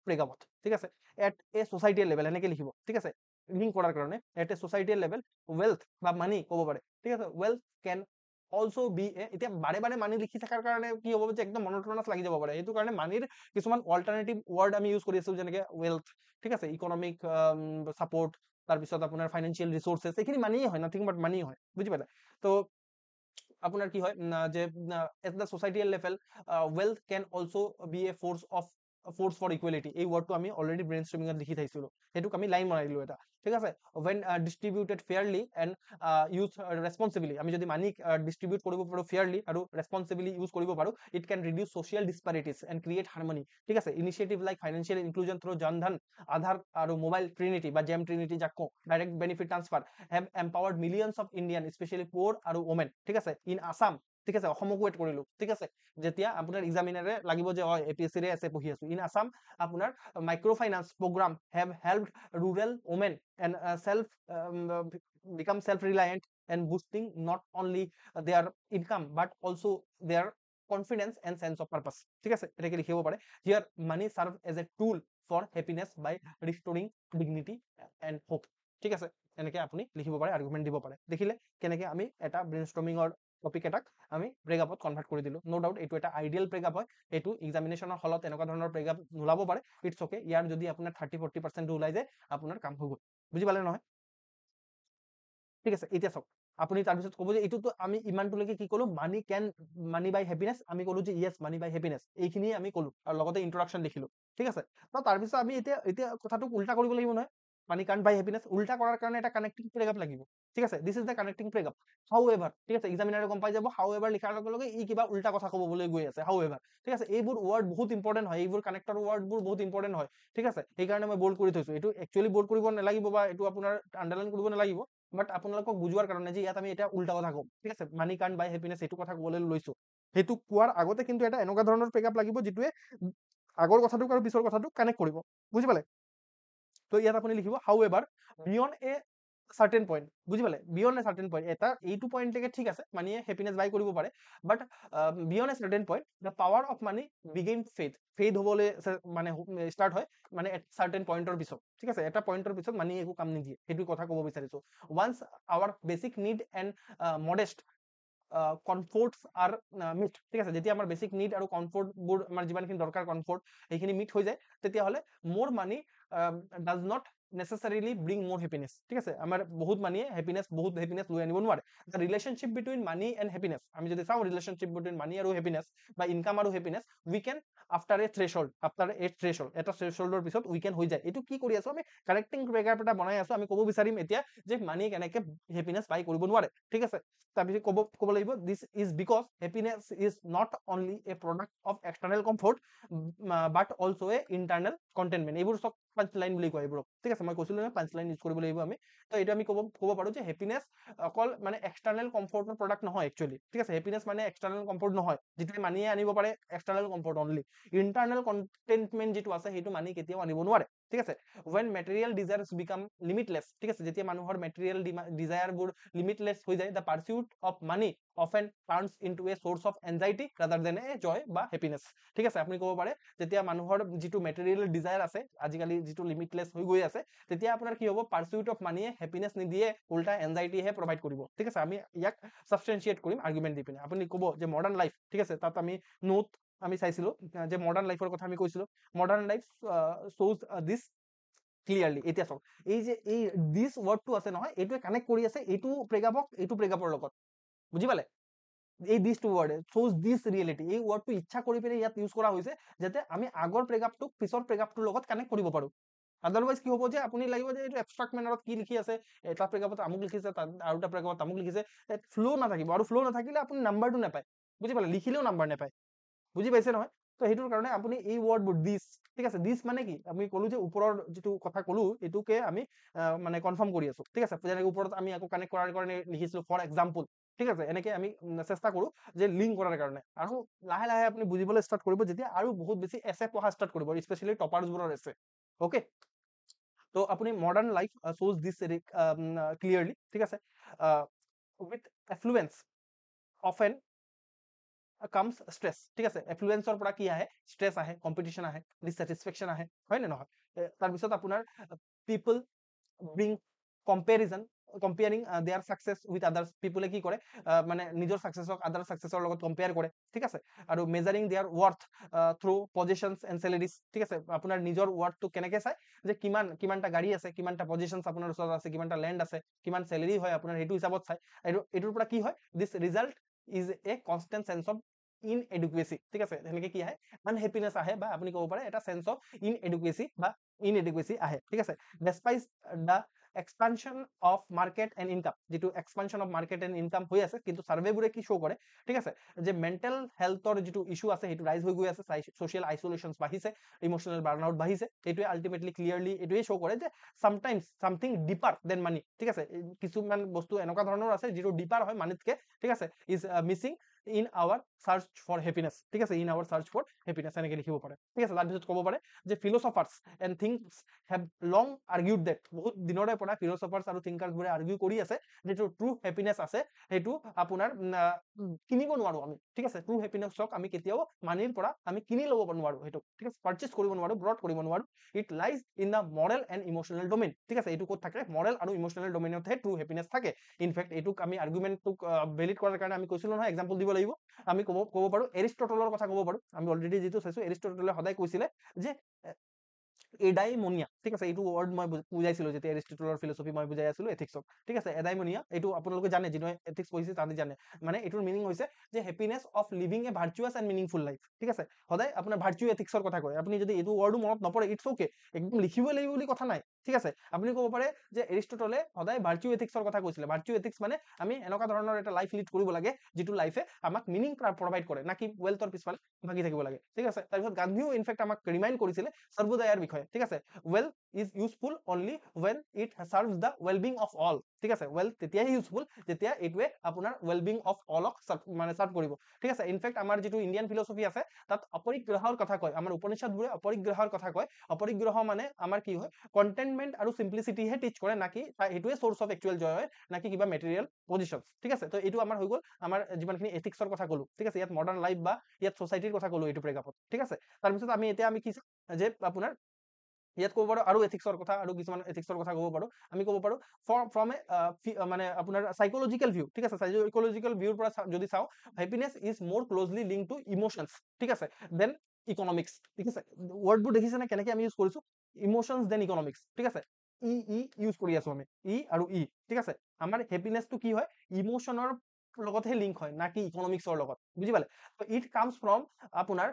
ব্ৰেকআপত, ঠিক আছে। এট এ ছ'চাইটিয়েল লেভেল এনেকে লিখিব, ঠিক আছে। লিংক কৰাৰ কাৰণে এট এ ছ'চাইটিয়েল লেভেল ৱেল্থ বা মানি ক'ব পাৰে, ঠিক আছে। ৱেল্থ কেন অলছো বি এ, এতিয়া বাৰে বাৰে মানি লিখি থকাৰ কাৰণে কি হ'ব যে একদম মনোটনাছ লাগি যাব পাৰে, সেইটো কাৰণে মানিৰ কিছুমান অল্টাৰনেটিভ ৱৰ্ড আমি ইউজ কৰি আছো, যেনেকে ৱেল্থ, ঠিক আছে, ইকনমিক ছাপৰ্ট, তাৰপিছত আপোনাৰ ফাইনেন্সিয়েল ৰিচোৰ্চেছ, এইখিনি মানিয়ে হয়, নাথিং বাট মানি হয়, বুজি পালে। তো আপোনাৰ কি হয় যে at the societal level wealth can also be a force for equality, এই ৱৰ্ডটো আমি অলৰেডি ব্ৰেইন ষ্ট্ৰমিঙত লিখি থৈছিলো, সেইটোক আমি লাইন বনাই দিলো এটা, ঠিক আছে। When distributed fairly and use ৰেছপনচিবলি, আমি যদি মানি ডিষ্ট্ৰিবিউট কৰিব পাৰোঁ ফেয়াৰলি আৰু ৰেছপনচিবলি ইউজ কৰিব পাৰোঁ, it can reduce social disparities and create harmony, ঠিক আছে। Initiative like financial inclusion through Jan Dhan, Aadhaar আৰু মোবাইল ট্ৰিনিটি বা জেম ট্ৰিনিটি যাক কওঁ, direct benefit transfer have empowered millions of Indian specially poor আৰু ওমেন, ঠিক আছে, ইন আছাম, ঠিক আছে। অসমকো এড কৰিলো, ঠিক আছে। যেতিয়া আপোনাৰ এক্সামিনাৰে লাগিব যে হয় APSC আছে পঢ়ি আছো, ইন আছাম আপোনাৰ micro' finance program have help rural women and self become self-reliant and boosting not only their income but also their confidence and sense of purpose, ঠিক আছে। এটাকে লিখিব পাৰে, here money serve as a tool for happiness by restoring dignity and hope, ঠিক আছে। এনেকে আপুনি লিখিব পাৰে, আৰ্গুমেণ্ট দিব পাৰে। দেখিলে কেনেকে আমি এটা ব্ৰেইনষ্টৰ্মিঙৰ টপিক এটাক আমি ব্ৰেকআপত কনভাৰ্ট কৰি দিলো। ন' ডাউট এইটো এটা আইডিয়েল ব্ৰেকআপ হয়, এইটো এক্সামিনেশ্যনৰ হলত এনেকুৱা ধৰণৰ ব্ৰেকআপ নোলাব পাৰে, ইটছ অ'কে। ইয়াৰ যদি আপোনাৰ 30-40% ওলাই যায় আপোনাৰ কাম হৈ গ'ল, বুজি পালে নহয়, ঠিক আছে। এতিয়া চাওক আপুনি তাৰপিছত ক'ব যে এইটোতো আমি ইমানটোলৈকে কি ক'লো, মানি বাই হেপিনেছ, আমি ক'লো যে য়েছ মানি বাই হেপিনেছ, এইখিনিয়ে আমি ক'লো আৰু লগতে ইন্ট্ৰডাকশ্যন লিখিলো, ঠিক আছে। তো তাৰপিছত আমি এতিয়া কথাটোক উল্টা কৰিব লাগিব নহয়, মানি কাণ্ট বাই হেপিনেছ উল্টা কৰাৰ কাৰণে এটা কানেক্টিং ব্ৰেকআপ লাগিব, ঠিক আছে। This is the connecting breakup. How ever, ঠিক আছে, এক্সামিনাৰে গম পাই যাব হাউ এভাৰ লিখাৰ লগে লগে ই কিবা উল্টা কথা ক'বলৈ গৈ আছে, হাউ এভাৰ, ঠিক আছে। এইবোৰ ৱৰ্ড বহুত ইম্পৰ্টেণ্ট হয়, এইবোৰ কানেক্টৰ ৱৰ্ডবোৰ বহুত ইম্পৰ্টেণ্ট হয়, ঠিক আছে। সেইকাৰণে মই বল্ড কৰি থৈছো, এইটো একচুৱেলি বল্ড কৰিব নালাগিব বা এইটো আপোনাৰ আণ্ডাৰলাইন কৰিব নালাগিব, বাট আপোনালোকক বুজোৱাৰ কাৰণে যে ইয়াত আমি এটা উল্টা কথা কম, ঠিক আছে। মানি কাণ্ট বাই হেপিনেছ এইটো কথা ক'বলৈ লৈছো, সেইটো কোৱাৰ আগতে কিন্তু এটা এনেকুৱা ধৰণৰ ব্ৰেকআপ লাগিব যিটোৱে আগৰ কথাটোক আৰু পিছৰ কথাটোক কানেক্ট কৰিব, বুজি পালে। তো ইয়াত আপুনি লিখিব হাউ ever beyond a certain point, বুজি পালে, বিয়ণ্ড এ চাৰ্টেন পইণ্ট, এটা এইটো পইণ্টলৈকে ঠিক আছে মানিয়ে হেপিনেছ বাই কৰিব পাৰে, but beyond a certain point the power of money begin fade হ'বলৈ মানে ষ্টাৰ্ট হয় মানে চাৰ্টেন পইণ্টৰ পিছত, ঠিক আছে। এটা পইণ্টৰ পিছত মানি একো কাম নিদিয়ে, সেইটো কথা ক'ব বিচাৰিছো। Once our basic need and modest comforts are met, ঠিক আছে। যেতিয়া আমাৰ বেচিক নিড আৰু কমফৰ্টবোৰ আমাৰ যিমানখিনি দৰকাৰ কমফৰ্ট সেইখিনি মিট হৈ যায়, তেতিয়াহ'লে মোৰ মানি ডাজ নট নেচেচাৰিলি ব্ৰিং মোৰ হেপিনেছ, ঠিক আছে। আমাৰ বহুত মানিয়ে বহুত হেপিনেছ লৈ আনিব নোৱাৰে। The relationship between money and happiness, আমি যদি চাওঁ ৰিলেশ্যনশ্বিপ বিটুইন মানি আৰু হেপিনেছ বা ইনকাম আৰু হেপিনেছ, উই কেন আফটাৰ এ থ্ৰেছহল্ড, এটা থ্ৰেছহল্ডৰ পিছত উই কেন হৈ যায়। এইটো কি কৰি আছো আমি, কানেক্টিং ব্ৰেকআপ এটা বনাই আছো। আমি ক'ব বিচাৰিম এতিয়া যে মানি কেনেকে হেপিনেছ বাই কৰিব নোৱাৰে, ঠিক আছে। তাৰপিছত ক'ব লাগিব this is because happiness is not only a product of external comfort but also' A internal containment. এইবোৰ চব পাঞ্চ লাইন বুলি কয় এইবোৰক, ঠিক আছে। মই কৈছিলো নহয় পাঞ্চ লাইন ইউজ কৰিব লাগিব আমি। তো এইটো আমি ক'ব পাৰো যে হেপিনেছ অকল মানে এক্সটাৰ্নেল কমফৰ্টৰ প্ৰডাক্ট নহয় একচুৱেলি, ঠিক আছে। হেপিনেছ মানে এক্সটাৰ্নেল কমফৰ্ট নহয়, যিটো মানিয়ে আনিব পাৰে external comfort only. Internal contentment যিটো আছে সেইটো মানি কেতিয়াও আনিব নোৱাৰে, ঠিক আছে। When material desires become limitless, ঠিক আছে, যেতিয়া মানুহৰ মেটেৰিয়েল ডিজায়াৰবোৰ লিমিটলেছ হৈ যায়, the pursuit of money often turns into a source of anxiety rather than a joy বা হেপিনেছ, ঠিক আছে। আপুনি ক'ব পাৰে যেতিয়া মানুহৰ যিটো মেটেৰিয়েল ডিজায়াৰ আছে আজিকালি যিটো লিমিটলেছ হৈ গৈ আছে, তেতিয়া আপোনাৰ কি হ'ব, পাৰ্চুট অফ মানিয়ে হেপিনেছ নিদিয়ে, উল্টা এনজাইটিহে প্ৰভাইড কৰিব, ঠিক আছে। আমি ইয়াক ছাবষ্টেঞ্চিয়েট কৰিম আৰ্গুমেণ্ট দি পিনে। আপুনি ক'ব যে মডাৰ্ণ লাইফ, ঠিক আছে, তাত আমি নোট আমি চাইছিলো যে মডাৰ্ণ লাইফৰ কথা আমি কৈছিলো, মডাৰ্ণ লাইফ শ্ব'জ দিছ ক্লিয়াৰলি। এতিয়া চাওক এই যে এই দিছ ৱৰ্ডটো আছে নহয়, এইটোৱে কানেক্ট কৰি আছে এইটো ব্ৰেকআপৰ লগত, বুজি পালে। এই দিছ টু ৱৰ্ড শ্ব'জ দিছ ৰিয়েলিটি, এই ৱৰ্ডটো ইচ্ছা কৰি পিনে ইয়াত ইউজ কৰা হৈছে যাতে আমি আগৰ ব্ৰেকআপটোক পিছৰ ব্ৰেকআপটোৰ লগত কানেক্ট কৰিব পাৰো। আদাৰৱাইজ কি হ'ব যে আপুনি লাগিব যে এইটো এবষ্ট্ৰাক্ট মেনাৰত কি লিখি আছে, এটা ব্ৰেকআপত আমুক লিখিছে, আৰু এটা ব্ৰেকআপত আমুক লিখিছে, ফ্ল' নাথাকিব, আৰু ফ্ল' নাথাকিলে আপুনি নাম্বাৰটো নাপায়, বুজি পালে, লিখিলেও নাম্বাৰ নাপায়। বুজি পাইছে নহয় তো সেইটোৰ কাৰণে আপুনি এই ৱৰ্ডবোৰ দিছ ঠিক আছে দিছ মানে কি আমি ক'লো যে ওপৰৰ যিটো কথা ক'লো এইটোকে আমি মানে কনফাৰ্ম কৰি আছো ঠিক আছে যেনেকৈ ওপৰত আমি আকৌ কানেক্ট কৰাৰ কাৰণে লিখিছিলো ফৰ এক্সাম্পল ঠিক আছে এনেকৈ আমি চেষ্টা কৰো যে লিংক কৰাৰ কাৰণে আৰু লাহে লাহে আপুনি বুজিবলৈ ষ্টাৰ্ট কৰিব যেতিয়া আৰু বহুত বেছি এছে পঢ়া ষ্টাৰ্ট কৰিব স্পেচিয়েলি টপাৰ্ছবোৰৰ এছে ওকে তো আপুনি মডাৰ্ণ লাইফ শ্ব'জ দিছ ক্লিয়াৰলি ঠিক আছে উইথ এফ্লুৱেঞ্চ অফেন কামছ ষ্ট্ৰেছ ঠিক আছে এফ্লুৱেঞ্চৰ পৰা কি আহে ষ্ট্ৰেছ আহে কম্পিটিশ্যন আহে ডিছছেটিছফেকশ্যন আহে হয় নে নহয় তাৰপিছত আপোনাৰ people bring comparison comparing their success with others পিপুলে কি কৰে মানে নিজৰ ছাকচেছক আদাৰ ছাকচেছৰ লগত কম্পেয়াৰ কৰে ঠিক আছে আৰু measuring their worth through positions and salaries ঠিক আছে আপোনাৰ নিজৰ ৱৰ্থটো কেনেকৈ চায় যে কিমানটা গাড়ী আছে কিমানটা পজিশ্যনছ আপোনাৰ ওচৰত আছে কিমানটা লেণ্ড আছে কিমান চেলেৰি হয় আপোনাৰ সেইটো হিচাপত চায় আৰু এইটোৰ পৰা কি হয় this result is a constant sense of inadequacy ঠিক আছে সেনেকৈ কি আহে আনহেপিনেছ আহে বা আপুনি ক'ব পাৰে এটা চেন্স অফ ইনএডুকুৱেচি আহে ঠিক আছে despite the expansion of market and income যিটো expansion of market and income হৈ আছে কিন্তু ছাৰ্ভেবোৰে কি শ্ব' কৰে ঠিক আছে যে মেণ্টেল হেল্থৰ যিটো ইছ্যু আছে সেইটো ৰাইজ হৈ গৈ আছে ছ'চিয়েল আইচলেশ্যন বাঢ়িছে ইম'চনেল বাৰ্ণআউট বাঢ়িছে এইটোৱে আল্টিমেটলি ক্লিয়াৰলি এইটোৱে শ্ব' কৰে যে চামটাইমছ চামথিং ডিপাৰ দেন মানি ঠিক আছে কিছুমান বস্তু এনেকুৱা ধৰণৰ আছে যিটো ডিপাৰ হয় মানিতকে ঠিক আছে is missing in our search for happiness ঠিক আছে in our search for happiness এনেকৈ লিখিব পাৰে ঠিক আছে তাৰপিছত ক'ব পাৰে যে philosophers and thinkers have long argued that বহুত দিনৰে পৰা ফিলচফাৰ্ছ আৰু থিংকাৰ্ছবোৰে আৰ্গিউ কৰি আছে যিটো ট্ৰু হেপিনেছ আছে সেইটো আপোনাৰ কিনিব নোৱাৰো আমি ঠিক আছে ট্ৰু হেপিনেছক আমি কেতিয়াও মানিৰ পৰা আমি কিনি ল'ব নোৱাৰো সেইটো ঠিক আছে পাৰ্চেছ কৰিব নোৱাৰো ব্ৰড কৰিব নোৱাৰো it lies in the Morrell and emotional domain ঠিক আছে এইটো ক'ত থাকে মৰেল আৰু ইম'চনেল ডমেইনতহে ট্ৰু হেপিনেছ থাকে ইনফেক্ট এইটোক আমি আৰ্গুমেণ্টটোক ভেলিড কৰাৰ কাৰণে আমি কৈছিলো নহয় এক্সাম্পল দিব লাগিব আমি ক'ব পাৰো এৰিষ্টটলৰ কথা ক'ব পাৰো আমি অলৰেডি যিটো চাইছো এৰিষ্টটলে সদায় কৈছিলে যে এডাইমনিয়া ঠিক আছে এইটো ৱৰ্ড মই বুজাইছিলো যেতিয়া এৰিষ্টটলৰ ফিলচফি মই বুজাই আছিলো এথিক্সক ঠিক আছে এডাইমনিয়া এইটো আপোনালোকে জানে যিটো এথিক্স পঢ়িছে তাতে জানে মানে এইটোৰ মিনিং হৈছে যে happiness of living a virtuous and meaningful life ঠিক আছে সদায় আপোনাৰ ভাৰ্চু এথিক্সৰ কথা কয় আপুনি যদি এইটো ৱৰ্ডো মনত নপৰে ইটছ অ'কে একদম লিখিবই লাগিব বুলি কথা নাই ঠিক আছে আপুনি ক'ব পাৰে যে এৰিষ্টটলে সদায় ভাৰ্চু এথিক্সৰ কথা কৈছিলে ভাৰ্চু এথিক্স মানে আমি এনেকুৱা ধৰণৰ এটা লাইফ লিড কৰিব লাগে যিটো লাইফে আমাক মিনিং প্ৰভাইড কৰে না কি ৱেলথৰ পিছফালে ভাগি থাকিব লাগে ঠিক আছে তাৰপিছত গান্ধীও ইনফেক্ট আমাক ৰিমাইণ্ড কৰিছিলে সৰ্বোদয়াৰ বিষয়ে ঠিক আছে wealth is useful only when it serves the wellbeing of all ঠিক আছে ৱেলথ তেতিয়াই ইউজফুল যেতিয়া এইটোৱে আপোনাৰ ৱেলবিং অফ অলক মানে চাৰ্ভ কৰিব ঠিক আছে ইনফেক্ট আমাৰ যিটো ইণ্ডিয়ান ফিলচফি আছে তাত অপৰিগ্ৰহৰ কথা কয় আমাৰ উপনিষদবোৰে অপৰিগ্ৰহৰ কথা কয় অপৰিগ্ৰহ মানে আমাৰ কি হয় কণ্টেইনমেণ্ট আৰু চিম্প্লিচিটিহে টিচ কৰে নাকি সেইটোৱে চ'ৰ্চ অফ একচুৱেল জয় হয় নাকি কিবা মেটেৰিয়েল পজিশ্যন ঠিক আছে তো এইটো আমাৰ হৈ গ'ল আমাৰ যিমানখিনি এথিক্সৰ কথা ক'লো ঠিক আছে ইয়াত মডাৰ্ণ লাইফ বা ইয়াত ছ'চাইটিৰ কথা ক'লো এইটো প্ৰেক্ষাপট ঠিক আছে তাৰপিছত আমি এতিয়া কি যে আপোনাৰ ইয়াত ক'ব পাৰো আৰু এথিক্সৰ কথা আৰু কিছুমান এথিক্সৰ কথা ক'ব পাৰো আমি ক'ব পাৰো ফ্ৰম এ মানে আপোনাৰ সাইকোলজিকেল ভিউ ঠিক আছে সাইকোলজিকেল ভিউৰ পৰা যদি চাওঁ হেপিনেছ ইজ মোৰ ক্লজলি লিংক টু ইমোশনছ ঠিক আছে দেন ইকনমিক্স ঠিক আছে ৱৰ্ডবোৰ দেখিছে নে কেনেকৈ আমি ইউজ কৰিছো ইমোশনছ দেন ইকনমিক্স ঠিক আছে ইউজ কৰি আছো আমি আৰু ঠিক আছে আমাৰ হেপিনেছটো কি হয় ইমোশনৰ লগতহে লিংক হয় না কি ইকনমিক্সৰ লগত বুজি পালে ইট কামছ ফ্ৰম আপোনাৰ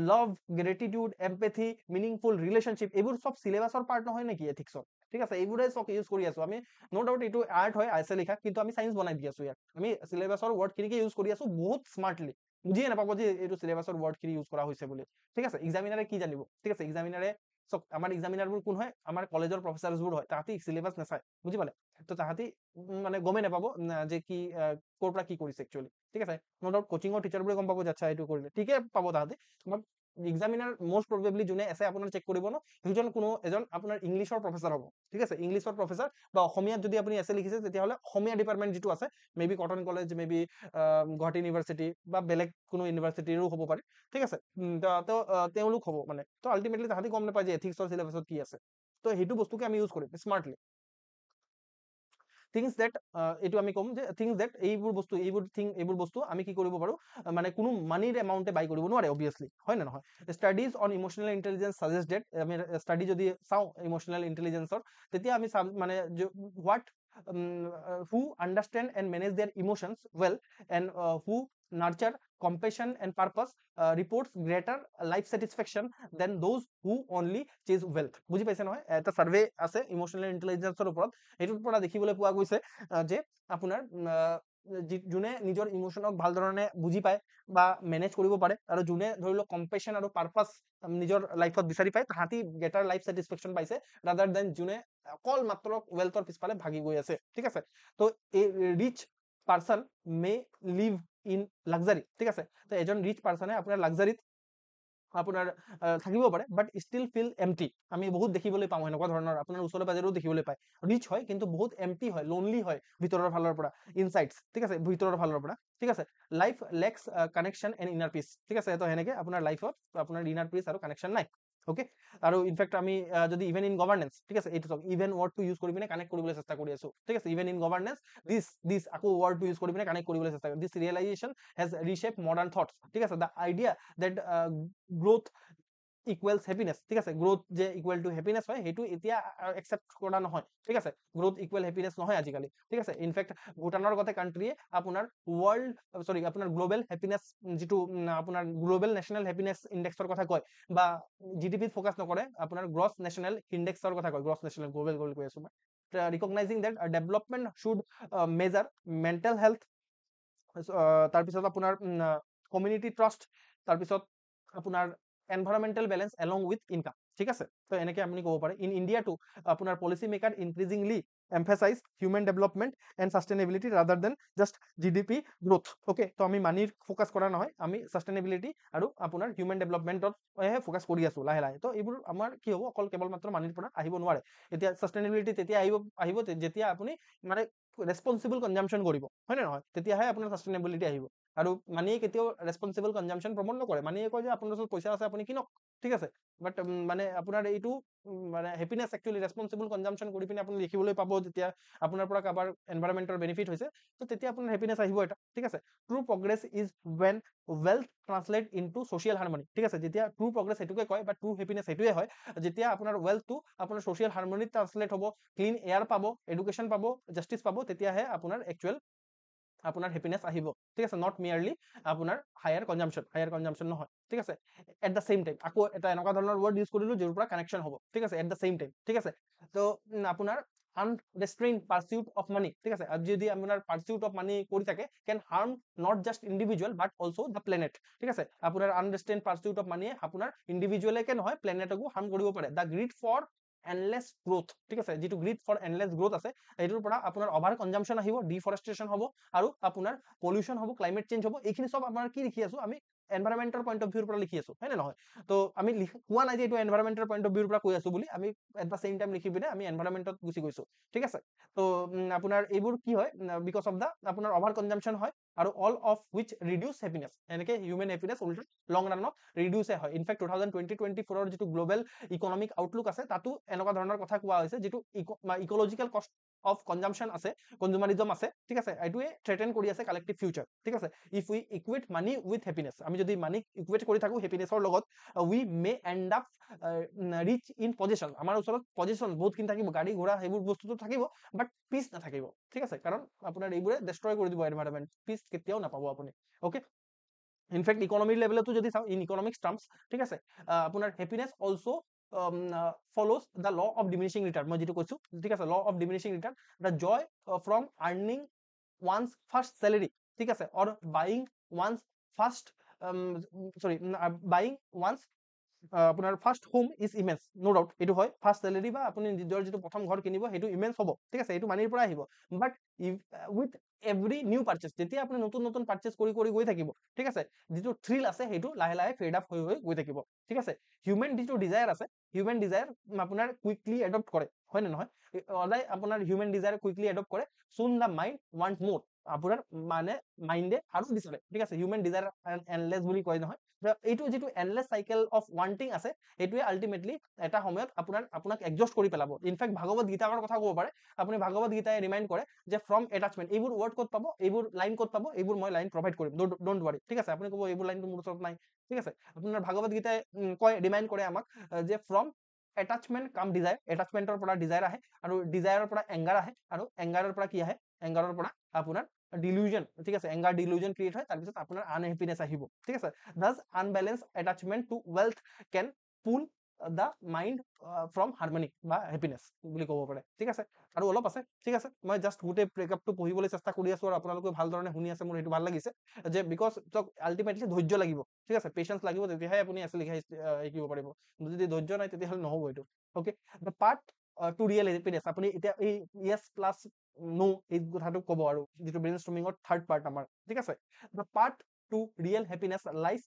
লাভ গ্ৰেটিটিউড এম্পেথি মিনিংফুল ৰিলেশ্যনশ্বিপ এইবোৰ চব চিলেবাছৰ পাৰ্ট নহয় নেকি এথিক্সৰ ঠিক আছে এইবোৰে চব ইউজ কৰি আছো আমি ন' ডাউট এইটো আৰ্ট হয় আইছে লিখা কিন্তু আমি চাইন্স বনাই দি আছো ইয়াত আমি চিলেবাছৰ ৱৰ্ডখিনিকে ইউজ কৰি আছো বহুত স্মাৰ্টলি বুজিয়ে নাপাব যে এইটো চিলেবাছৰ ৱৰ্ডখিনি ইউজ কৰা হৈছে বুলি ঠিক আছে এক্সামিনাৰে কি জানিব ঠিক আছে এক্সামিনাৰে চব আমাৰ এক্সামিনাৰবোৰ কোন হয় আমাৰ কলেজৰ প্ৰফেচাৰছবোৰ হয় তাহাঁতি চিলেবাছ নাচায় বুজি পালে তো তাহাঁতি মানে গমেই নাপাব যে কি ক'ৰ পৰা কি কৰিছে একচুৱেলি ঠিক আছে ন' ডাউট কোচিঙৰ টিচাৰবোৰে গম পাব যে আচ্ছা এইটো কৰিলে ঠিকে পাব তাহাঁতি তোমাক এক্সামিনাৰ মষ্ট প্ৰবেবলি যোনে এছে আপোনাৰ চেক কৰিব ন সেইজন কোনো এজন আপোনাৰ ইংলিছৰ প্ৰফেচাৰ হ'ব ঠিক আছে ইংলিছৰ প্ৰফেচাৰ বা অসমীয়াত যদি আপুনি এছে লিখিছে তেতিয়াহ'লে অসমীয়া ডিপাৰ্টমেণ্ট যিটো আছে may be cotton college may be Guwahati university বা বেলেগ কোনো ইউনিভাৰ্চিটিৰো হ'ব পাৰে ঠিক আছে তো তেওঁলোক হ'ব মানে তো আল্টিমেটলি তাহাঁতি গম নাপায় যে এথিক্সৰ চিলেবাছত কি আছে তো সেইটো বস্তুকে আমি ইউজ কৰিম স্মাৰ্টলি থিংছ ডেট এইটো আমি ক'ম যে থিংছ ডেট এইবোৰ বস্তু আমি কি কৰিব পাৰোঁ মানে কোনো মানিৰ এমাউণ্টে বাই কৰিব নোৱাৰে অবভিয়াছলি হয় নে নহয় studies on emotional intelligence suggest that আমি ষ্টাডি যদি চাওঁ ইম'চনেল ইণ্টেলিজেঞ্চৰ তেতিয়া আমি চাম মানে what who understand and manage their emotions well and who nurture compassion and purpose reports greater life satisfaction than those who only chase wealth বুজি পাইছে নহয় এটা সাৰ্ভে আছে ইমোশনাল ইন্টেলিজেন্সৰ ওপৰত এইটোৰ পৰা দেখিবলৈ পোৱা গৈছে যে আপোনাৰ যোনে নিজৰ ইমোশনক ভাল ধৰণে বুজি পায় বা মেনেজ কৰিব পাৰে আৰু যোনে ধৰি লওক কম্পেশ্যন আৰু পাৰপাছ নিজৰ লাইফত বিচাৰি পায় তাহাঁতি বেটাৰ লাইফ ছেটিছফেকশ্যন পাইছে ৰাদাৰ দেন যোনে অকল মাত্ৰ ৱেলথৰ পিছফালে ভাগি গৈ আছে ঠিক আছে তো এই rich person may live in luxury ঠিক আছে তো এজন ৰিচ পাৰ্চনে আপোনাৰ লাক্সাৰীত আপোনাৰ থাকিব পাৰে বাট ষ্টিল ফিল এমটি আমি বহুত দেখিবলৈ পাওঁ এনেকুৱা ধৰণৰ আপোনাৰ ওচৰে পাজৰেও দেখিবলৈ পায় ৰিচ হয় কিন্তু বহুত এমটি হয় লোনলি হয় ভিতৰৰ ফালৰ পৰা ইনচাইটছ ঠিক আছে ভিতৰৰ ফালৰ পৰা ঠিক আছে life lacks connection and inner peace ঠিক আছে তো সেনেকে আপোনাৰ লাইফত আপোনাৰ ইনাৰ পিচ আৰু কানেকশ্যন নাই ওকে আৰু ইনফেক্ট আমি যদি ইভেন ইন গভাৰ্নেন্স ঠিক আছে এইটো ইভেন ৱৰ্ডটো ইউজ কৰি পিনে কানেক্ট কৰিবলৈ চেষ্টা কৰি আছো ঠিক আছে ইভেন ইন গভাৰ্নেন্স দিছ আকৌ ৱৰ্ডটো ইউজ কৰি পিনে কানেক্ট কৰিবলৈ চেষ্টা কৰি দিছ ৰিয়েলাইজেশ্যন হেজ ৰিশেপ মডাৰ্ণ থটছ ঠিক আছে the idea that growth equals happiness ঠিক আছে গ্ৰোথ যে ইকুৱেল টু হেপিনেছ হয় সেইটো এতিয়া একচেপ্ট কৰা নহয় ঠিক আছে গ্ৰোথ ইকুৱেল হেপিনেছ নহয় আজিকালি ঠিক আছে ইনফেক্ট ভূটানৰ গতে কাণ্ট্ৰিয়ে আপোনাৰ ৱৰ্ল্ড চৰি আপোনাৰ গ্ল'বেল হেপিনেছ যিটো আপোনাৰ গ্ল'বেল নেশ্যনেল হেপিনেছ ইণ্ডেক্সৰ কথা কয় বা জিডিপিত ফ'কাছ নকৰে আপোনাৰ গ্ৰছ নেশ্যনেল ইণ্ডেক্সৰ কথা কয় গ্ৰছ নেশ্যনেল গ্ল'বেল গ'ল কৈ আছো মই ৰিকগনাইজিং that development should measure mental health তাৰপিছত আপোনাৰ কমিউনিটি ট্ৰাষ্ট তাৰপিছত আপোনাৰ environmental balance along with income ঠিক আছে তো এনেকৈ আপুনি ক'ব পাৰে ইন ইণ্ডিয়া টু আপোনাৰ policy maker ইনক্ৰিজিংলি এমফেচাইজ human development and sustainability ৰাদাৰ then just GDP growth okay তো আমি মানিৰ ফ'কাছ কৰা নহয় আমি ছাষ্টেইনেবিলিটি আৰু আপোনাৰ হিউমেন ডেভেলপমেণ্টতহে ফ'কাছ কৰি আছো লাহে লাহে তো এইবোৰ আমাৰ কি হ'ব অকল কেৱল মাত্ৰ মানিৰ পৰা আহিব নোৱাৰে এতিয়া ছাষ্টেইনেবিলিটি তেতিয়া আহিব যেতিয়া আপুনি মানে ৰেছপনচিবল কনজাম্পশ্যন কৰিব হয় নে নহয় তেতিয়াহে আপোনাৰ ছাষ্টেইনেবিলিটি আহিব আৰু মানিয়ে কেতিয়াও ৰেছপনচিবল কনজাম্পশ্যন প্ৰমোট নকৰে মানিয়ে কয় যে আপোনাৰ ওচৰত পইচা আছে আপুনি কিনক ঠিক আছে বাট মানে আপোনাৰ এইটো মানে হেপিনেছ একচুৱেলি ৰেছপনচিবল কনজাম্পশ্যন কৰি পিনে আপুনি দেখিবলৈ পাব যেতিয়া আপোনাৰ পৰা কাৰোবাৰ এনভাইৰমেণ্টৰ বেনিফিট হৈছে তো তেতিয়া আপোনাৰ হেপিনেছ আহিব এটা ঠিক আছে true progress is when wealth translate into social harmony ঠিক আছে যেতিয়া ট্ৰু প্ৰগ্ৰেছ সেইটোকে কয় বা ট্ৰু হেপিনেছ সেইটোৱে হয় যেতিয়া আপোনাৰ ৱেলথটো আপোনাৰ ছ'চিয়েল হাৰমনিত ট্ৰান্সলেট হ'ব ক্লিন এয়াৰ পাব এডুকেশ্যন পাব জাষ্টিছ পাব তেতিয়াহে আপোনাৰ একচুৱেল আপোনাৰ হেপিনেছ আহিব ঠিক আছে নট মিয়াৰলি আপোনাৰ হায়াৰ কনজাম্পশ্যন নহয় ঠিক আছে এট দ্য চেম টাইম আকৌ এটা এনেকুৱা ধৰণৰ ৱৰ্ড ইউজ কৰিলো যিটোৰ পৰা কানেকশ্যন হ'ব ঠিক আছে এট দ্য চেম টাইম ঠিক আছে তো আপোনাৰ আনৰেষ্ট্ৰেইন পাৰ্চিউট অফ মানি ঠিক আছে আৰু যদি আপোনাৰ পাৰ্চিউট অফ মানি কৰি থাকে কেন harm not just individual but also' the planet ঠিক আছে আপোনাৰ আনৰেষ্ট্ৰেইন পাৰ্চিউট অফ মানিয়ে আপোনাৰ ইণ্ডিভিজুৱেলকে নহয় প্লেনেটকো হাৰ্ম কৰিব পাৰে দ্য গ্ৰীড ফৰ এনলেছ গ্ৰোথ ঠিক আছে যিটো গ্ৰীড ফৰ এনলেছ গ্ৰোথ আছে সেইটোৰ পৰা আপোনাৰ অভাৰ কনজাম্পশ্যন আহিব ডিফৰেষ্টেশ্যন হ'ব আৰু আপোনাৰ পলিউশ্যন হ'ব ক্লাইমেট চেঞ্জ হ'ব এইখিনি চব আপোনাৰ কি লিখি আছো আমি এনভাইৰমেণ্টৰ পইণ্ট অফ ভিউৰ পৰা লিখি আছো হয় নে নহয় তো আমি কোৱা নাই যে এইটো এনভাইৰমেণ্টৰ পইণ্ট অফ ভিউৰ পৰা কৈ আছো বুলি আমি এট দ্য চেম টাইম লিখি পিনে আমি এনভাইৰমেণ্টত গুচি গৈছো ঠিক আছে তো আপোনাৰ এইবোৰ কি হয় বিকজ অফ দ্য আপোনাৰ অভাৰ কনজাম্পশ্যন হয় আৰু all of which reduce happiness এনেকৈ হিউমেন হেপিনেছ উল্টা লং ৰাণত ৰিডিউচে হয় ইনফেক্ট 2020-24 যিটো গ্ল'বেল ইকনমিক আউটলুক আছে তাতো এনেকুৱা ধৰণৰ কথা কোৱা হৈছে যিটো ইকলজিকেল কষ্ট অফ কনজাম্পশ্যন আছে কনজুমাৰিজম আছে ঠিক আছে এইটোৱে থ্ৰেটেন কৰি আছে কালেক্টিভ ফিউচাৰ ঠিক আছে if we ইকুৱেট money with happiness আমি যদি মানিক ইকুৱেট কৰি থাকোঁ হেপিনেছৰ লগত we may and up rich in position আমাৰ ওচৰত পজিশ্যন বহুতখিনি থাকিব গাড়ী ঘোঁৰা সেইবোৰ বস্তুটো থাকিব বাট পিচ নাথাকিব ঠিক আছে কাৰণ আপোনাৰ এইবোৰে ডেষ্ট্ৰয় কৰি দিব এনভাইৰমেণ্ট পিচ কেতিয়াও নাপাব আপুনি অ'কে ইনফেক্ট ইকনমিৰ লেভেলতো যদি চাওঁ ইন ইকনমিক্স টাৰ্মছ ঠিক আছে আপোনাৰ happiness also' follows the law of diminishing return মই যেটো কৈছো ঠিক আছে law of diminishing return the joy from earning one's first salary ঠিক আছে or buying one's first buying one's আপোনাৰ first home is immense no doubt এইটো হয় ফাৰ্ষ্ট চেলেৰী বা আপুনি নিজৰ যিটো প্ৰথম ঘৰ কিনিব সেইটো ইমেন্স হ'ব ঠিক আছে এইটো মানিৰ পৰা আহিব বাট উইথ এভৰি নিউ পাৰ্চেছ যেতিয়া আপুনি নতুন নতুন পাৰ্চেছ কৰি কৰি গৈ থাকিব ঠিক আছে যিটো থ্ৰিল আছে সেইটো লাহে লাহে ফেড আপ হৈ গৈ থাকিব ঠিক আছে হিউমেন যিটো ডিজায়াৰ আছে হিউমেন ডিজায়াৰ আপোনাৰ কুইকলি এডপ্ট কৰে হয় নে নহয় সদায় আপোনাৰ হিউমেন ডিজায়াৰ কুইকলি এডপ্ট কৰে চুন দ্য মাইণ্ড ৱান্ট মোৰ আপোনাৰ মানে মাইণ্ডে আৰু বিচাৰে ঠিক আছে হিউমেন ডিজায়াৰ এনলেছ বুলি কয় নহয় এইটো যিটো এনলেছ চাইকেল অফ ৱান্টিং আছে এইটোৱে আল্টিমেটলি এটা সময়ত আপোনাক এক্সজষ্ট কৰি পেলাব ইনফেক্ট ভাগৱত গীতাৰ কথা ক'ব পাৰে আপুনি ভাগৱত গীতাই ৰিমাইণ্ড কৰে যে ফ্ৰম এটাচমেণ্ট এইবোৰ ৱৰ্ড ক'ত পাব এইবোৰ লাইন ক'ত পাব এইবোৰ মই লাইন প্ৰভাইড কৰিম ডোন্ট ৱাৰি ঠিক আছে আপুনি ক'ব এইবোৰ লাইনটো মোৰ ওচৰত নাই ঠিক আছে আপোনাৰ ভাগৱত গীতাই কয় ৰিমাইণ্ড কৰে আমাক যে ফ্ৰম এটাচমেণ্ট কাম ডিজায়াৰ এটাচমেণ্টৰ পৰা ডিজায়াৰ আহে আৰু ডিজায়াৰৰ পৰা এংগাৰ আহে আৰু এংগাৰৰ পৰা কি আহে এংগাৰৰ পৰা আপোনাৰ ডিলিউজন ঠিক আছে এংগাৰ ডিলিউজন ক্ৰিয়েট হয় তাৰপিছত আপোনাৰ আনহেপিনেছ আহিব ঠিক আছে Das আনবেলেঞ্চ attachment two wealth can pull the mind from harmony বা হেপিনেছ বুলি ক'ব পাৰে, ঠিক আছে। আৰু অলপ আছে, ঠিক আছে, মই জাষ্ট গোটেই ব্ৰেকআপটো পঢ়িবলৈ চেষ্টা কৰি আছো আৰু আপোনালোকে ভাল ধৰণে শুনি আছে, মোৰ সেইটো ভাল লাগিছে যে বিকজ আল্টিমেটলি ধৈৰ্য লাগিব, ঠিক আছে, পেচেঞ্চ লাগিব, তেতিয়াহে আপুনি এছে লিখা শিকিব পাৰিব। যদি ধৈৰ্য নাই তেতিয়াহ'লে নহ'ব এইটো। Okay, the part to real happiness, আপুনি এতিয়া এই য়েছ প্লাছ নো এই কথাটো ক'ব আৰু যিটো ব্ৰেইন ষ্ট্ৰমিঙৰ থাৰ্ড পাৰ্ট আমাৰ, ঠিক আছে। The part to real happiness lies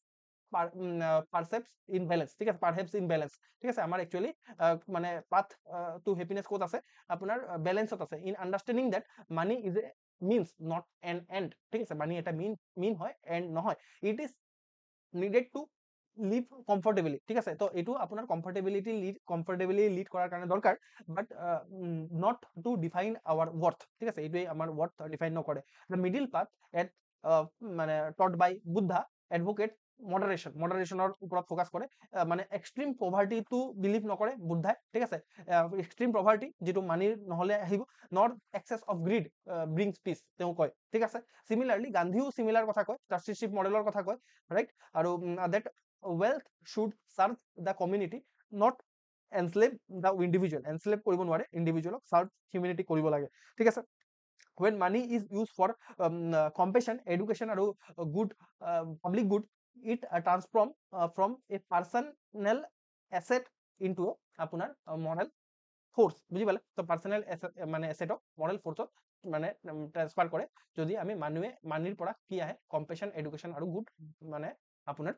পাৰচেপ্টছ in balance, ঠিক আছে, পাৰহেপছ ইন বেলেঞ্চ, ঠিক আছে। আমাৰ একচুৱেলি মানে পাথ টু হেপিনেছ ক'ত আছে, আপোনাৰ বেলেঞ্চত আছে, in understanding that money is a means not an end, ঠিক আছে, মানি এটা মিন হয়, এণ্ড নহয়। It is needed to live comfortably, ঠিক আছে। তো এইটো আপোনাৰ কমফৰ্টেবলি লিড কৰাৰ কাৰণে দৰকাৰ, বাট not to define hour worth, ঠিক আছে, এইটোৱে আমাৰ ৱৰ্থ ডিফাইন নকৰে। দ্য মিডিল পাথ এট মানে টট বাই বুদ্ধা এডভোকেট মডাৰেশ্যনৰ ওপৰত ফ'কাছ কৰে, মানে এক্সট্ৰিম পভাৰ্টিটো বিলিভ নকৰে বুদ্ধাই, ঠিক আছে। এক্সট্ৰিম পভাৰ্টি যিটো মানিৰ নহ'লে আহিব, nor excess of greed brings peace, তেওঁ কয়, ঠিক আছে। চিমিলাৰলি গান্ধীও চিমিলাৰ কথা কয়, ট্ৰাষ্টিশ্বিপ মডেলৰ কথা কয়, ৰাইট। আৰু that wealth should serve the community, not enslave the individual, enslave কৰিব নোৱাৰে ইণ্ডিভিজুৱেলক, serve humanity কৰিব লাগে, ঠিক আছে। when money is used for compassion, education আৰু good public good, it transform from a personal asset into আপোনাৰ moral force, বুঝি পালে। তো পাৰ্সোনাল মানে এসেটক মডেল ফোৰ্সত মানে ট্ৰান্সফাৰ কৰে যদি আমি মানিৰ পৰা কি আহে, কম্পেশন, এডুকেশ্যন আৰু গুড মানে আপোনাৰ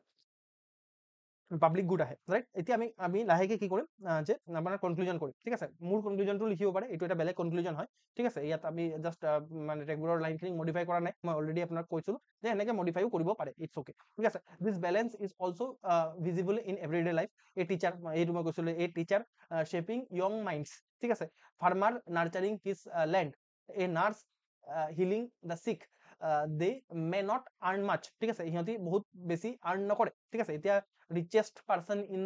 পাব্লিক গুড আহে, ৰাইট। এতিয়া আমি লাহেকে কি কৰিম যে আপোনাৰ কনক্লুজন কৰিম, ঠিক আছে। মোৰ কনক্লুজনটো লিখিব পাৰে, এইটো এটা বেলেগ কনক্লুজন হয়, ঠিক আছে। ইয়াত আমি জাষ্ট মানে ৰেগুলাৰ লাইনখিনি মডিফাই কৰা নাই, মই অলৰেডি আপোনাক কৈছোঁ যে এনেকে মডিফাইও কৰিব পাৰে, ইটছ অ'কে, ঠিক আছে। দিছ balance is also' visible in everyday life. এই টিচাৰ, এইটো মই কৈছিলোঁ, এই টিচাৰ শেপিং য়ং মাইণ্ডছ, ঠিক আছে। Farmer নাৰ্চাৰিং his land, A nurse healing the চিক, দে মে নট আৰ্ণ মাছ, ঠিক আছে, সিহঁতি বহুত বেছি আৰ্ণ নকৰে, ঠিক আছে। এতিয়া ৰিচেষ্ট পাৰ্চন ইন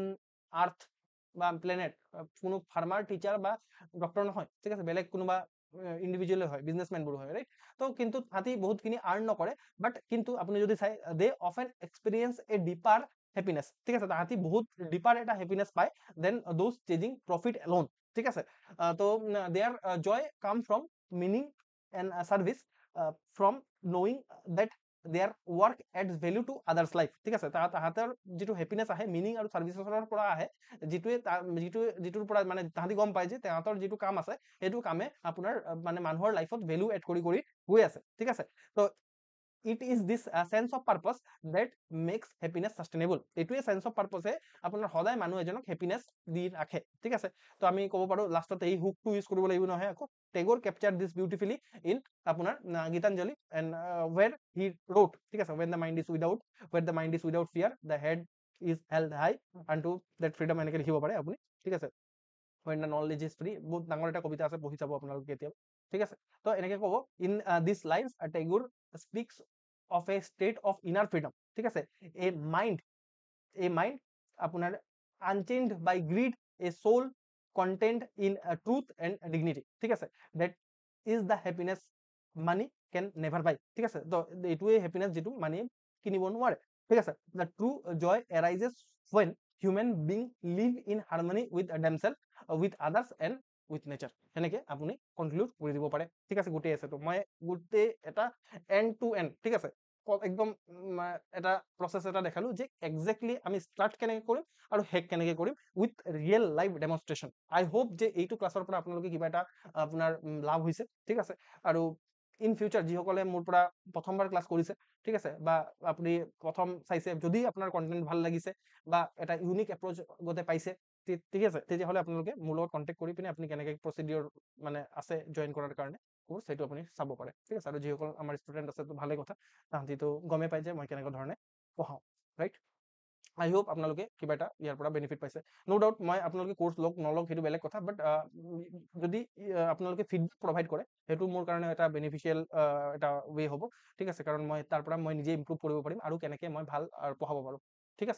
আৰ্থ বা প্লেনেট কোনো ফাৰ্মাৰ, টিচাৰ বা ডক্টৰ নহয়, ঠিক আছে, বেলেগ কোনোবা ইণ্ডিভিজুৱেলে হয়, বিজনেছমেনবোৰ হয়, ৰাইট। তো কিন্তু তাহাঁতি বহুতখিনি আৰ্ণ নকৰে, বাট কিন্তু আপুনি যদি চাই they often experience A dipper happiness, ঠিক আছে, তাহাঁতি বহুত ডিপাৰ এটা হেপিনেছ পায় then those chasing profit alone, ঠিক আছে। তো দেয়াৰ জয় কাম from meaning and service, from knowing that there work এডছ value two others life, ঠিক আছে। তাহাঁতৰ যিটো হেপিনেছ আহে মিনিং আৰু ছাৰ্ভিচেছৰ পৰা আহে, যিটোৰ পৰা মানে তাহাঁতি গম পায় যে তাহাঁতৰ যিটো কাম আছে সেইটো কামে আপোনাৰ মানে মানুহৰ লাইফত ভেলু এড কৰি গৈ আছে, ঠিক আছে। তো it is this sense of purpose that makes happiness sustainable, এইটোৱে চেন্স অফ পাৰ্পজে আপোনাৰ সদায় মানুহ এজনক হেপিনেছ দি ৰাখে, ঠিক আছে। তো আমি ক'ব পাৰোঁ লাষ্টত এই হুকটো ইউজ কৰিব লাগিব নহয় আকৌ, Tagore captures this beautifully in আপোনাৰ Gitanjali and where he wrote, ঠিক আছে, when the mind is without fear the head is held high unto that freedom, এনেকৈ লিখিব পাৰে আপুনি, ঠিক আছে। when the knowledge is free, বহুত ডাঙৰ এটা কবিতা আছে, পঢ়ি চাব আপোনালোকে কেতিয়াবা, ঠিক আছে। তো এনেকৈ ক'ব in this lines Tagore স্পীক্স of a state of inner freedom, ঠিক আছে। মাইণ্ড আপোনাৰ আনচেইনড বাই grid, A soul content in truth and dignity, ঠিক আছে। That is the happiness money can never বাই, ঠিক আছে। তো এইটোৱে হেপিনেছ যিটো মানি কিনিব নোৱাৰে, ঠিক আছে। The true Jay এৰাইজেছ when human being live in harmony with themselves, with others and with nature, সেনেকে আপুনি কনক্লুড কৰি দিব পাৰে, ঠিক আছে। গোটেই এছেটো মই গোটেই এটা এণ্ড টু এণ্ড, ঠিক আছে, একদম এটা প্ৰচেছ এটা দেখালো যে একজেক্টলি আমি ষ্টাৰ্ট কেনেকৈ কৰিম আৰু শেষ কেনেকৈ কৰিম with real life demonstration. I hope যে এইটো ক্লাছৰ পৰা আপোনালোকে কিবা এটা আপোনাৰ লাভ হৈছে, ঠিক আছে। আৰু ইন ফিউচাৰ যিসকলে মোৰ পৰা প্ৰথমবাৰ ক্লাছ কৰিছে, ঠিক আছে, বা আপুনি প্ৰথম চাইছে, যদি আপোনাৰ কণ্টেণ্ট ভাল লাগিছে বা এটা ইউনিক এপ্ৰ'চ গোটেই পাইছে, ঠিক আছে, তেতিয়াহ'লে আপোনালোকে মোৰ লগত কণ্টেক্ট কৰি পিনে আপুনি কেনেকৈ প্ৰচিডিঅ'ৰ মানে আছে জইন কৰাৰ কাৰণে কোৰ্চ, সেইটো আপুনি চাব পাৰে, ঠিক আছে। আৰু যিসকল আমাৰ ষ্টুডেণ্ট আছে, তো ভালেই কথা, তাহাঁতিতো গমেই পাই যে মই কেনেকুৱা ধৰণে পঢ়াওঁ, ৰাইট। আই হোপ আপোনালোকে কিবা এটা ইয়াৰ পৰা বেনিফিট পাইছে। ন' ডাউট মই আপোনালোকে কোৰ্চ নলওক সেইটো বেলেগ কথা, বাট যদি আপোনালোকে ফিডবেক প্ৰভাইড কৰে সেইটো মোৰ কাৰণে এটা বেনিফিচিয়েল এটা ৱে হ'ব, ঠিক আছে। কাৰণ মই তাৰ পৰা মই নিজে ইম্প্ৰুভ কৰিব পাৰিম আৰু কেনেকৈ মই ভাল পঢ়াব পাৰোঁ, ঠিক আছে।